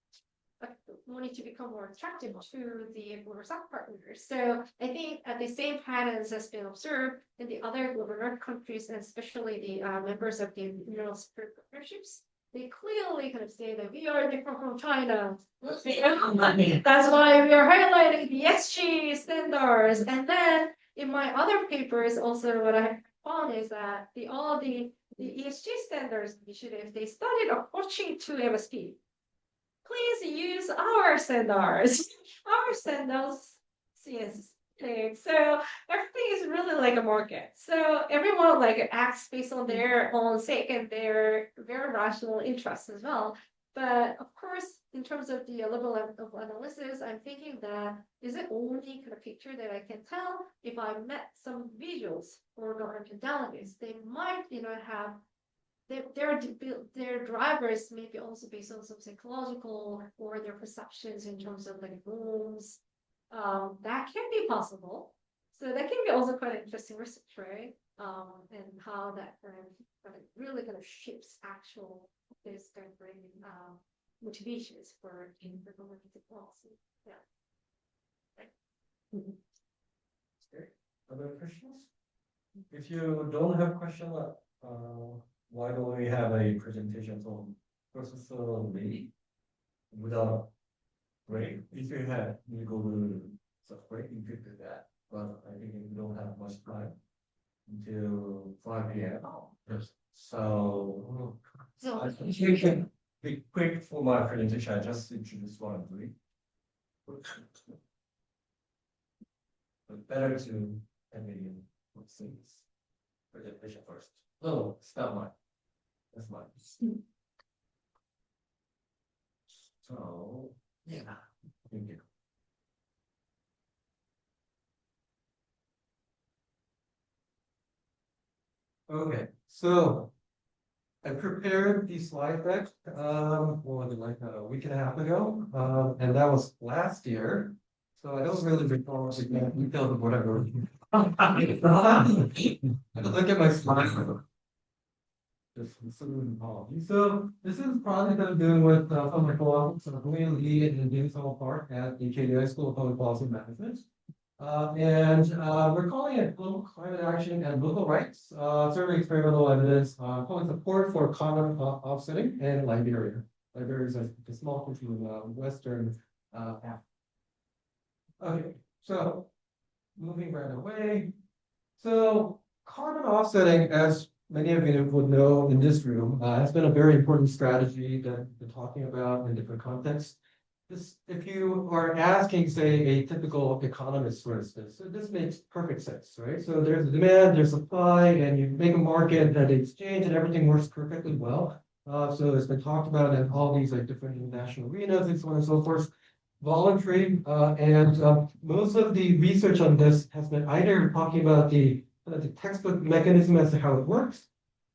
wanting to become more attractive to the global south partners. So I think the same patterns has been observed in the other global north countries, and especially the members of the mineral security partnerships. They clearly kind of say that we are different from China. That's why we are highlighting the SG standards. And then in my other papers, also what I found is that all the ESG standards initiative, they started approaching to MSP. Please use our standards. Our standards, yes. So everything is really like a market. So everyone like acts based on their own sake and their very rational interests as well. But of course, in terms of the level of analysis, I'm thinking that is it only kind of picture that I can tell if I met some visuals or government delegates, they might, have their drivers may be also based on some psychological or their perceptions in terms of like rooms. That can be possible. So that can be also quite interesting research, right? And how that kind of really kind of shapes actual this kind of bringing motivations for implementing policy. Yeah. Other questions? If you don't have question, why don't we have a presentation from Professor Lee without break? If you have, you go to some break, you could do that. But I think we don't have much time until 5 p.m. Yes. So I think you can be quick for my presentation. I just introduced one of three. But better to have a presentation first. No, it's not mine. That's mine. So, yeah, thank you. Okay, so I prepared the slide deck, what was it, like a week and a half ago? And that was last year. So I don't really recall the details of whatever. I look at my slides. So this is a project that I'm doing with public law, so William Lee and James Hall Park at the KDI School of Public Policy Management. We're calling it Global Climate Action and Local Rights, Survey Experimental Evidence, public support for carbon offsetting in Liberia. Liberia is a small country in Western Africa. Okay, so moving right away. So carbon offsetting, as many of you would know in this room, has been a very important strategy that we've been talking about in different contexts. If you are asking, say, a typical economist, for instance, this makes perfect sense, right? So there's demand, there's supply, and you make a market that exchange and everything works perfectly well. So it's been talked about in all these like different international arenas and so on and so forth. Voluntary, most of the research on this has been either talking about the textbook mechanism as to how it works,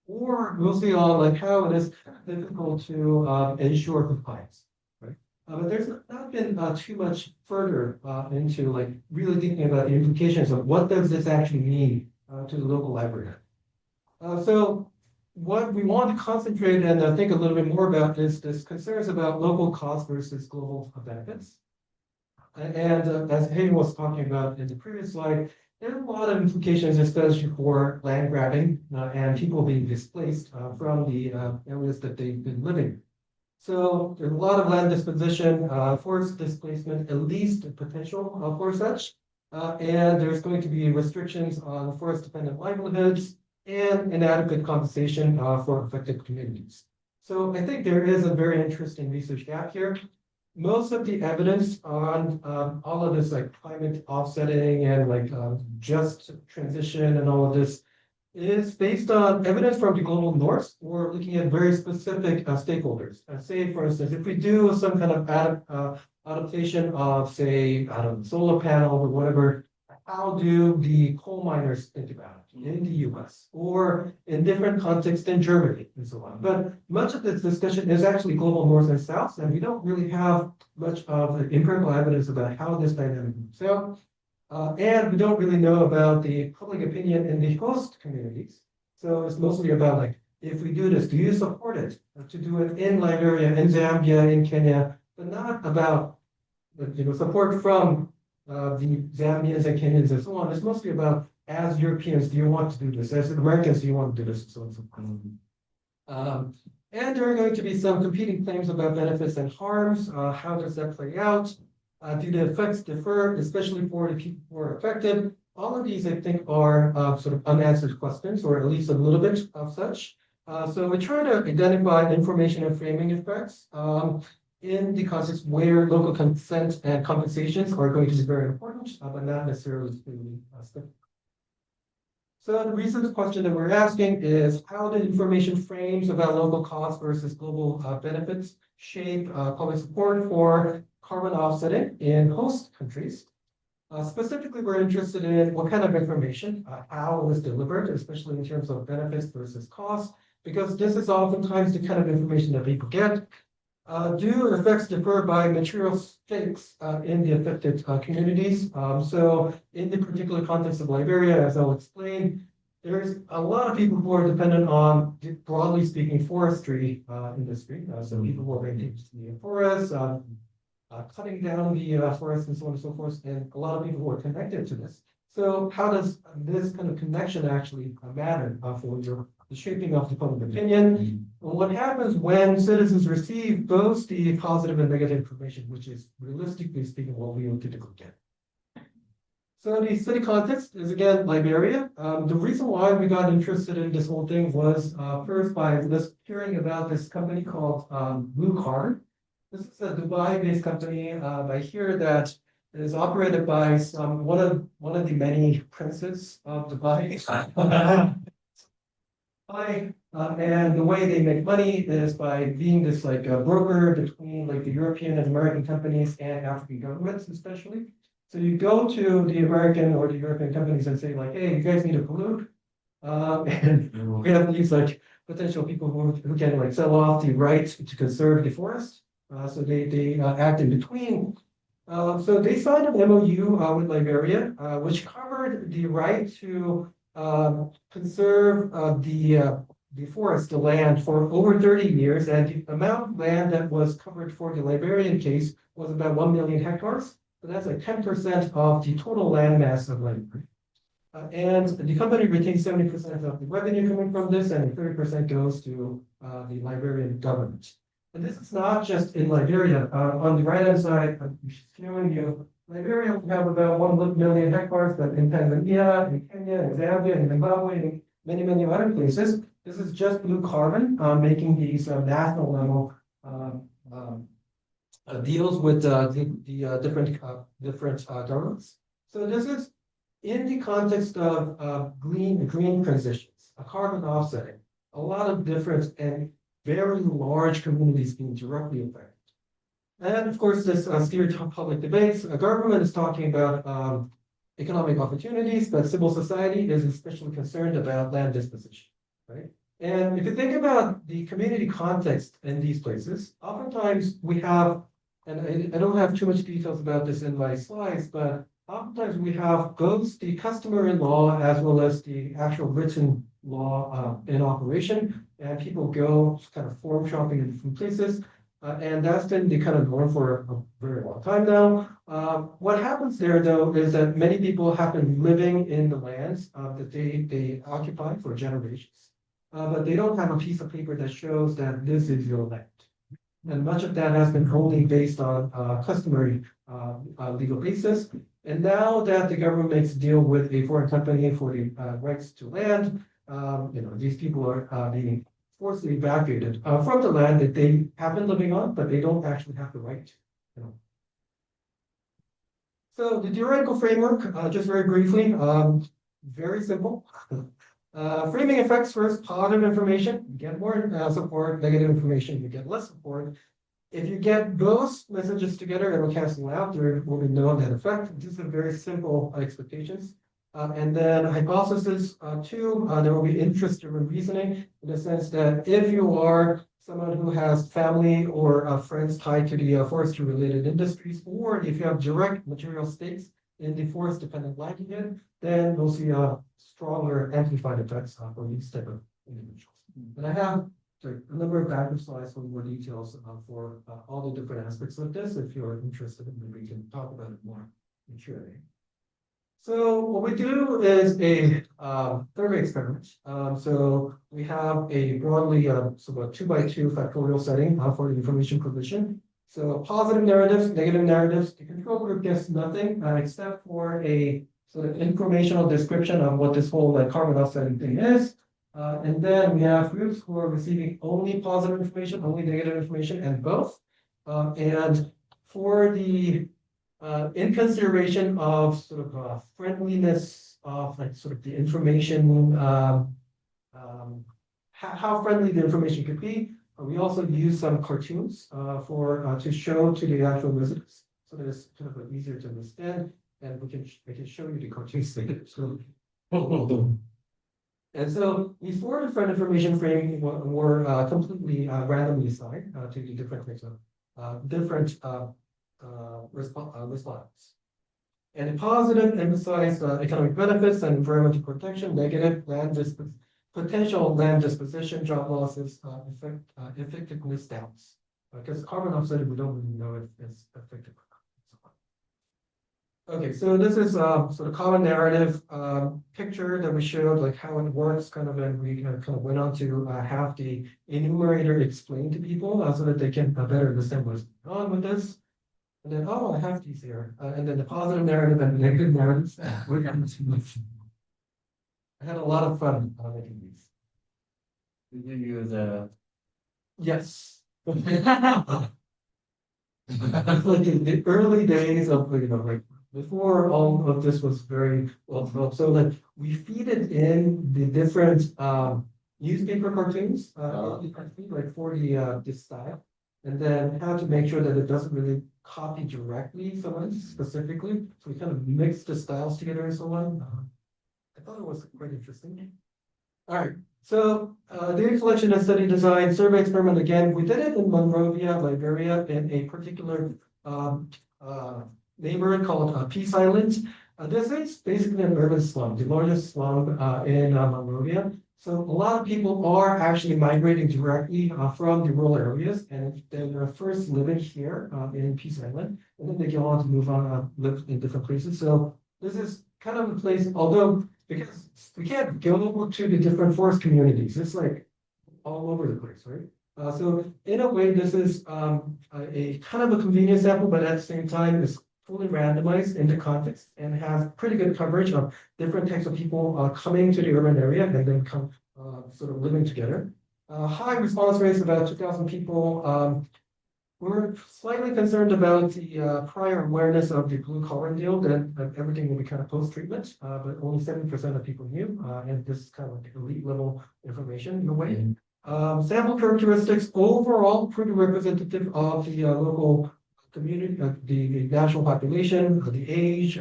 or mostly on like how it is difficult to ensure compliance, right? But there's not been too much further into like really thinking about the implications of what does this actually mean to the local library. So what we want to concentrate and think a little bit more about is this concerns about local cost versus global benefits. And as Hayden was talking about in the previous slide, there are a lot of implications, especially for land grabbing and people being displaced from the areas that they've been living. So there's a lot of land disposition, forest displacement, at least potential for such. And there's going to be restrictions on forest-dependent livelihoods. and inadequate compensation for affected communities. So I think there is a very interesting research gap here. Most of the evidence on all of this, like climate offsetting and like just transition and all of this, is based on evidence from the global north. We're looking at very specific stakeholders. Say, for instance, if we do some kind of adaptation of, say, I don't know, solar panel or whatever, how do the coal miners think about it in the US or in different contexts in Germany and so on? But much of this discussion is actually global north and south, and we don't really have much of empirical evidence about how this dynamic moves out. And we don't really know about the public opinion in the host communities. So it's mostly about like, if we do this, do you support it? To do it in Liberia, in Zambia, in Kenya, but not about support from the Zambians and Kenyans and so on. It's mostly about, as Europeans, do you want to do this? As Americans, do you want to do this? And so on and so forth. And there are going to be some competing claims about benefits and harms. How does that play out? Do the effects differ, especially for the people who are affected? All of these, I think, are sort of unanswered questions, or at least a little bit of such. So we're trying to identify information and framing effects in the context where local consent and compensations are going to be very important, but not necessarily specific. So the research question that we're asking is, how do information frames about local costs versus global benefits shape public support for carbon offsetting in host countries? Specifically, we're interested in what kind of information, how it was delivered, especially in terms of benefits versus costs, because this is oftentimes the kind of information that people get. Do effects differ by material stakes in the affected communities? So in the particular context of Liberia, as I'll explain, there's a lot of people who are dependent on, broadly speaking, forestry industry. So people who are maintaining the forests, cutting down the forests and so on and so forth, and a lot of people who are connected to this. So how does this kind of connection actually matter for the shaping of the public opinion? Well, what happens when citizens receive both the positive and negative information, which is realistically speaking what we will typically get? So the study context is again Liberia. The reason why we got interested in this whole thing was first by this hearing about this company called Blue Card. This is a Dubai-based company. I hear that it is operated by one of the many princes of Dubai. And the way they make money is by being this like a broker between like the European and American companies and African governments, especially. So you go to the American or the European companies and say like, hey, you guys need to pollute, and we have these like potential people who can like sell off the right to conserve the forest. So they act in between. So they signed an MOU with Liberia, which covered the right to conserve the forest, the land, for over 30 years, and the amount of land that was covered for the Liberian case was about 1 million hectares. So that's like 10% of the total land mass of Liberia. And the company retains 70% of the revenue coming from this, and 30% goes to the Liberian government. And this is not just in Liberia. On the right-hand side, I'm showing you Liberia. We have about 1 million hectares, but in Tanzania, in Kenya, in Zambia, in Zimbabwe, and many, many other places. This is just blue carbon, making these national level deals with the different governments. So this is in the context of green transitions, a carbon offsetting, a lot of different and very large communities being directly affected. And of course, this steered public debates. Government is talking about economic opportunities, but civil society is especially concerned about land disposition, right? And if you think about the community context in these places, oftentimes we have, and I don't have too much details about this in my slides, but oftentimes we have both the customary law as well as the actual written law in operation, and people go kind of form shopping in different places. And that's been the kind of norm for a very long time now. What happens there, though, is that many people have been living in the lands that they occupy for generations, but they don't have a piece of paper that shows that this is your land. And much of that has been only based on customary legal basis. And now that the government makes a deal with a foreign company for the rights to land, these people are being forcibly evacuated from the land that they have been living on, but they don't actually have the right. So the theoretical framework, just very briefly, very simple. Framing effects first, positive information, you get more support, negative information, you get less support. If you get both messages together, it'll cancel out. There will be no net effect. These are very simple expectations. And then hypothesis two, there will be interest-driven reasoning in the sense that if you are someone who has family or friends tied to the forestry-related industries, or if you have direct material stakes in the forest-dependent livelihood, then we'll see stronger amplified effects for these type of individuals. And I have a number of backup slides for more details for all the different aspects of this. If you're interested, maybe we can talk about it more in Q&A. So what we do is a survey experiment. So we have a broadly sort of a 2x2 factorial setting for the information provision. So positive narratives, negative narratives. The control group gets nothing except for a sort of informational description of what this whole carbon offsetting thing is. And then we have groups who are receiving only positive information, only negative information, and both. And for the in consideration of sort of friendliness of sort of the information, how friendly the information could be, we also use some cartoons for to show to the actual visitors, so that it's kind of easier to understand, and we can show you the cartoons later. So. And so these four different information framing were completely randomly assigned to the different types of different response. And the positive emphasize economic benefits and environmental protection, negative potential land disposition, job losses, effectiveness doubts. Because carbon offset, we don't really know if it's effective or not. Okay, so this is sort of common narrative picture that we showed, like how it works, kind of, and we kind of went on to have the enumerator explain to people so that they can better understand what's going on with this. And then, oh, I have these here. And then the positive narrative and the negative narratives. I had a lot of fun making these. Did you use Yes. It's like in the early days of, like before all of this was very well developed. So like we feed it in the different newspaper cartoons, like for the this style. And then how to make sure that it doesn't really copy directly someone specifically. So we kind of mix the styles together and so on. I thought it was quite interesting. All right, so data collection and study design survey experiment again. We did it in Monrovia, Liberia, in a particular neighborhood called Peace Island. This is basically an urban slum, the largest slum in Monrovia. So a lot of people are actually migrating directly from the rural areas, and they're first living here in Peace Island, and then they go on to move on, live in different places. So this is kind of a place, although because we can't go to the different forest communities, it's like all over the place, right? So in a way, this is a kind of a convenient sample, but at the same time, it's fully randomized into context and has pretty good coverage of different types of people coming to the urban area and then come sort of living together. High response rates, about 2,000 people. We're slightly concerned about the prior awareness of the blue collar deal, that everything will be kind of post-treatment, but only 7% of people knew, and this is kind of like elite level information in a way. Sample characteristics overall pretty representative of the local community, the national population, the age,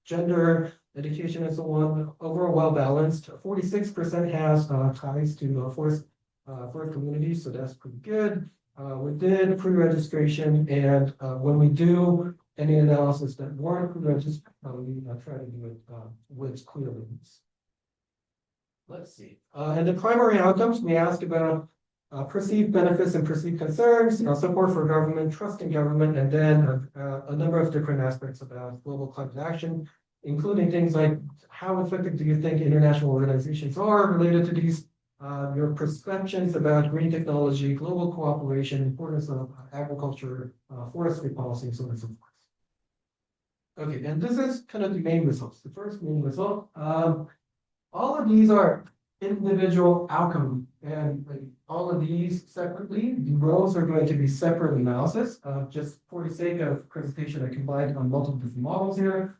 gender, education, and so on. Overall well balanced. 46% has ties to forest communities, so that's pretty good. We did pre-registration, and when we do any analysis that weren't pre-registered, we try to do it with clear links. Let's see. And the primary outcomes, we asked about perceived benefits and perceived concerns, support for government, trust in government, and then a number of different aspects about global climate action, including things like how effective do you think international organizations are related to these, your perceptions about green technology, global cooperation, importance of agriculture, forestry policy, and so on and so forth. Okay, and this is kind of the main results. The first main result, all of these are individual outcome. And like all of these separately, the rows are going to be separate analysis. Just for the sake of presentation, I combined on multiple different models here.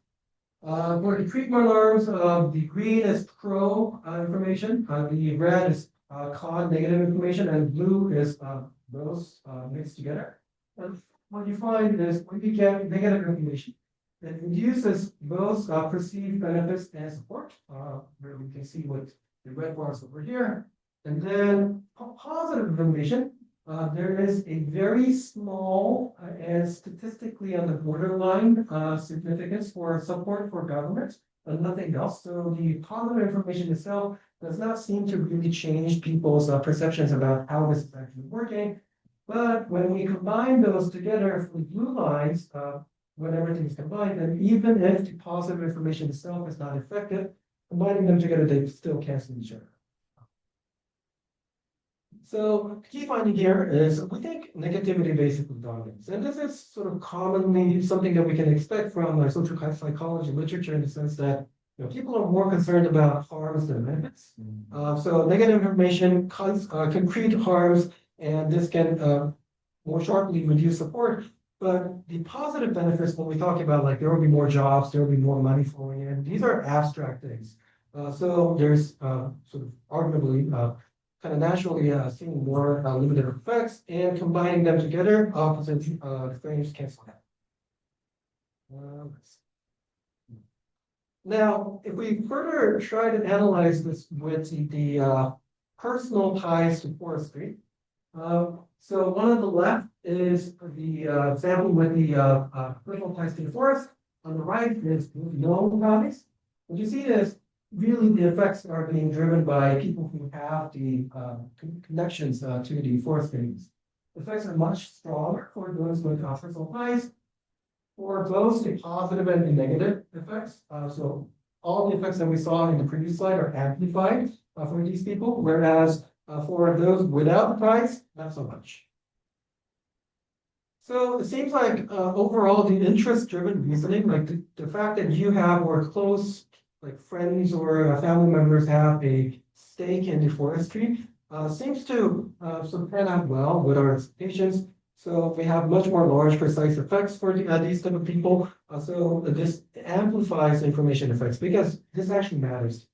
For the treatment arms, the green is pro information, the red is con negative information, and blue is those mixed together. And what you find is when you get negative information, it reduces those perceived benefits and support, where we can see what the red bars over here. And then positive information, there is a very small and statistically on the borderline significance for support for government, but nothing else. So the positive information itself does not seem to really change people's perceptions about how this is actually working. But when we combine those together for the blue lines, when everything is combined, then even if the positive information itself is not effective, combining them together, they still cancel each other. So the key finding here is we think negativity basically dominates. And this is sort of commonly something that we can expect from social psychology literature in the sense that people are more concerned about harms than benefits. So negative information can create harms, and this can more sharply reduce support. But the positive benefits, when we talk about like there will be more jobs, there will be more money flowing in, these are abstract things. So there's sort of arguably kind of naturally seeing more limited effects, and combining them together, opposite frames cancel out. Now, if we further try to analyze this with the personal ties to forestry, so one on the left is the example with the personal ties to the forest. On the right is known ties. What you see is really the effects are being driven by people who have the connections to the forest areas. The effects are much stronger for those with personal ties, for both the positive and the negative effects. So all the effects that we saw in the previous slide are amplified for these people, whereas for those without the ties, not so much. So it seems like overall the interest-driven reasoning, like the fact that you have or close like friends or family members have a stake in the forestry, seems to sort of pan out well with our expectations. So we have much more large, precise effects for these type of people. So this amplifies information effects because this actually matters.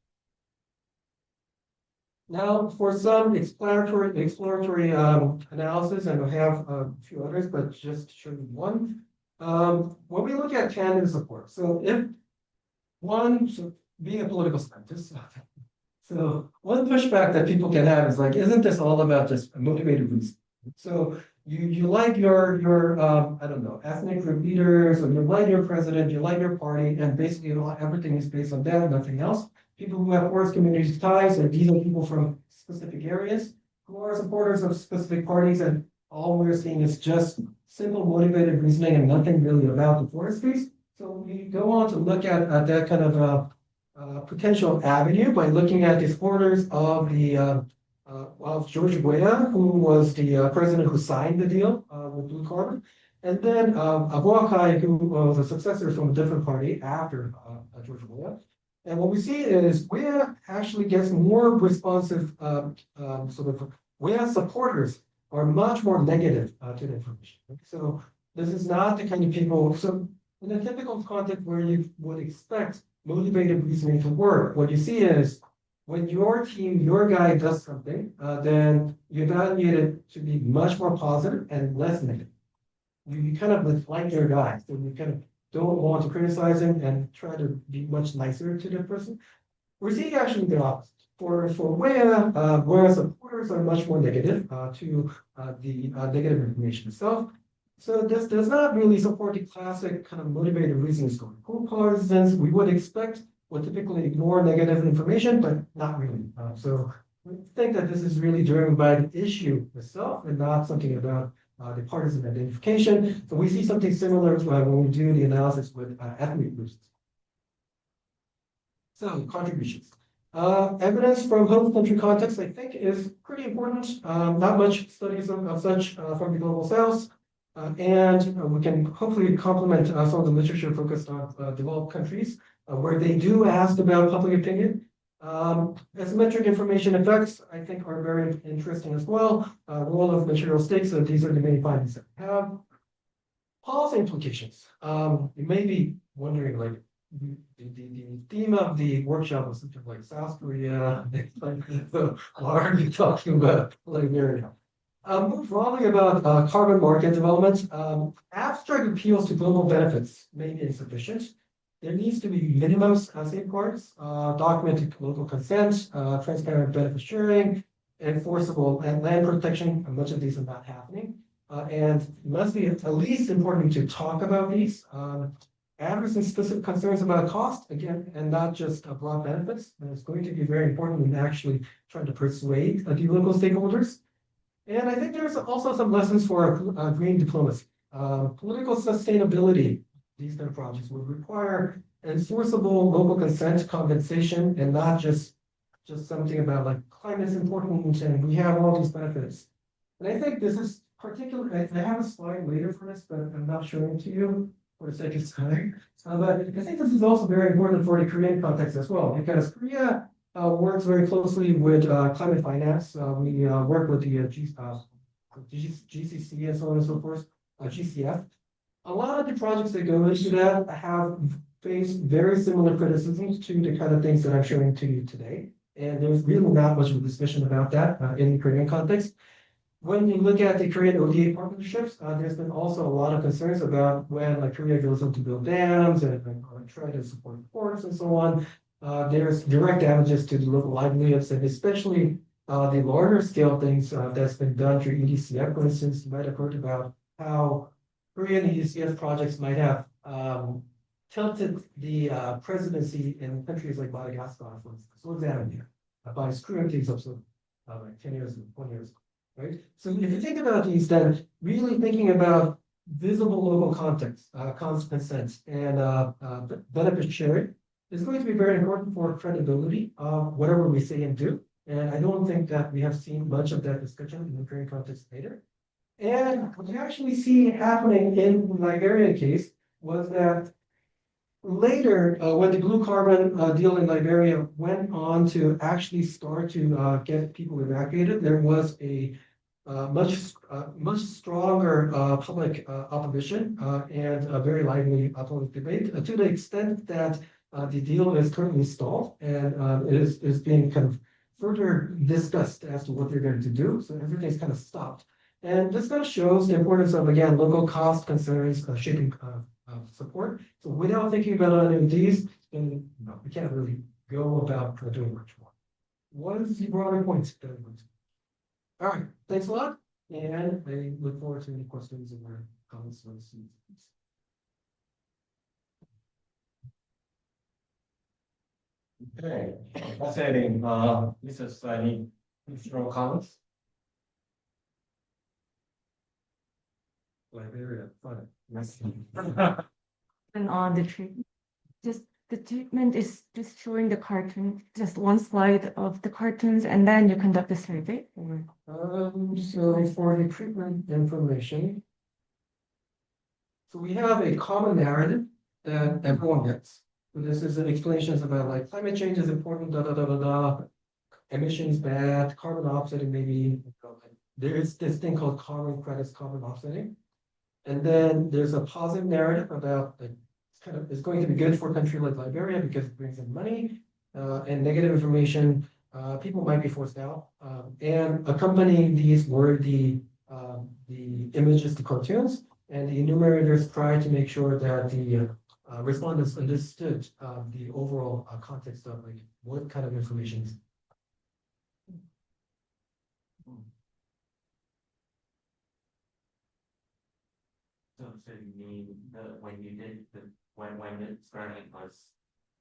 Now, for some exploratory analysis, and we have a few others, but just to show you one. When we look at tandem support, so if one, so being a political scientist, so one pushback that people can have is like, isn't this all about just motivated reason? So you like your I don't know, ethnic group leaders, or you like your president, you like your party, and basically everything is based on that, nothing else. People who have forest communities ties, and these are people from specific areas who are supporters of specific parties, and all we're seeing is just simple motivated reasoning and nothing really about the forestries. So we go on to look at that kind of potential avenue by looking at the supporters of the of George Weah, who was the president who signed the deal with Blue Carbon, and then Aboakai, who was a successor from a different party after George Weah. And what we see is Weah actually gets more responsive, sort of Weah supporters are much more negative to the information. So this is not the kind of people, so in a typical context where you would expect motivated reasoning to work, what you see is when your team, your guy does something, then you evaluate it to be much more positive and less negative. You kind of like your guy, so you kind of don't want to criticize him and try to be much nicer to the person. We're seeing actually the opposite. For where supporters are much more negative to the negative information itself. So this does not really support the classic kind of motivated reasoning story. For partisans, we would expect would typically ignore negative information, but not really. So we think that this is really driven by the issue itself and not something about the partisan identification. So we see something similar to when we do the analysis with ethnic groups. So contributions. Evidence from home country context, I think, is pretty important. Not much studies of such from the global south. And we can hopefully complement some of the literature focused on developed countries where they do ask about public opinion. Asymmetric information effects, I think, are very interesting as well. Role of material stakes, so these are the main findings that we have. Policy implications. You may be wondering, like, the theme of the workshop was something like South Korea. So why are you talking about Liberia? More broadly about carbon market development, abstract appeals to global benefits may be insufficient. There needs to be minimum safeguards, documented local consent, transparent benefit sharing, enforceable and land protection. And much of these are not happening. And it must be at least important to talk about these. Addressing specific concerns about cost, again, and not just broad benefits. And it's going to be very important in actually trying to persuade the local stakeholders. And I think there's also some lessons for green diplomacy. Political sustainability, these kind of projects would require enforceable local consent compensation and not just something about like climate's important and we have all these benefits. And I think this is particular, I have a slide later for this, but I'm not showing it to you for the sake of time. But I think this is also very important for the Korean context as well, because Korea works very closely with climate finance. We work with the GCC and so on and so forth, GCF. A lot of the projects that go into that have faced very similar criticisms to the kind of things that I'm showing to you today. And there's really not much of a discussion about that in the Korean context. When you look at the Korean ODA partnerships, there's been also a lot of concerns about when like Korea goes in to build dams and try to support ports and so on. There's direct damages to the local livelihoods and especially the larger scale things that's been done through EDCF. For instance, you might have heard about how Korean EDCF projects might have tilted the presidency in countries like Madagascar, for instance, or Zambia, by screwing things up so like 10 years, 20 years. Right? So if you think about these, then really thinking about visible local context, consent, and benefit sharing is going to be very important for credibility of whatever we say and do. And I don't think that we have seen much of that discussion in the Korean context later. And what you actually see happening in the Liberia case was that later, when the blue carbon deal in Liberia went on to actually start to get people evacuated, there was a much stronger public opposition and a very lively public debate to the extent that the deal is currently stalled and it is being kind of further discussed as to what they're going to do. So everything's kind of stopped. And this kind of shows the importance of, again, local cost concerns shaping support. So without thinking about any of these, then we can't really go about doing much more. What is the broader point? All right, thanks a lot. And I look forward to any questions or comments on this. Okay, fascinating. Mrs. Any strong comments? Liberia, fine. And on the treatment, just the treatment is just showing the cartoon, just one slide of the cartoons, and then you conduct a survey. Or So for the treatment information, so we have a common narrative that everyone gets. So this is an explanations about like climate change is important, da da da da da. Emissions bad, carbon offsetting maybe. There is this thing called carbon credits, carbon offsetting. And then there's a positive narrative about like it's going to be good for a country like Liberia because it brings in money, and negative information, people might be forced out. And accompanying these were the images, the cartoons, and the enumerators try to make sure that the respondents understood the overall context of like what kind of information is. So you mean when you did when the experiment was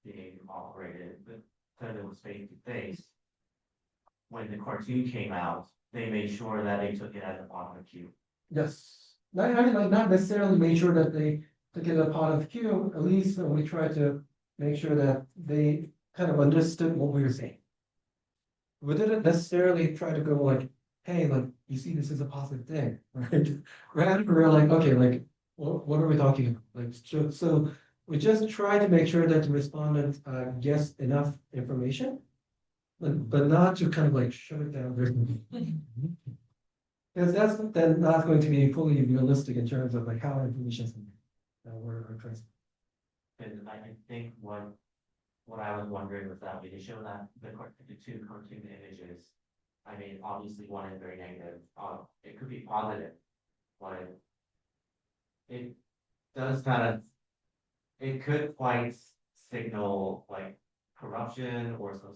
being operated, because it was face to face, when the cartoon came out, they made sure that they took it as a part of the queue. Yes, not necessarily made sure that they took it as a part of the queue. At least we tried to make sure that they kind of understood what we were saying. We didn't necessarily try to go like, hey, like you see, this is a positive thing, right? Rather, we're like, okay, like what are we talking about? Like, so we just try to make sure that the respondent gets enough information but not to kind of like shut it down. Because that's then not going to be fully realistic in terms of like how information is we're transferring. And I think what I was wondering was that when you show that the two cartoon images, I mean, obviously one is very negative, it could be positive, but it does kind of, it could quite signal like corruption or some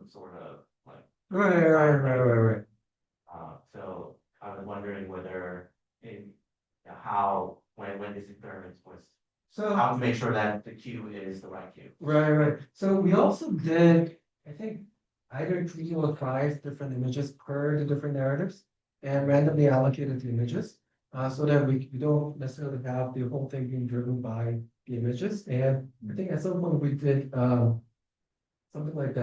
sort of like, Right. so I was wondering whether in how, when this experiment was, So. how to make sure that the cue is the right cue. Right. So we also did, I think, either 3 or 5 different images per the different narratives and randomly allocated the images. So that we don't necessarily have the whole thing being driven by the images. And I think at some point we did something like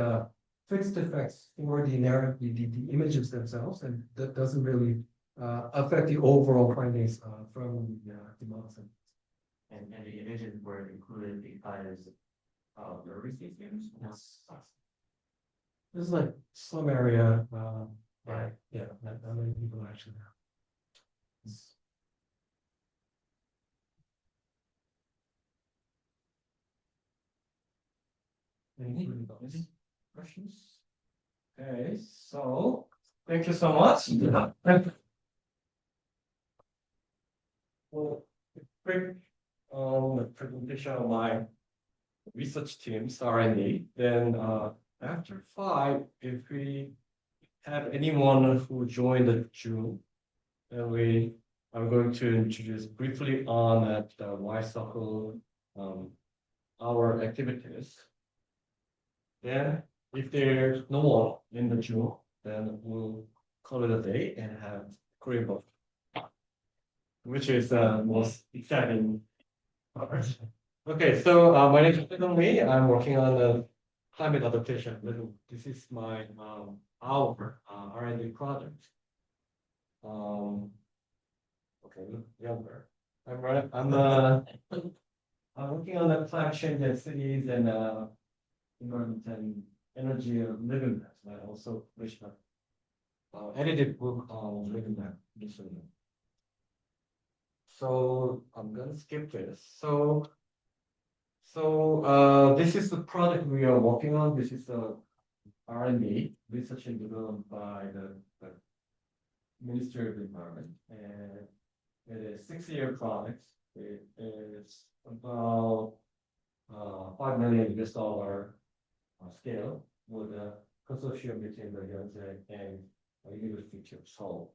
fixed effects for the narrative, the images themselves, and that doesn't really affect the overall findings from the models. And the images were included because of the receipts. Yes. This is like slum area, Right. yeah, not many people actually have. Any questions? Okay, so thank you so much. Well, quick presentation of my research teams R&D. Then after 5, if we have anyone who joined the June, then I'm going to introduce briefly on at Y Circle our activities. Then if there's no one in the June, then we'll call it a day and have Korean book, which is the most exciting part. Okay, so my name is Lee. I'm working on the climate adaptation. This is my our R&D project. Okay, look younger. I'm working on the climate change in cities and environment and energy of living maps. I also published an edited book on living map recently. So I'm gonna skip this. So this is the project we are working on. This is a R&D, research and development by the Ministry of the Environment, and it is 6-year project. It is about $5 million scale with a consortium between the Yonsei and University of Seoul.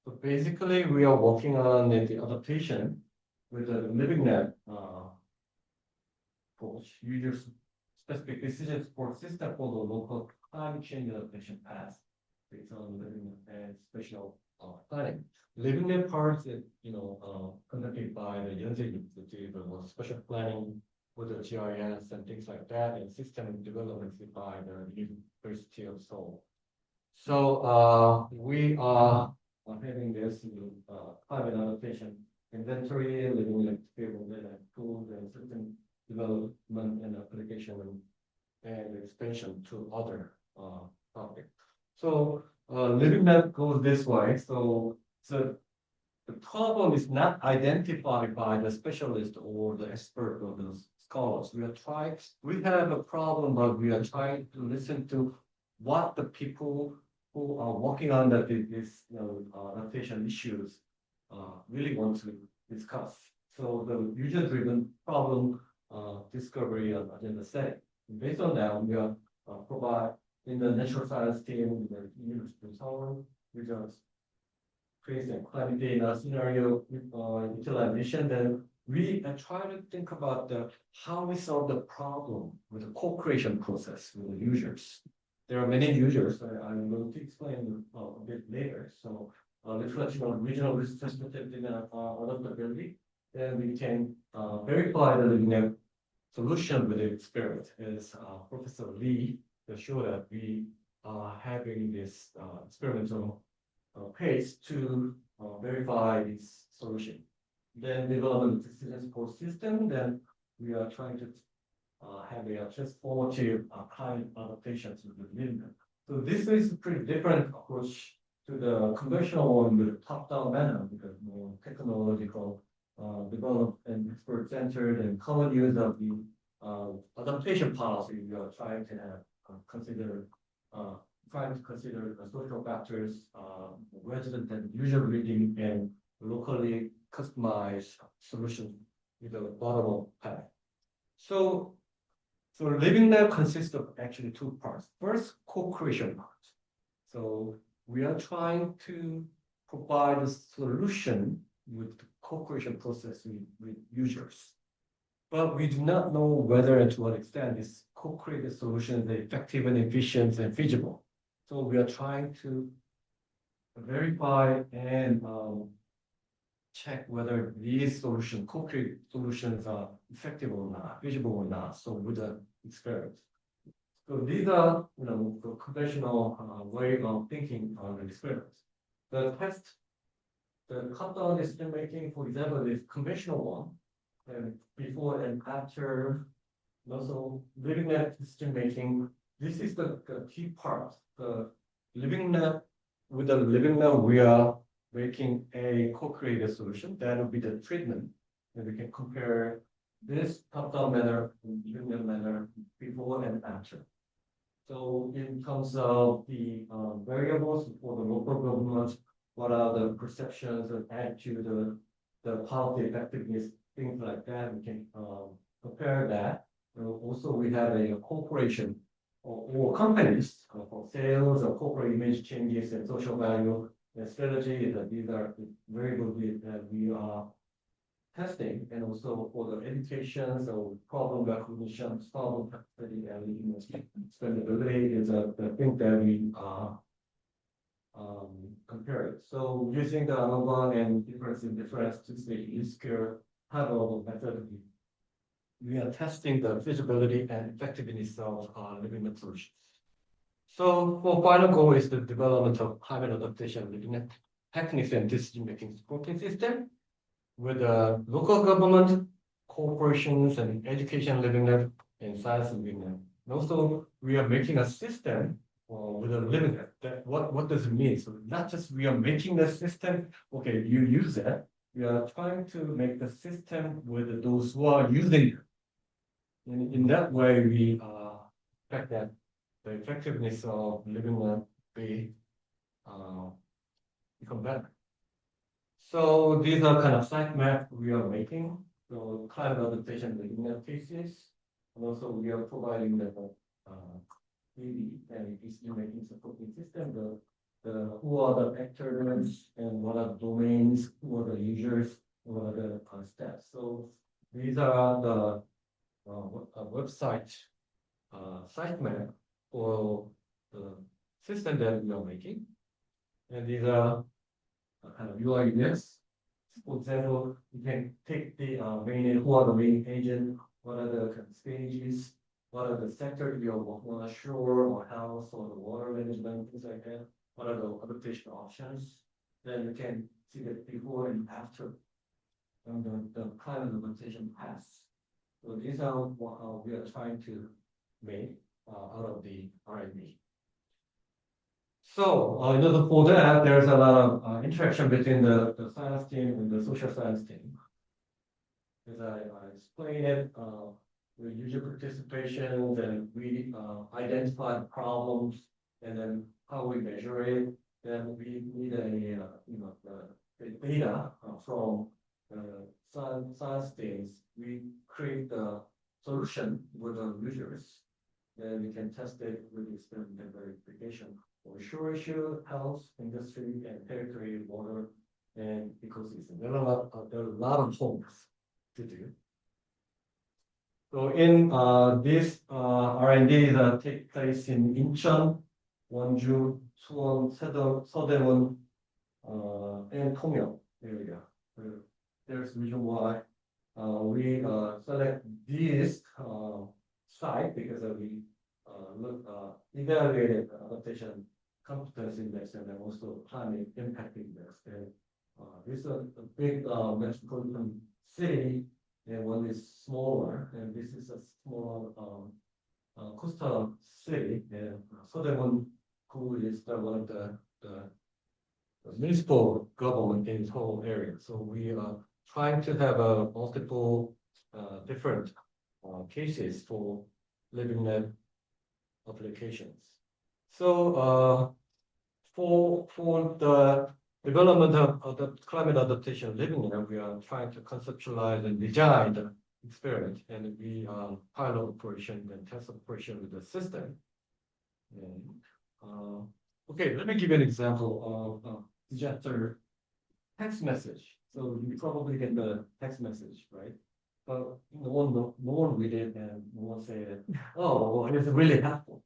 So basically, we are working on the adaptation with a living net approach, uses specific decision support system for the local climate change adaptation path based on living and spatial planning. Living net parts is conducted by the Yonsei University, but was special planning with the GIS and things like that, and system development by the University of Seoul. So we are having this climate adaptation inventory, living like stable data tools and certain development and application and expansion to other topics. So living map goes this way. So the problem is not identified by the specialist or the expert or the scholars. We have a problem, but we are trying to listen to what the people who are working on this adaptation issues really want to discuss. So the user-driven problem discovery and agenda setting. Based on that, we are provide in the natural science team, the University of Seoul, we just create a climate data scenario utilization. Then we try to think about how we solve the problem with the co-creation process with the users. There are many users that I'm going to explain a bit later. So reflection on regional risk sensitivity and adaptability, then we can verify the solution with the experiment. As Professor Lee showed that we are having this experimental pace to verify this solution. Then develop a decision support system. Then we are trying to having a transformative climate adaptation to the environment. So this is a pretty different approach to the conventional one with a top-down manner, because more technological developed and expert-centered and common use of the adaptation policy. We are trying to have trying to consider the social factors, resident and user reading, and locally customized solution with a bottom-up path. So living lab consists of actually two parts. First, co-creation part. So we are trying to provide a solution with the co-creation process with users. But we do not know whether and to what extent this co-created solution is effective and efficient and feasible. So we are trying to verify and check whether these co-created solutions are effective or not, feasible or not. So with the experiment. So these are, the conventional way of thinking on the experiments. The top-down decision making, for example, is conventional one, and before and after. Also, living lab decision making. This is the key part. The living lab, with the living lab, we are making a co-created solution. That will be the treatment, and we can compare this top-down manner and living lab manner before and after. So in terms of the variables for the local government, what are the perceptions and attitude, the policy effectiveness, things like that, we can compare that. Also, we have a corporation or companies for sales or corporate image changes and social value and strategy. That these are variables that we are testing, and also for the education, so problem recognition, problem study, and explainability is the thing that we compare it. So using the ANOVA and difference in difference to say U-square type of method, we are testing the feasibility and effectiveness of living lab solutions. So for final goal is the development of climate adaptation living lab techniques and decision-making supporting system with local government, corporations, and education living lab and science living lab. And also, we are making a system with a living lab. What does it mean? So not just we are making the system, okay, you use it. We are trying to make the system with those who are using it. In that way, we expect that the effectiveness of living lab become better. So these are kind of site map we are making. So climate adaptation living lab cases, and also we are providing the 3D and decision-making supporting system. Who are the actors and what are the domains, who are the users, what are the steps. So these are the website site map for the system that we are making, and these are kind of UI UX. For example, you can take the who are the main agent, what are the kind of stages, what are the sectors you want to shore or house or the water management, things like that. What are the adaptation options? Then you can see the before and after, and the climate adaptation paths. So these are what we are trying to make out of the R&D. So in order for that, there's a lot of interaction between the science team and the social science team. As I explained it, with user participation, then we identify the problems, and then how we measure it. Then we need the data from science teams. We create the solution with the users. Then we can test it with experimental verification for shore issue, health, industry, and territory, water, and ecosystem. There are a lot of homes to do. So in this R&D that take place in Incheon, Wonju, Suwon, Seodaemun, and Tomyeong area. There's reason why we select this site, because we evaluated adaptation competence index and then also climate impact index. And this is a big metropolitan city and one is smaller, and this is a small coastal city, and southern one who is the one of the municipal government in this whole area. So we are trying to have a multiple different cases for living lab applications. So for the development of the climate adaptation living lab, we are trying to conceptualize and design the experiment, and we pilot operation and test operation with the system. And, okay, let me give you an example of just a text message. So you probably get the text message, right? But no one read it and no one said, oh, well, it's really helpful.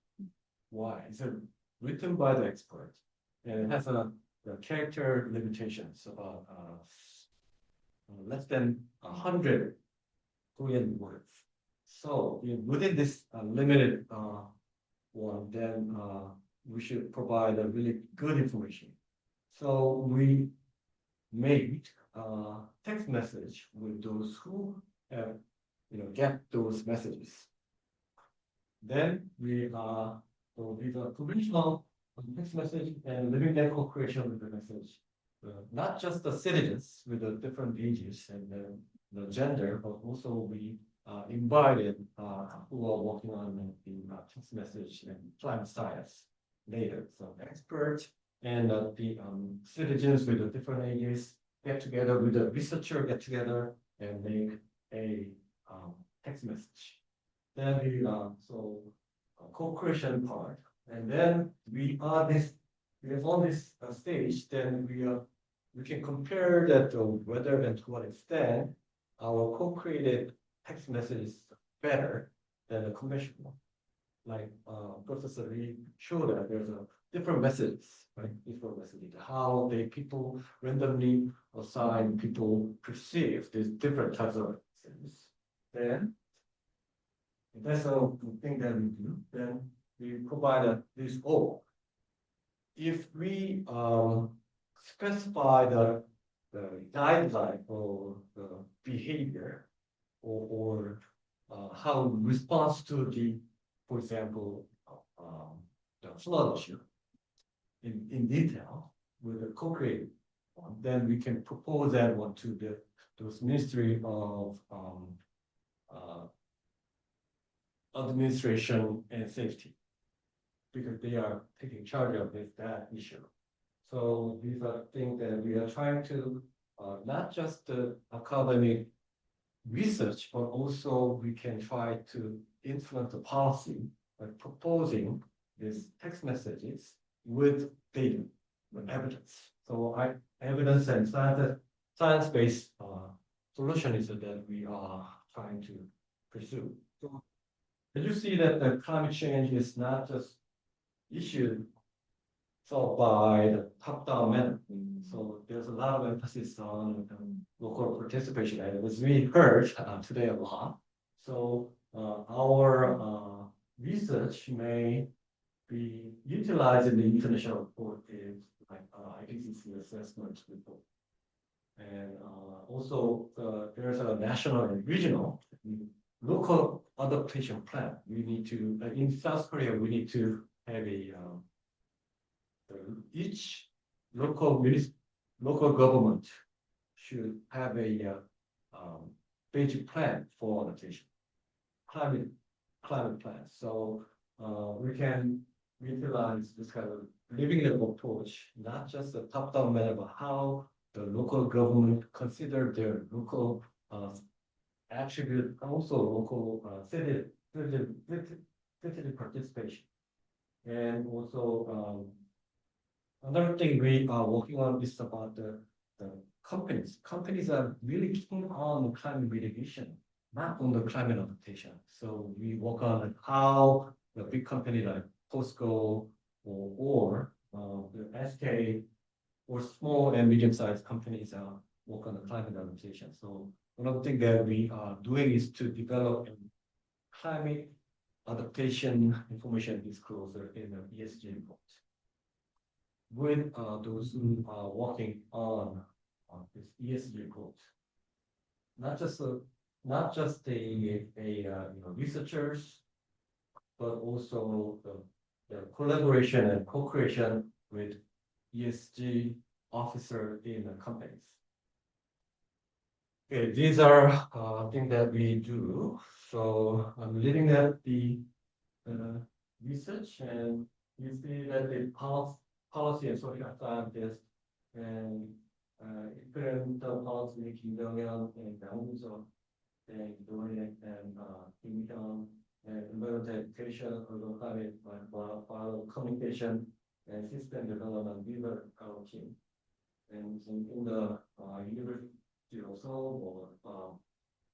Why? It's written by the expert, and it has the character limitations about less than 100 Korean words. So within this limited one, then we should provide a really good information. So we made text message with those who have, get those messages. Then so these are conventional text message and living lab co-creation with the message. Not just the citizens with the different ages and the gender, but also we invited who are working on the text message and climate science later. So experts and the citizens with the different ages get together with the researcher, get together and make a text message. Then we co-creation part, and then we are on this stage. Then we can compare that whether and to what extent our co-created text message is better than the conventional one. Like Professor Lee showed that there's a different messages, right? Different messages. How people randomly assign people perceive these different types of messages. Then if that's a thing that we do, then we provide this O. If we specify the guideline for the behavior or how response to the, for example, the flood issue in detail with the co-created one, then we can propose that one to those Ministry of Administration and Safety, because they are taking charge of that issue. So these are things that we are trying to not just the academic research, but also we can try to influence the policy by proposing these text messages with data, with evidence. So evidence and science-based solution is that we are trying to pursue. So as you see that the climate change is not just issued solved by the top-down manner. So there's a lot of emphasis on local participation, and as we heard today a lot. So our research may be utilized in the international report is like IPCC assessment report. And also there's a national and regional local adaptation plan. We need to, in South Korea, we need to have each local government should have a basic plan for adaptation, climate plan. So we can utilize this kind of living level approach, not just the top-down manner, but how the local government consider their local attribute, also local citizen participation. And also another thing we are working on is about the companies. Companies are really keen on climate mitigation, not on the climate adaptation. So we work on how the big company like POSCO or the SK or small and medium-sized companies work on the climate adaptation. So one of the things that we are doing is to develop a climate adaptation information disclosure in the ESG report with those who are working on this ESG report. Not just not just researchers, but also the collaboration and co-creation with ESG officer in the companies. Okay, these are things that we do. So I'm leading at the research, and you see that the policy and social scientists and experimental policy making Dongyeon and Dangso and Dorian and Kim Hyun and environmental education, urban climate, communication and system development. These are our team. And in the university also, or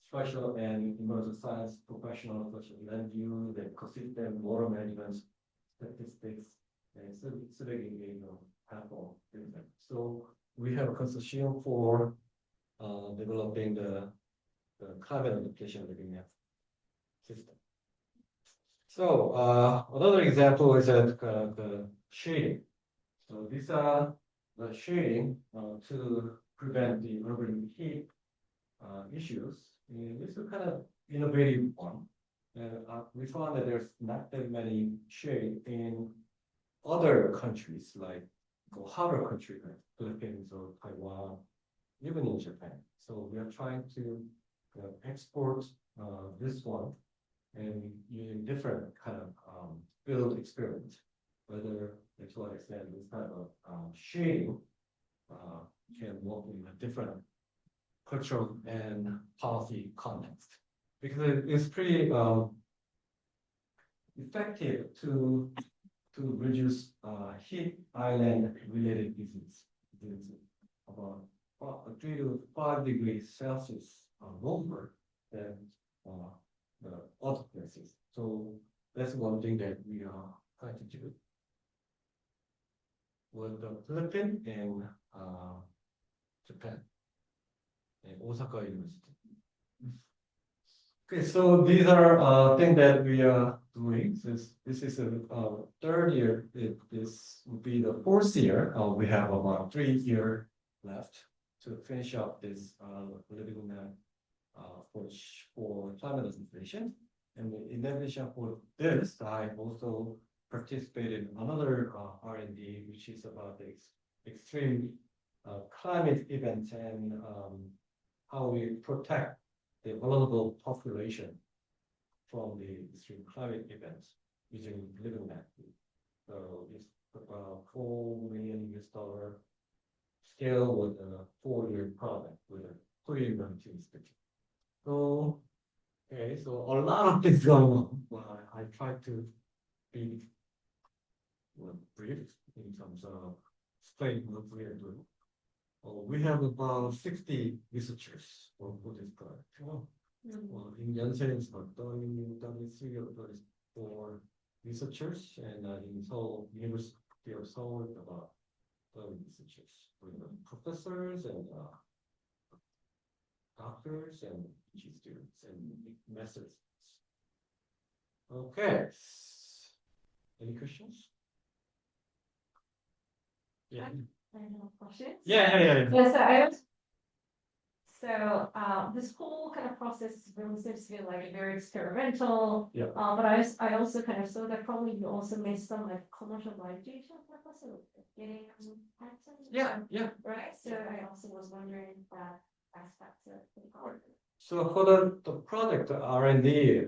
special and emerging science professionals such as land use, ecosystem, water management, statistics, and civic engagement platform. So we have a consortium for developing the climate adaptation living system. So another example is that the shading. So these are the shading to prevent the urban heat issues. And this is kind of innovative one. We found that there's not that many shade in other countries like hotter countries like Philippines or Taiwan, even in Japan. So we are trying to export this one and using different kind of field experiments, whether to what extent this type of shading can work in a different cultural and policy context, because it's pretty effective to reduce heat island related disease about 3 to 5 degrees Celsius lower than the other places. So that's one thing that we are trying to do with the Philippines and Japan and Osaka University. Okay, so these are things that we are doing. This is a third year. This will be the fourth year. We have about 3 years left to finish up this living lab for climate adaptation. And in addition for this, I also participated in another R&D, which is about the extreme climate events and how we protect the vulnerable population from the extreme climate events using living lab. So it's about $4 million scale with a 4-year project with a 3-year guarantee inspection. So, okay, so a lot of things going on. Well, I try to be brief in terms of explaining what we are doing. We have about 60 researchers for this project. In Yonsei, it's about 33 or 34 researchers, and in Seoul, University of Seoul, about 30 researchers, with professors and doctors and PhD students and master's students. Okay. Any questions? Yeah. I have questions. Yeah. Yeah, so this whole kind of process really seems to be like very experimental. Yeah. But I also kind of saw that probably you also made some like commercialization purpose of getting patents. Yeah. Right. So I also was wondering that aspect of the project. So for the project, the R&D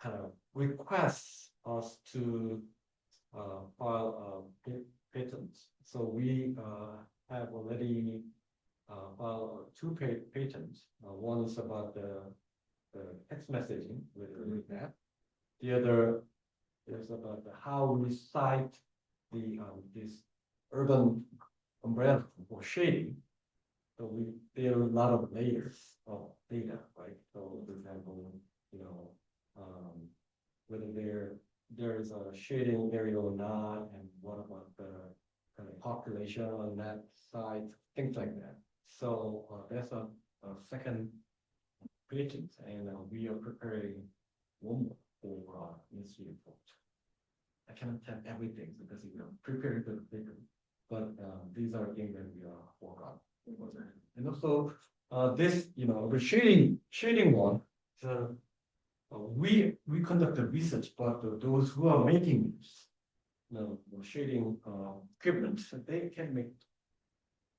kind of requests us to file patents. So we have already filed 2 patents. One is about the text messaging with that. The other is about how we cite the this urban umbrella for shading. So there are a lot of layers of data, right? So for example, whether there is a shading area or not, and what about the kind of population on that side, things like that. So that's a second patent, and we are preparing one more for ministry report. I cannot tell everything because preparing the paper, but these are things that we are working on. And also this, the shading one, so we conduct the research, but those who are making this, shading equipment, so they can make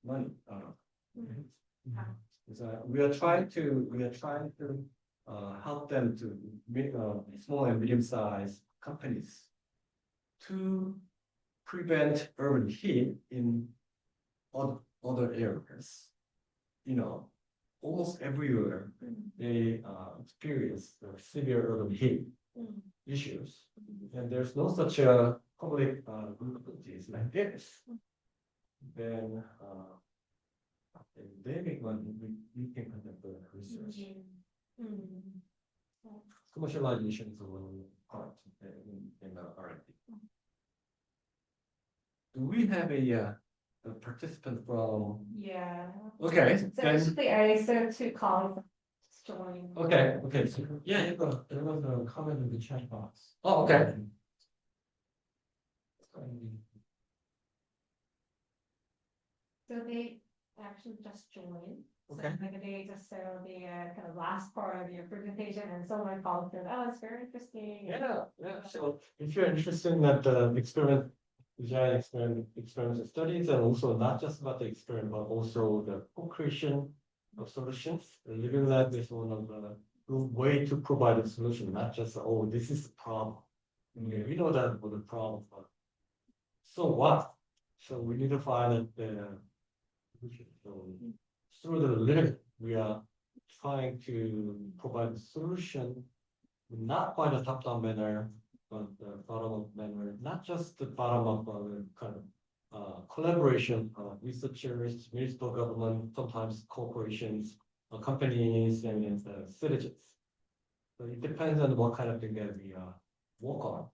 money out of it. So we are trying to help them to make small and medium-sized companies to prevent urban heat in other areas. Almost everywhere they experience severe urban heat issues, and there's no such public utilities like this. Then they make money. We can conduct the research. Commercialization is a little part in the R&D. Do we have a participant from? Yeah. Okay, So then, actually, I sent two colleagues to join. okay, so, yeah, there was a comment in the chat box. Oh, okay. So they actually just joined. So Okay. like they just saw the kind of last part of your presentation, and some of my colleagues said, "Oh, it's very interesting." Yeah. So if you're interested in that experiment, design experiment studies, and also not just about the experiment, but also the co-creation of solutions, the living lab is one of the good way to provide a solution, not just, oh, this is the problem. Okay, we know that for the problem, but so what? So we need to find the solution. So through the living, we are trying to provide a solution, not quite a top-down manner, but the bottom-up manner, not just the bottom-up kind of collaboration of researchers, municipal government, sometimes corporations, companies, and citizens. So it depends on what kind of thing that we work on.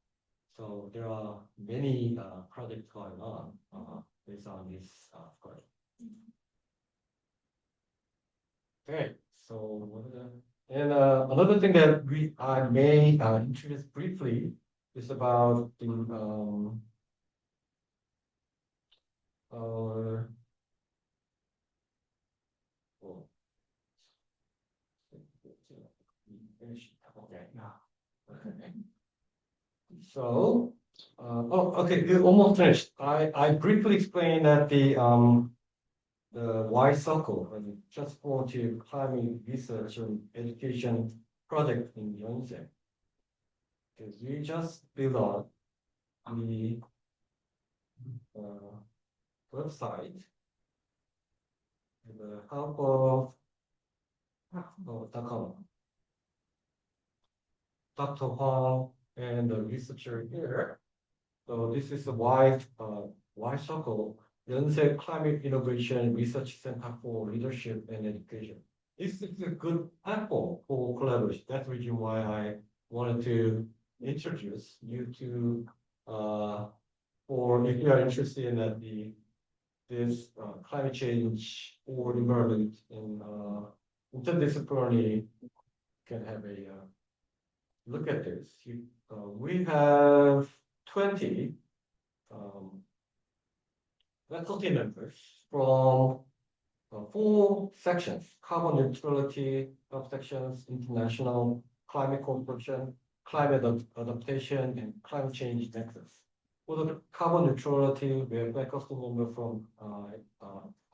So there are many projects going on based on this project. Okay, so what are and another thing that I may introduce briefly is about the our oh, okay now. So okay, we're almost finished. I briefly explained that the Y Circle, transformative climate research and education project in Yonsei. Because we just built on the website with the help of Dr. Huang and the researcher here. So this is the Y Circle, Yonsei Climate Innovation Research Center for Leadership and Education. This is a good platform for collaboration. That's the reason why I wanted to introduce you to, or if you are interested in this climate change or environment in interdisciplinary, can have a look at this. We have 20 faculty members from 4 sections: carbon neutrality subsections, international climate cooperation, climate adaptation, and climate change nexus. For the carbon neutrality, we have faculty member from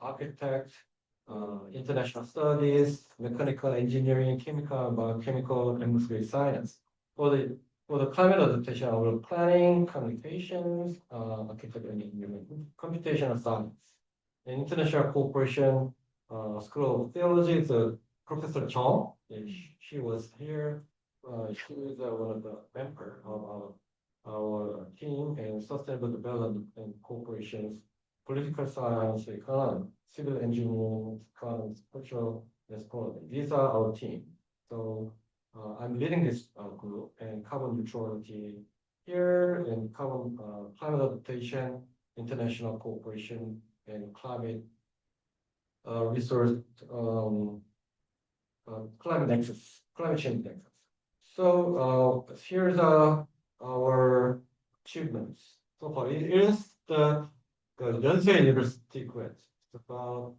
architect, international studies, mechanical engineering, chemical and biochemical, and chemistry science. For the climate adaptation, our planning, communications, architecture and engineering, computational science, and international cooperation, School of Theology, the Professor Chong. She was here. She is one of the members of our team, and sustainable development and corporations, political science, economy, civil engineering, economics, cultural, and sport. These are our team. So I'm leading this group, and carbon neutrality here, and climate adaptation, international cooperation, and climate resource climate change nexus. So here's our achievements so far. It is the Yonsei University grant. It's about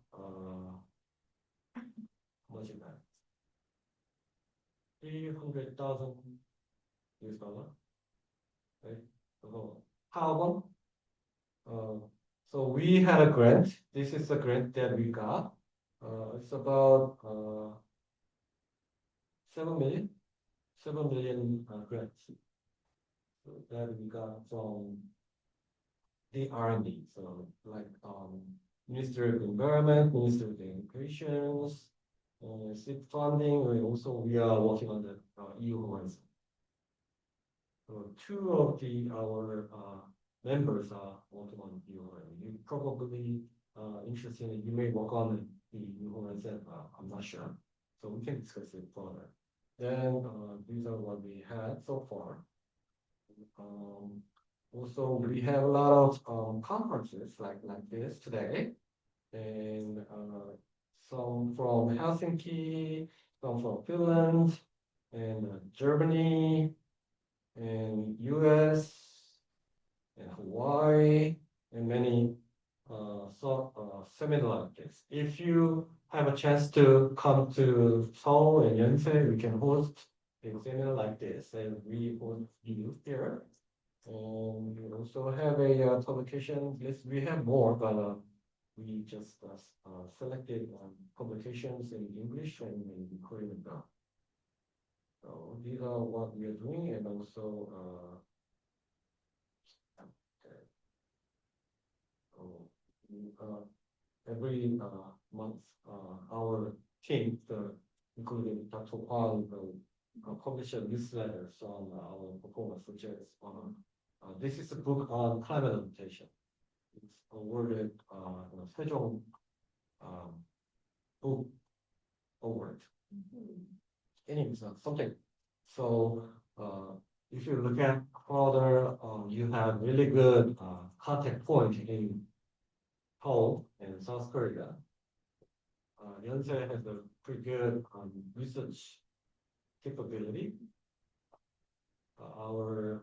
much is that? $300,000 US dollar. Right? So how about? So we had a grant. This is a grant that we got. It's about 7 million, 7 million grants that we got from the R&D. So like Ministry of Environment, Ministry of Education, seed funding. We are working on the EU Horizon. So two of our members are working on EU Horizon. You probably interested. You may work on the EU Horizon. I'm not sure. So we can discuss it further. Then these are what we had so far. Also, we have a lot of conferences like this today, and some from Helsinki, some from Finland, and Germany, and US, and Hawaii, and many seminar like this. If you have a chance to come to Seoul and Yonsei, we can host a seminar like this, and we host you here. And we also have a publication list. We have more, but we just selected publications in English and in Korean now. So these are what we are doing, and also every month our team, including Dr. Kwan, will publish a newsletter on our performance, such as this is a book on climate adaptation. It's awarded Sejong Book Award. Anyways, something. So if you look at further, you have really good contact point in Seoul and South Korea. Yonsei has a pretty good research capability. Our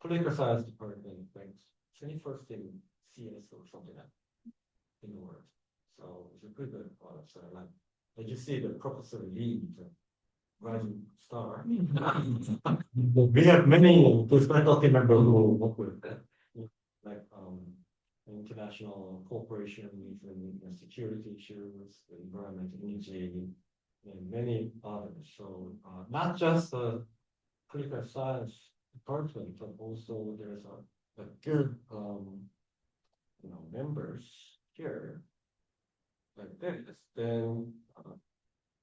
political science department ranks 21st in CS or something like that in the world. So it's a pretty good product. So like, as you see, the Professor Lee, the rising star. We have many faculty members who work with that, like international cooperation and security issues, environment, energy, and many others. So not just the political science department, but also there's a good members here like this. Then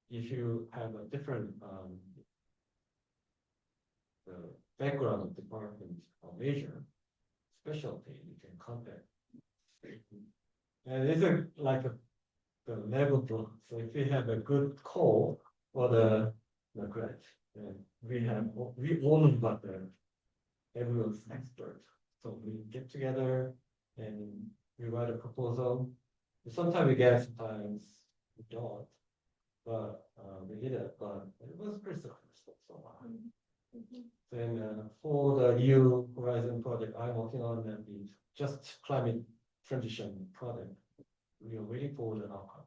if you have a different the background of department or major specialty, you can contact. And it's like the level block. So if we have a good call for the grant, then we own but everyone's expert. So we get together and we write a proposal. Sometimes we get, sometimes we don't. But we did it, but it was pretty successful so far. Then for the EU Horizon project I'm working on, that the just climate transition project, we are waiting for the outcome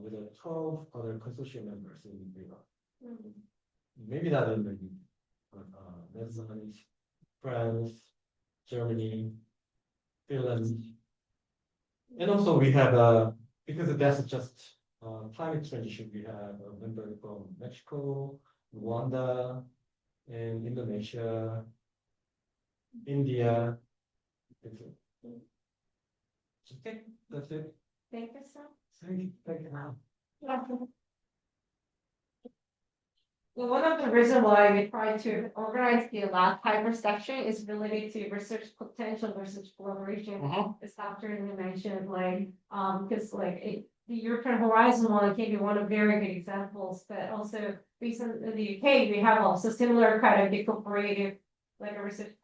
with 12 other consortium members in Europe. Maybe not in the but Netherlands, France, Germany, Finland, and also we have because that's just climate transition. We have a member from Mexico, Rwanda, and Indonesia, India. Okay, that's it. Thank you, sir. Thank you. Well, one of the reasons why we try to organize the last hyper section is related to research potential versus collaboration. As Dr. mentioned, like, because like the European Horizon one can be one of very good examples, but also recently in the UK, we have also similar kind of cooperative, like a research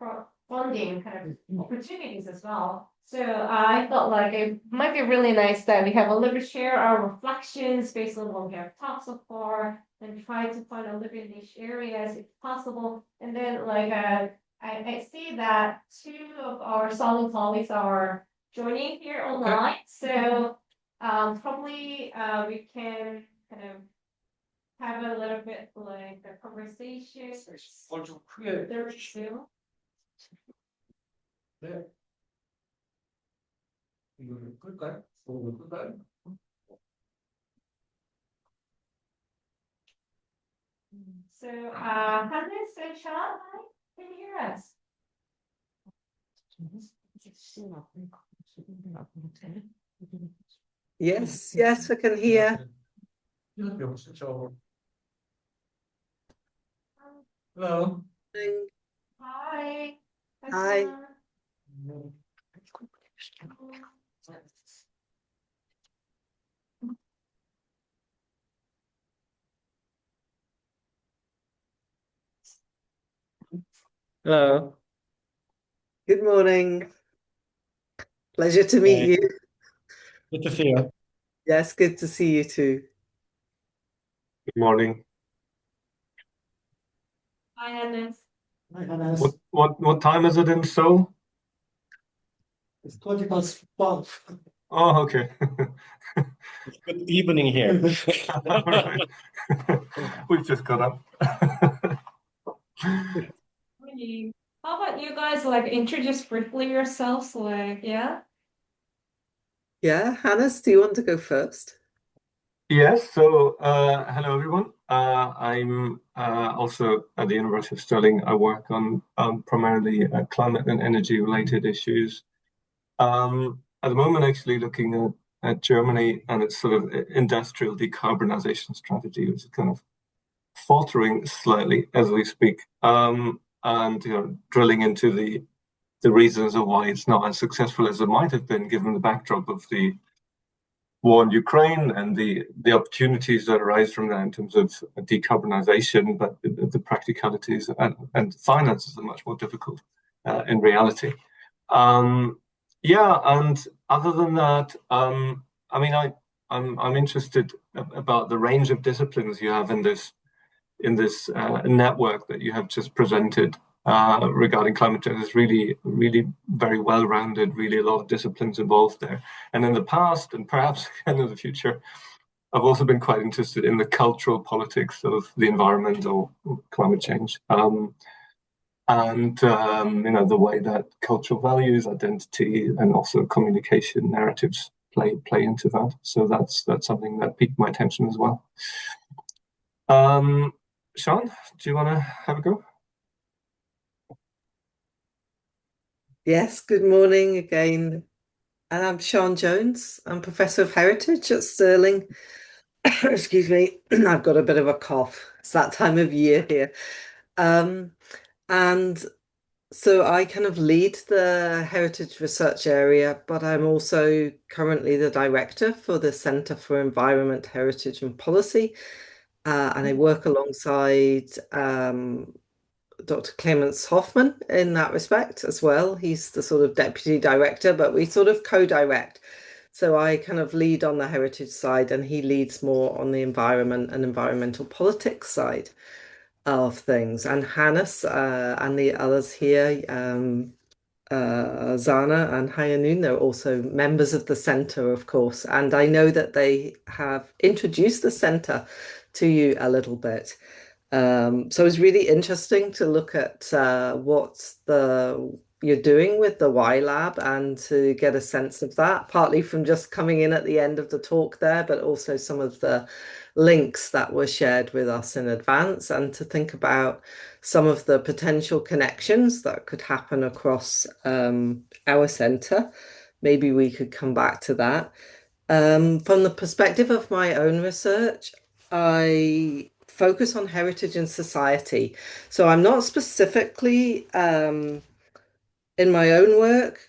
funding kind of opportunities as well. So I felt like it might be really nice that we have a little bit share our reflections based on what we have talked so far, and try to find a little bit niche areas if possible. And then like I see that two of our solid colleagues are joining here online. So probably we can kind of have a little bit like a conversation. There too. 네. 이거를 끌까요? 이거를 끌까요? So, Hannes and Sean, can you hear us? Yes, yes, I can hear. Hello. Hi. Hi. Hello. Good morning. Pleasure to meet you. Good to see you. Yes, good to see you too. Good morning. Hi, Hannes. Hi, Hannes. What time is it in Seoul? It's 12:20. Oh, okay. It's good evening here. All right. We've just got up. Morning. How about you guys like introduce briefly yourselves? Like, yeah. Yeah, Hannes, do you want to go first? Yes, so hello everyone. I'm also at the University of Stirling. I work on primarily climate and energy related issues. At the moment, actually looking at Germany and its sort of industrial decarbonization strategy, which is kind of faltering slightly as we speak, and drilling into the reasons of why it's not as successful as it might have been, given the backdrop of the war in Ukraine and the opportunities that arise from that in terms of decarbonization, but the practicalities and finances are much more difficult in reality. Yeah, and other than that, I mean, I'm interested about the range of disciplines you have in this network that you have just presented regarding climate change. It's really, really very well-rounded, really a lot of disciplines involved there. And in the past, and perhaps in the future, I've also been quite interested in the cultural politics of the environment or climate change. The way that cultural values, identity, and also communication narratives play into that. So that's something that piqued my attention as well. Sean, do you want to have a go? Yes, good morning again. And I'm Sean Jones. I'm Professor of Heritage at Stirling. Excuse me, I've got a bit of a cough. It's that time of year here. And so I kind of lead the heritage research area, but I'm also currently the director for the Centre for Environment, Heritage and Policy. And I work alongside Dr. Clemens Hoffman in that respect as well. He's the sort of deputy director, but we sort of co-direct. So I kind of lead on the heritage side, and he leads more on the environment and environmental politics side of things. And Hannes and the others here, Zana and Hayanun, they're also members of the centre, of course. And I know that they have introduced the centre to you a little bit. So it's really interesting to look at what you're doing with the Y Lab and to get a sense of that, partly from just coming in at the end of the talk there, but also some of the links that were shared with us in advance, and to think about some of the potential connections that could happen across our centre. Maybe we could come back to that. From the perspective of my own research, I focus on heritage and society. So I'm not specifically in my own work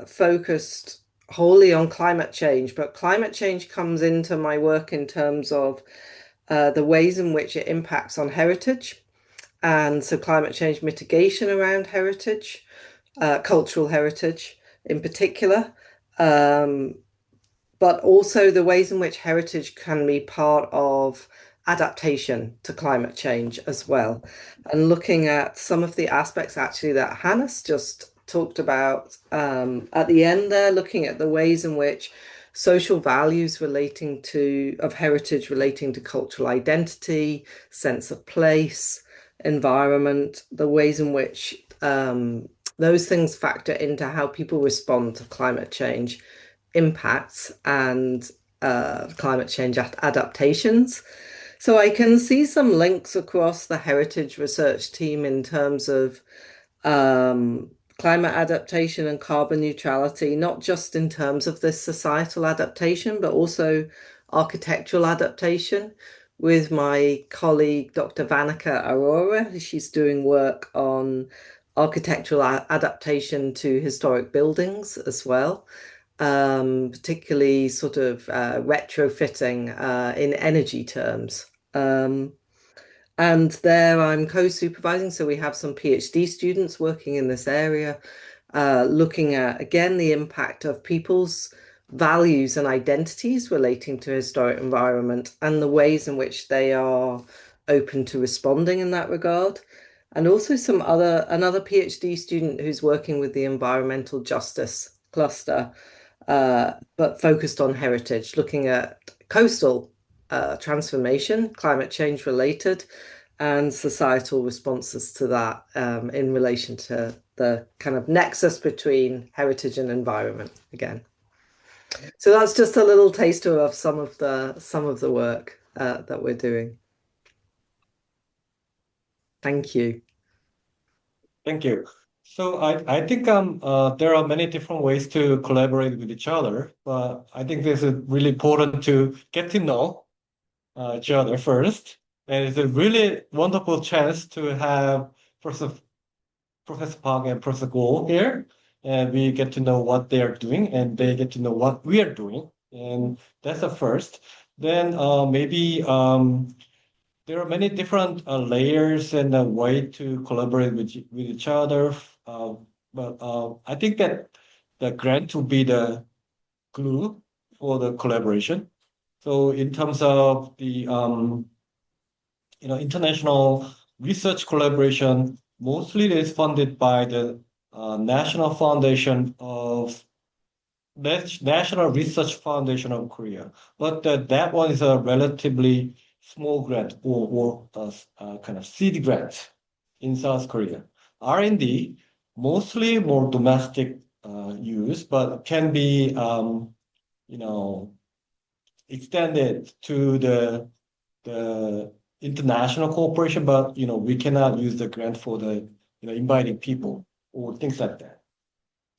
focused wholly on climate change, but climate change comes into my work in terms of the ways in which it impacts on heritage. And so climate change mitigation around heritage, cultural heritage in particular. But also the ways in which heritage can be part of adaptation to climate change as well. And looking at some of the aspects actually that Hannes just talked about at the end there, looking at the ways in which social values relating to of heritage relating to cultural identity, sense of place, environment, the ways in which those things factor into how people respond to climate change impacts and climate change adaptations. So I can see some links across the heritage research team in terms of climate adaptation and carbon neutrality, not just in terms of this societal adaptation, but also architectural adaptation. With my colleague, Dr. Vanika Arora, she's doing work on architectural adaptation to historic buildings as well, particularly sort of retrofitting in energy terms. And there I'm co-supervising, so we have some PhD students working in this area, looking at, again, the impact of people's values and identities relating to historic environment and the ways in which they are open to responding in that regard. And also another PhD student who's working with the environmental justice cluster, but focused on heritage, looking at coastal transformation, climate change related, and societal responses to that in relation to the kind of nexus between heritage and environment again. So that's just a little taster of some of the work that we're doing. Thank you. Thank you. So I think there are many different ways to collaborate with each other, but I think this is really important to get to know each other first. And it's a really wonderful chance to have Professor Park and Professor Goh here, and we get to know what they are doing, and they get to know what we are doing, and that's the first. Then maybe there are many different layers and a way to collaborate with each other. But I think that the grant will be the glue for the collaboration. So in terms of the international research collaboration, mostly it is funded by the National Foundation of National Research Foundation of Korea. But that one is a relatively small grant or kind of seed grant in South Korea. R&D, mostly more domestic use, but can be extended to the international cooperation, but we cannot use the grant for the inviting people or things like that.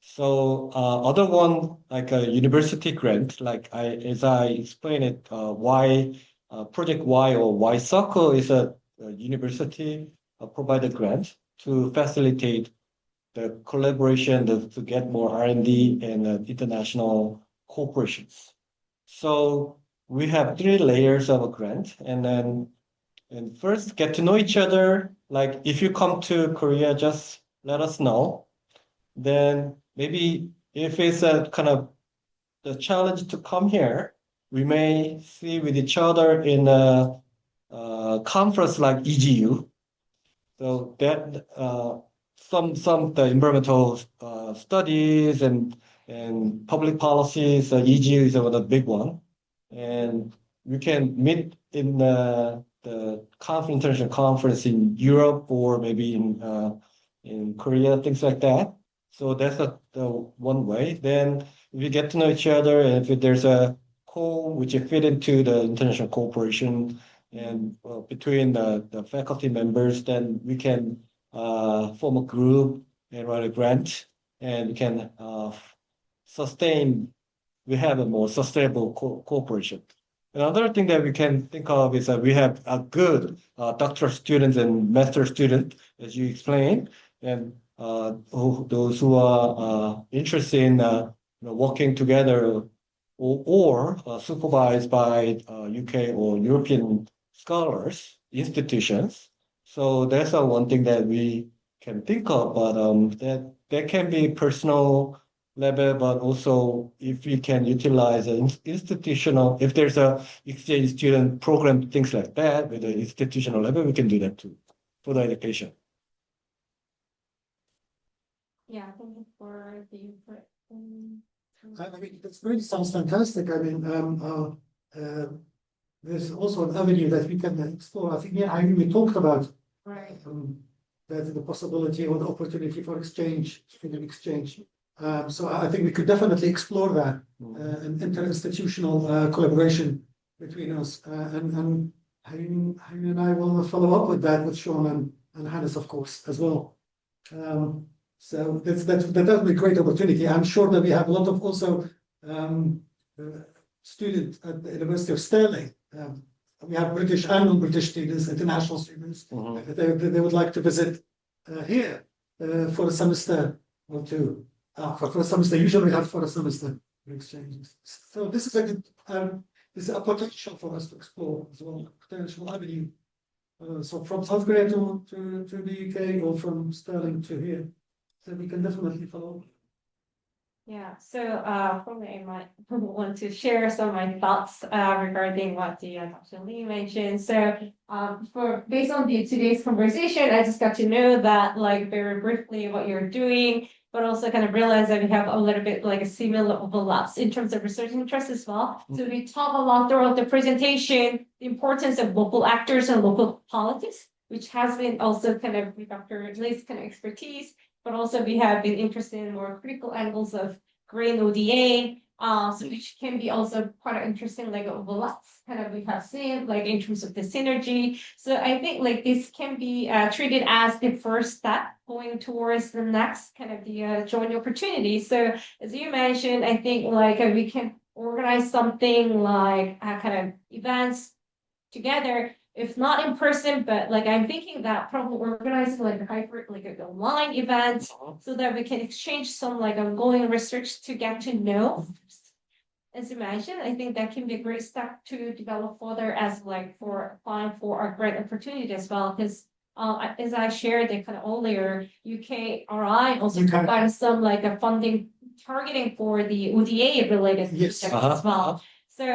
So other one like a university grant, as I explained it, Project Y or Y Circle is a university provided grant to facilitate the collaboration to get more R&D and international corporations. So we have three layers of a grant, and first get to know each other. Like if you come to Korea, just let us know. Then maybe if it's a kind of the challenge to come here, we may see with each other in a conference like EGU. So that some the environmental studies and public policies, EGU is one of the big one, and we can meet in the international conference in Europe or maybe in Korea, things like that. So that's the one way. Then we get to know each other, and if there's a call which fit into the international cooperation and between the faculty members, then we can form a group and write a grant, and we can sustain. We have a more sustainable cooperation. Another thing that we can think of is that we have a good doctoral students and master student, as you explained, and those who are interested in working together or supervised by UK or European scholars, institutions. So that's one thing that we can think of, but that can be personal level, but also if we can utilize an institutional, if there's a exchange student program, things like that, with the institutional level, we can do that too for the education. Yeah, thank you for the input. I mean, this really sounds fantastic. I mean, there's also an avenue that we can explore. I think, yeah, we talked about Right. that the possibility or the opportunity for exchange, freedom exchange. So I think we could definitely explore that, an interinstitutional collaboration between us. And Hayden and I will follow up with that with Sean and Hannes, of course, as well. So that's definitely a great opportunity. I'm sure that we have a lot of also students at the University of Stirling. We have British and non-British students, international students. They would like to visit here for a semester or two. For a semester, usually we have for a semester exchanges. So this is a good, this is a potential for us to explore as well, potential avenue. So from South Korea to the UK or from Stirling to here. So we can definitely follow. Yeah, so probably I might want to share some of my thoughts regarding what the Dr. Lee mentioned. So for based on today's conversation, I just got to know that like very briefly what you're doing, but also kind of realize that we have a little bit like a similar overlaps in terms of research interests as well. So we talk a lot throughout the presentation, the importance of local actors and local politics, which has been also kind of with Dr. Lee's kind of expertise. But also we have been interested in more critical angles of green ODA, so which can be also quite interesting, like overlaps kind of we have seen, like in terms of the synergy. So I think like this can be treated as the first step going towards the next kind of the joint opportunity. So as you mentioned, I think like we can organize something like kind of events together, if not in person, but like I'm thinking that probably organizing like a hybrid, like an online event, so that we can exchange some like ongoing research to get to know. As you mentioned, I think that can be a great step to develop further as like for applying for our grant opportunity as well. Because as I shared it kind of earlier, UKRI also provides some like a funding targeting for the ODA related Yes. projects as well. So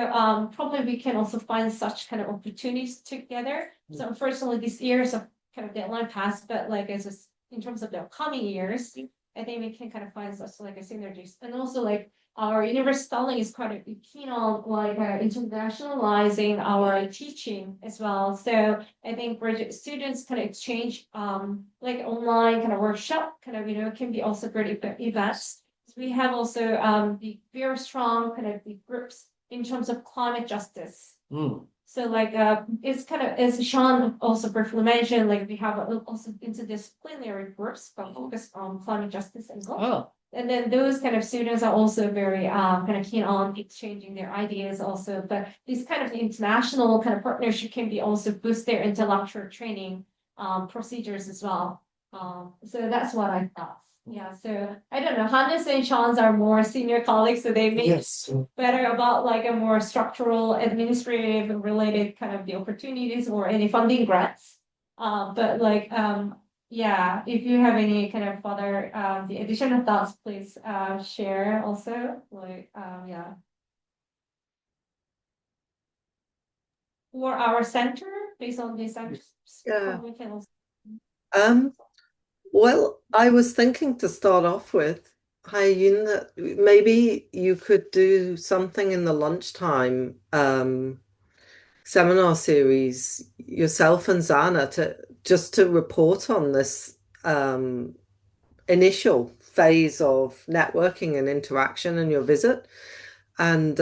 probably we can also find such kind of opportunities together. So unfortunately, this year's a kind of deadline passed, but like as in terms of the upcoming years, I think we can kind of find such like a synergies. And also like our University Stirling is quite keen on like internationalizing our teaching as well. So I think graduate students kind of exchange like online kind of workshop kind of can be also great events. We have also the very strong kind of the groups in terms of climate justice. So like it's kind of as Sean also briefly mentioned, like we have also interdisciplinary groups but focused on climate justice and global. And then those kind of students are also very kind of keen on exchanging their ideas also. But this kind of international kind of partnership can be also boost their intellectual training procedures as well. So that's what I thought. Yeah, so I don't know. Hannes and Sean's are more senior colleagues, so they may better about like a more structural, administrative related kind of the opportunities or any funding grants. But like yeah, if you have any kind of further the additional thoughts, please share also. Like yeah. For our center, based on the center, Yeah. we can also. Well, I was thinking to start off with, Hyun, that maybe you could do something in the lunchtime seminar series yourself and Zana to report on this initial phase of networking and interaction and your visit, and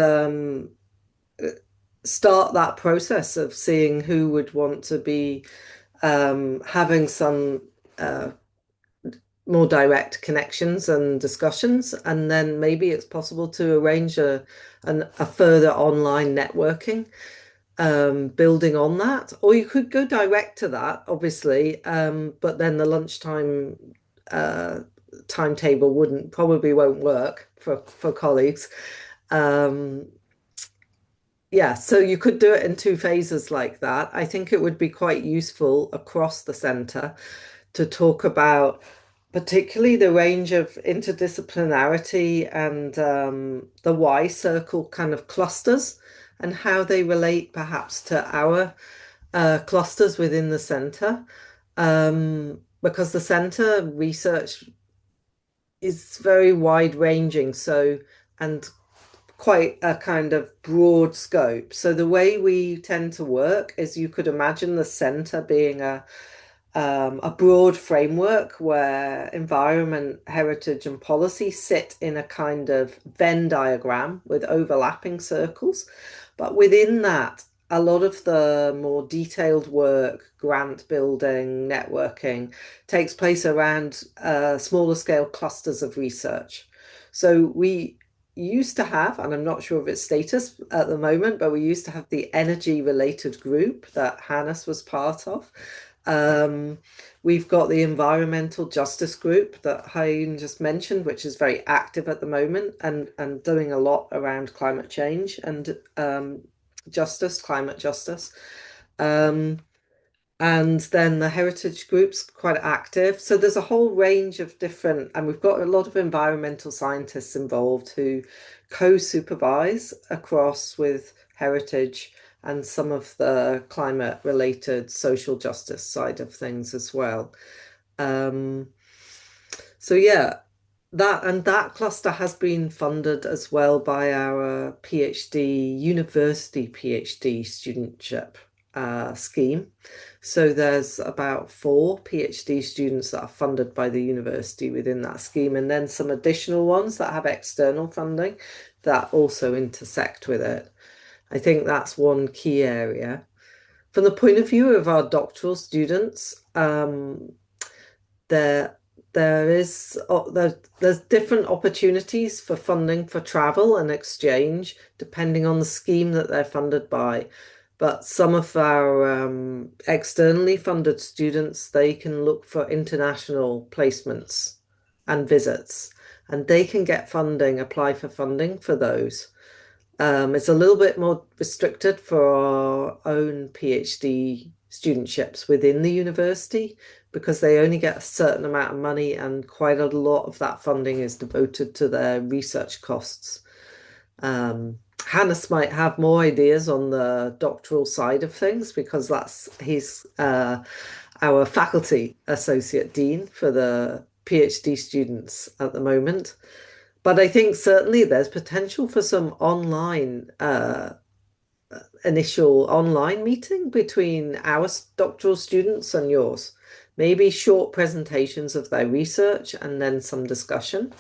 start that process of seeing who would want to be having some more direct connections and discussions, and then maybe it's possible to arrange a further online networking, building on that, or you could go direct to that, obviously, but then the lunchtime timetable won't work for colleagues. Yeah, so you could do it in two phases like that. I think it would be quite useful across the centre to talk about particularly the range of interdisciplinarity and the Y circle kind of clusters and how they relate perhaps to our clusters within the centre. Because the centre research is very wide ranging. So, and quite a kind of broad scope. So the way we tend to work is you could imagine the center being a broad framework where environment, heritage, and policy sit in a kind of Venn diagram with overlapping circles. But within that, a lot of the more detailed work, grant building, networking, takes place around smaller scale clusters of research. So we used to have, and I'm not sure of its status at the moment, but we used to have the energy related group that Hannes was part of. We've got the environmental justice group that Hayoon just mentioned, which is very active at the moment and doing a lot around climate change and climate justice. And then the heritage group's quite active. So there's a whole range of different, and we've got a lot of environmental scientists involved who co-supervise across with heritage and some of the climate related social justice side of things as well. So yeah, that cluster has been funded as well by our PhD university PhD studentship scheme. So there's about 4 PhD students that are funded by the university within that scheme, and then some additional ones that have external funding that also intersect with it. I think that's one key area. From the point of view of our doctoral students, there there's different opportunities for funding for travel and exchange depending on the scheme that they're funded by. But some of our externally funded students, they can look for international placements and visits, and they can get funding, apply for funding for those. It's a little bit more restricted for our own PhD studentships within the university because they only get a certain amount of money and quite a lot of that funding is devoted to their research costs. Hannes might have more ideas on the doctoral side of things because he's our faculty associate dean for the PhD students at the moment. But I think certainly there's potential for some initial online meeting between our doctoral students and yours. Maybe short presentations of their research and then some discussion.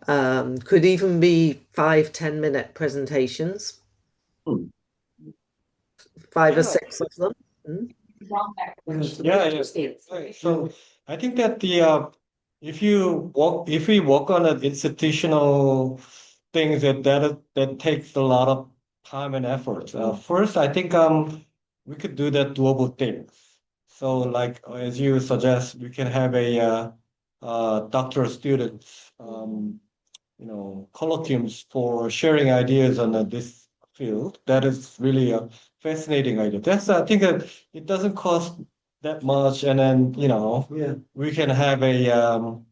Could even be 5-10 minute presentations, 5 or 6 of them. Yeah, yes. Right. So I think that if we work on an institutional things that takes a lot of time and effort. First, I think we could do that doable things. So like as you suggest, we can have a doctoral students colloquiums for sharing ideas on this field. That is really a fascinating idea. I think that it doesn't cost that much, and then Yeah. we can have a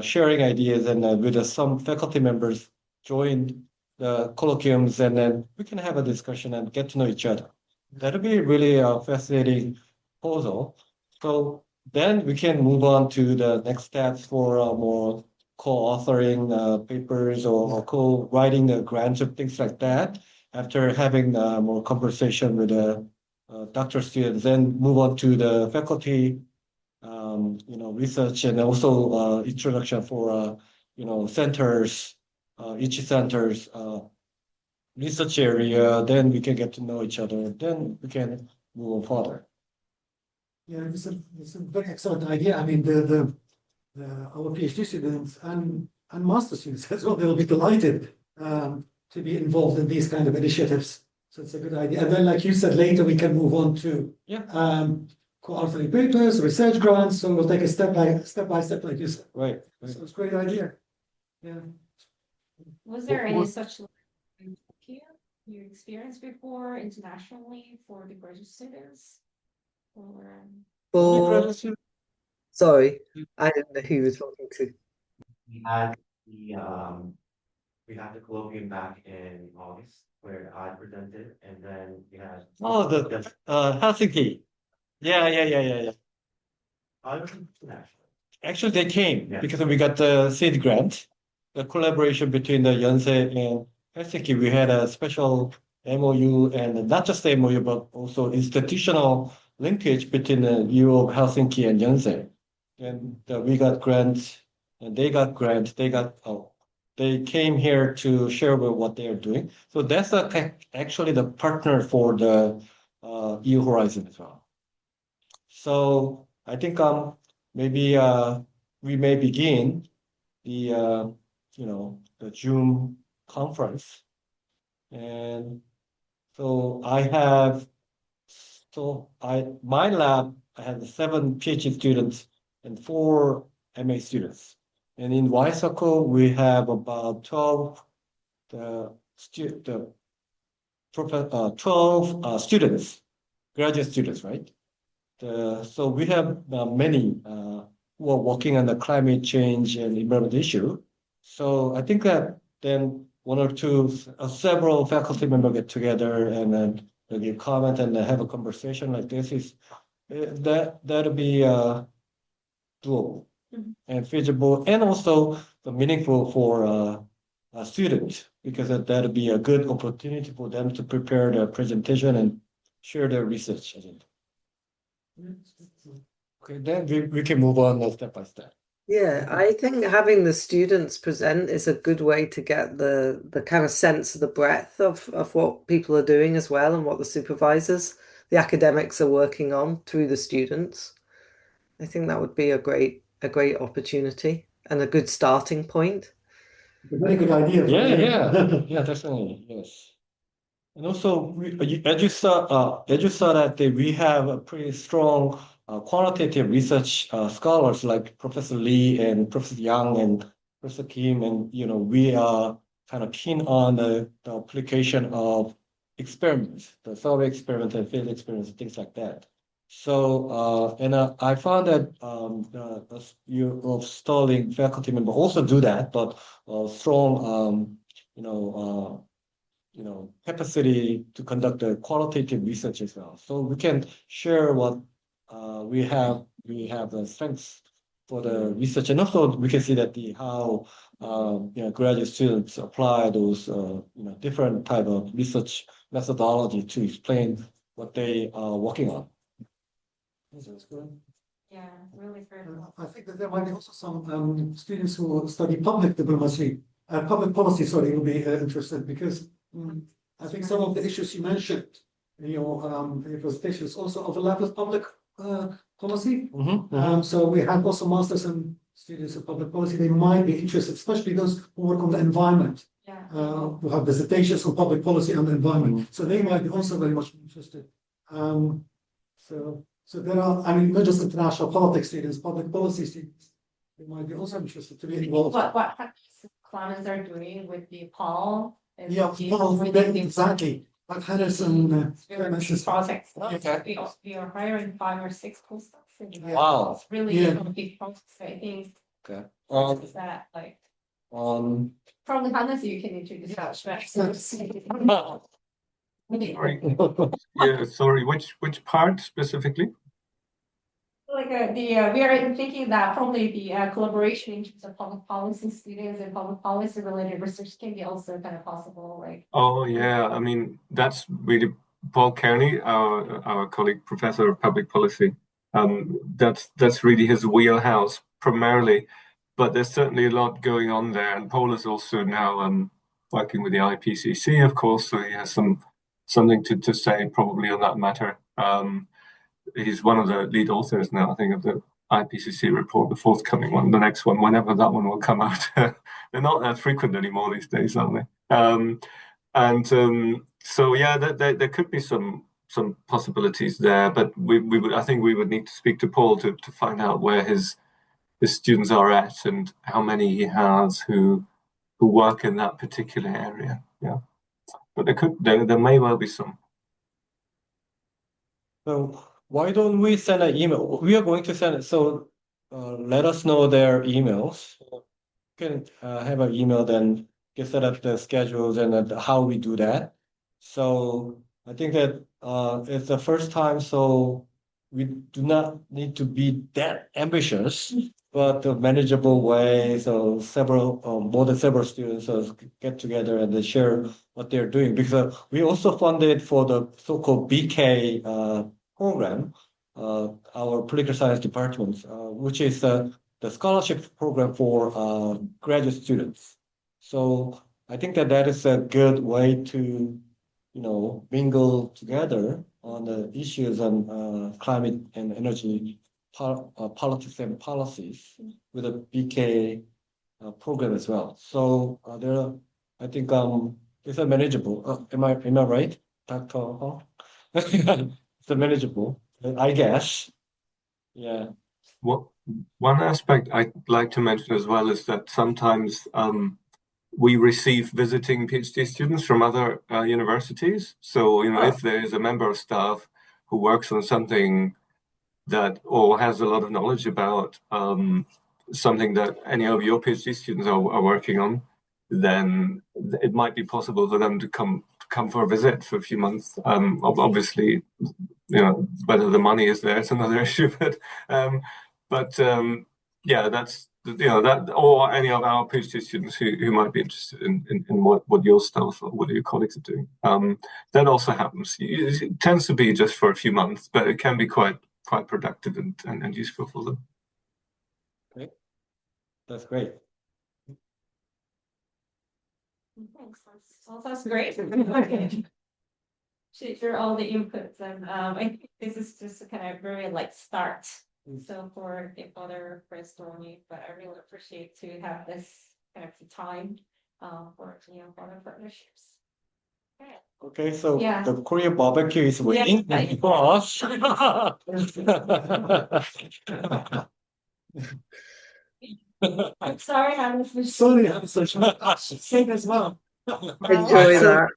sharing ideas, and with some faculty members join the colloquiums, and then we can have a discussion and get to know each other. That'll be really a fascinating proposal. So then we can move on to the next steps for more co-authoring papers or co-writing the grants and things like that. After having more conversation with the doctoral students, then move on to the faculty research and also introduction for centers, each center's research area. Then we can get to know each other. Then we can move on further. Yeah, it's a very excellent idea. I mean, our PhD students and master students as well, they'll be delighted to be involved in these kind of initiatives. So it's a good idea. And then, like you said, later we can move on to co-authoring papers, research grants. So we'll take a step by step, like you said. Right. So it's a great idea. Yeah. Was there any such you experienced before internationally for the graduate students? Or Sorry, I didn't know who you were talking to. We had the colloquium back in August where I presented, and then we had the Helsinki. Yeah. I was international. Actually, they came Yeah. because we got the seed grant. the collaboration between the Yonsei and Helsinki, we had a special MOU and not just MOU, but also institutional linkage between the U of Helsinki and Yonsei. And we got grants and they got grants, they came here to share with what they are doing. So that's actually the partner for the EU Horizon as well. So I think maybe we may begin the the June conference, and so my lab I have 7 PhD students and 4 MA students, and in Y-Circle we have about 12 the stu the 12 students, graduate students, right? So we have many who are working on the climate change and environment issue. So I think that then one or two, several faculty members get together and then they give comment and they have a conversation like this is that'll be doable and feasible and also meaningful for a student because that'll be a good opportunity for them to prepare their presentation and share their research. I think. Okay, then we can move on step by step. Yeah, I think having the students present is a good way to get the kind of sense of the breadth of what people are doing as well and what the supervisors, the academics are working on through the students. I think that would be a great opportunity and a good starting point. A very good idea. Yeah, definitely, yes. And also, as you saw that we have a pretty strong quantitative research scholars like Professor Lee and Professor Yang and Professor Kim, and we are kind of keen on the application of experiments, the survey experiments and field experiments, and things like that. So, and I found that the U of Sterling faculty member also do that, but strong, capacity to conduct the qualitative research as well. So we can share what we have. We have the strengths for the research, and also we can see that how graduate students apply those different type of research methodology to explain what they are working on. That's good. Yeah, really very cool. I think that there might be also some students who study public diplomacy, public policy, sorry, will be interested because I think some of the issues you mentioned in your presentation also overlap with public policy. So we have also masters and students of public policy. They might be interested, especially those who work on the environment, Yeah. who have dissertations on public policy and the environment. So they might be also very much interested. So there are, I mean, not just international politics students, public policy students. They might be also interested to be involved. What clients are doing with the Paul? And Yeah, Paul, exactly. Like Henderson, projects. Okay. We are hiring 5 or 6 postdocs. Wow. It's really Yeah. a big project. So I think Okay. is that like probably Hannes, you can introduce that. Sorry. Yeah, sorry. Which part specifically? Like we are thinking that probably the collaboration in terms of public policy students and public policy related research can be also kind of possible. Like Oh yeah, I mean that's really Paul Kearney, our colleague, professor of public policy. That's really his wheelhouse primarily, but there's certainly a lot going on there. And Paul is also now working with the IPCC, of course, so he has something to say probably on that matter. He's one of the lead authors now, I think, of the IPCC report, the forthcoming one, the next one, whenever that one will come out. They're not that frequent anymore these days, aren't they? So yeah, there could be some possibilities there, but I think we would need to speak to Paul to find out where his students are at and how many he has who work in that particular area. Yeah, but there may well be some. So why don't we send an email? We are going to send it. So let us know their emails. You can have an email, then get set up the schedules and how we do that. So I think that it's the first time. So we do not need to be that ambitious, but a manageable way. So several, more than several students get together and they share what they're doing. Because we also funded for the so-called BK program, our political science department, which is the scholarship program for graduate students. So I think that that is a good way to, mingle together on the issues on climate and energy politics and policies with a BK program as well. So I think it's a manageable. Am I right, Dr. Hong? It's a manageable, I guess. Yeah. One aspect I'd like to mention as well is that sometimes we receive visiting PhD students from other universities. So, if there is a member of staff who works on something that or has a lot of knowledge about something that any of your PhD students are working on, then it might be possible for them to come for a visit for a few months. Obviously, whether the money is there is another issue, but yeah, that's that or any of our PhD students who might be interested in what your staff or what your colleagues are doing. That also happens. It tends to be just for a few months, but it can be quite productive and useful for them. Great. That's great. Thanks. That's great. Share all the inputs, and I think this is just a kind of very like start. So for the other brainstorming, but I really appreciate to have this kind of time for other partnerships. Okay, so Yeah. the Korean barbecue is waiting for us. I'm sorry, I'm Sorry, I'm such same as well. Enjoy I- that.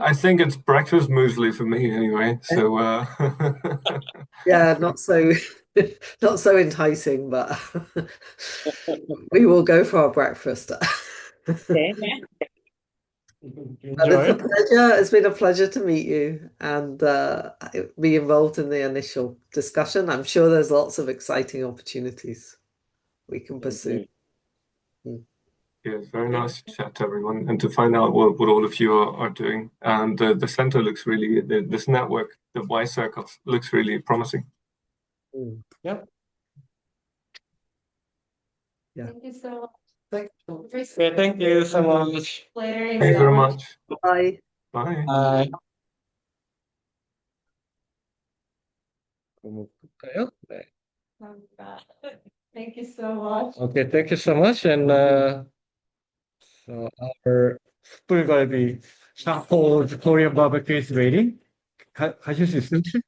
I think it's breakfast muesli for me anyway. So Yeah, not so not so enticing, but we will go for our breakfast. But it's a Enjoy. pleasure. It's been a pleasure to meet you and be involved in the initial discussion. I'm sure there's lots of exciting opportunities we can pursue. yeah, it's very nice to chat to everyone and to find out what all of you are doing. And the center looks really this network, the Y circles, looks really promising. Yep. Yeah. Thank you so much. Okay, thank you so much. Later. Thanks very much. Bye. Bye. Bye. 볼까요? 네. Thank you so much. Okay, thank you so much. And so our 숯불갈비 샤코드 Korean barbecue is waiting. 가실 수 있을지?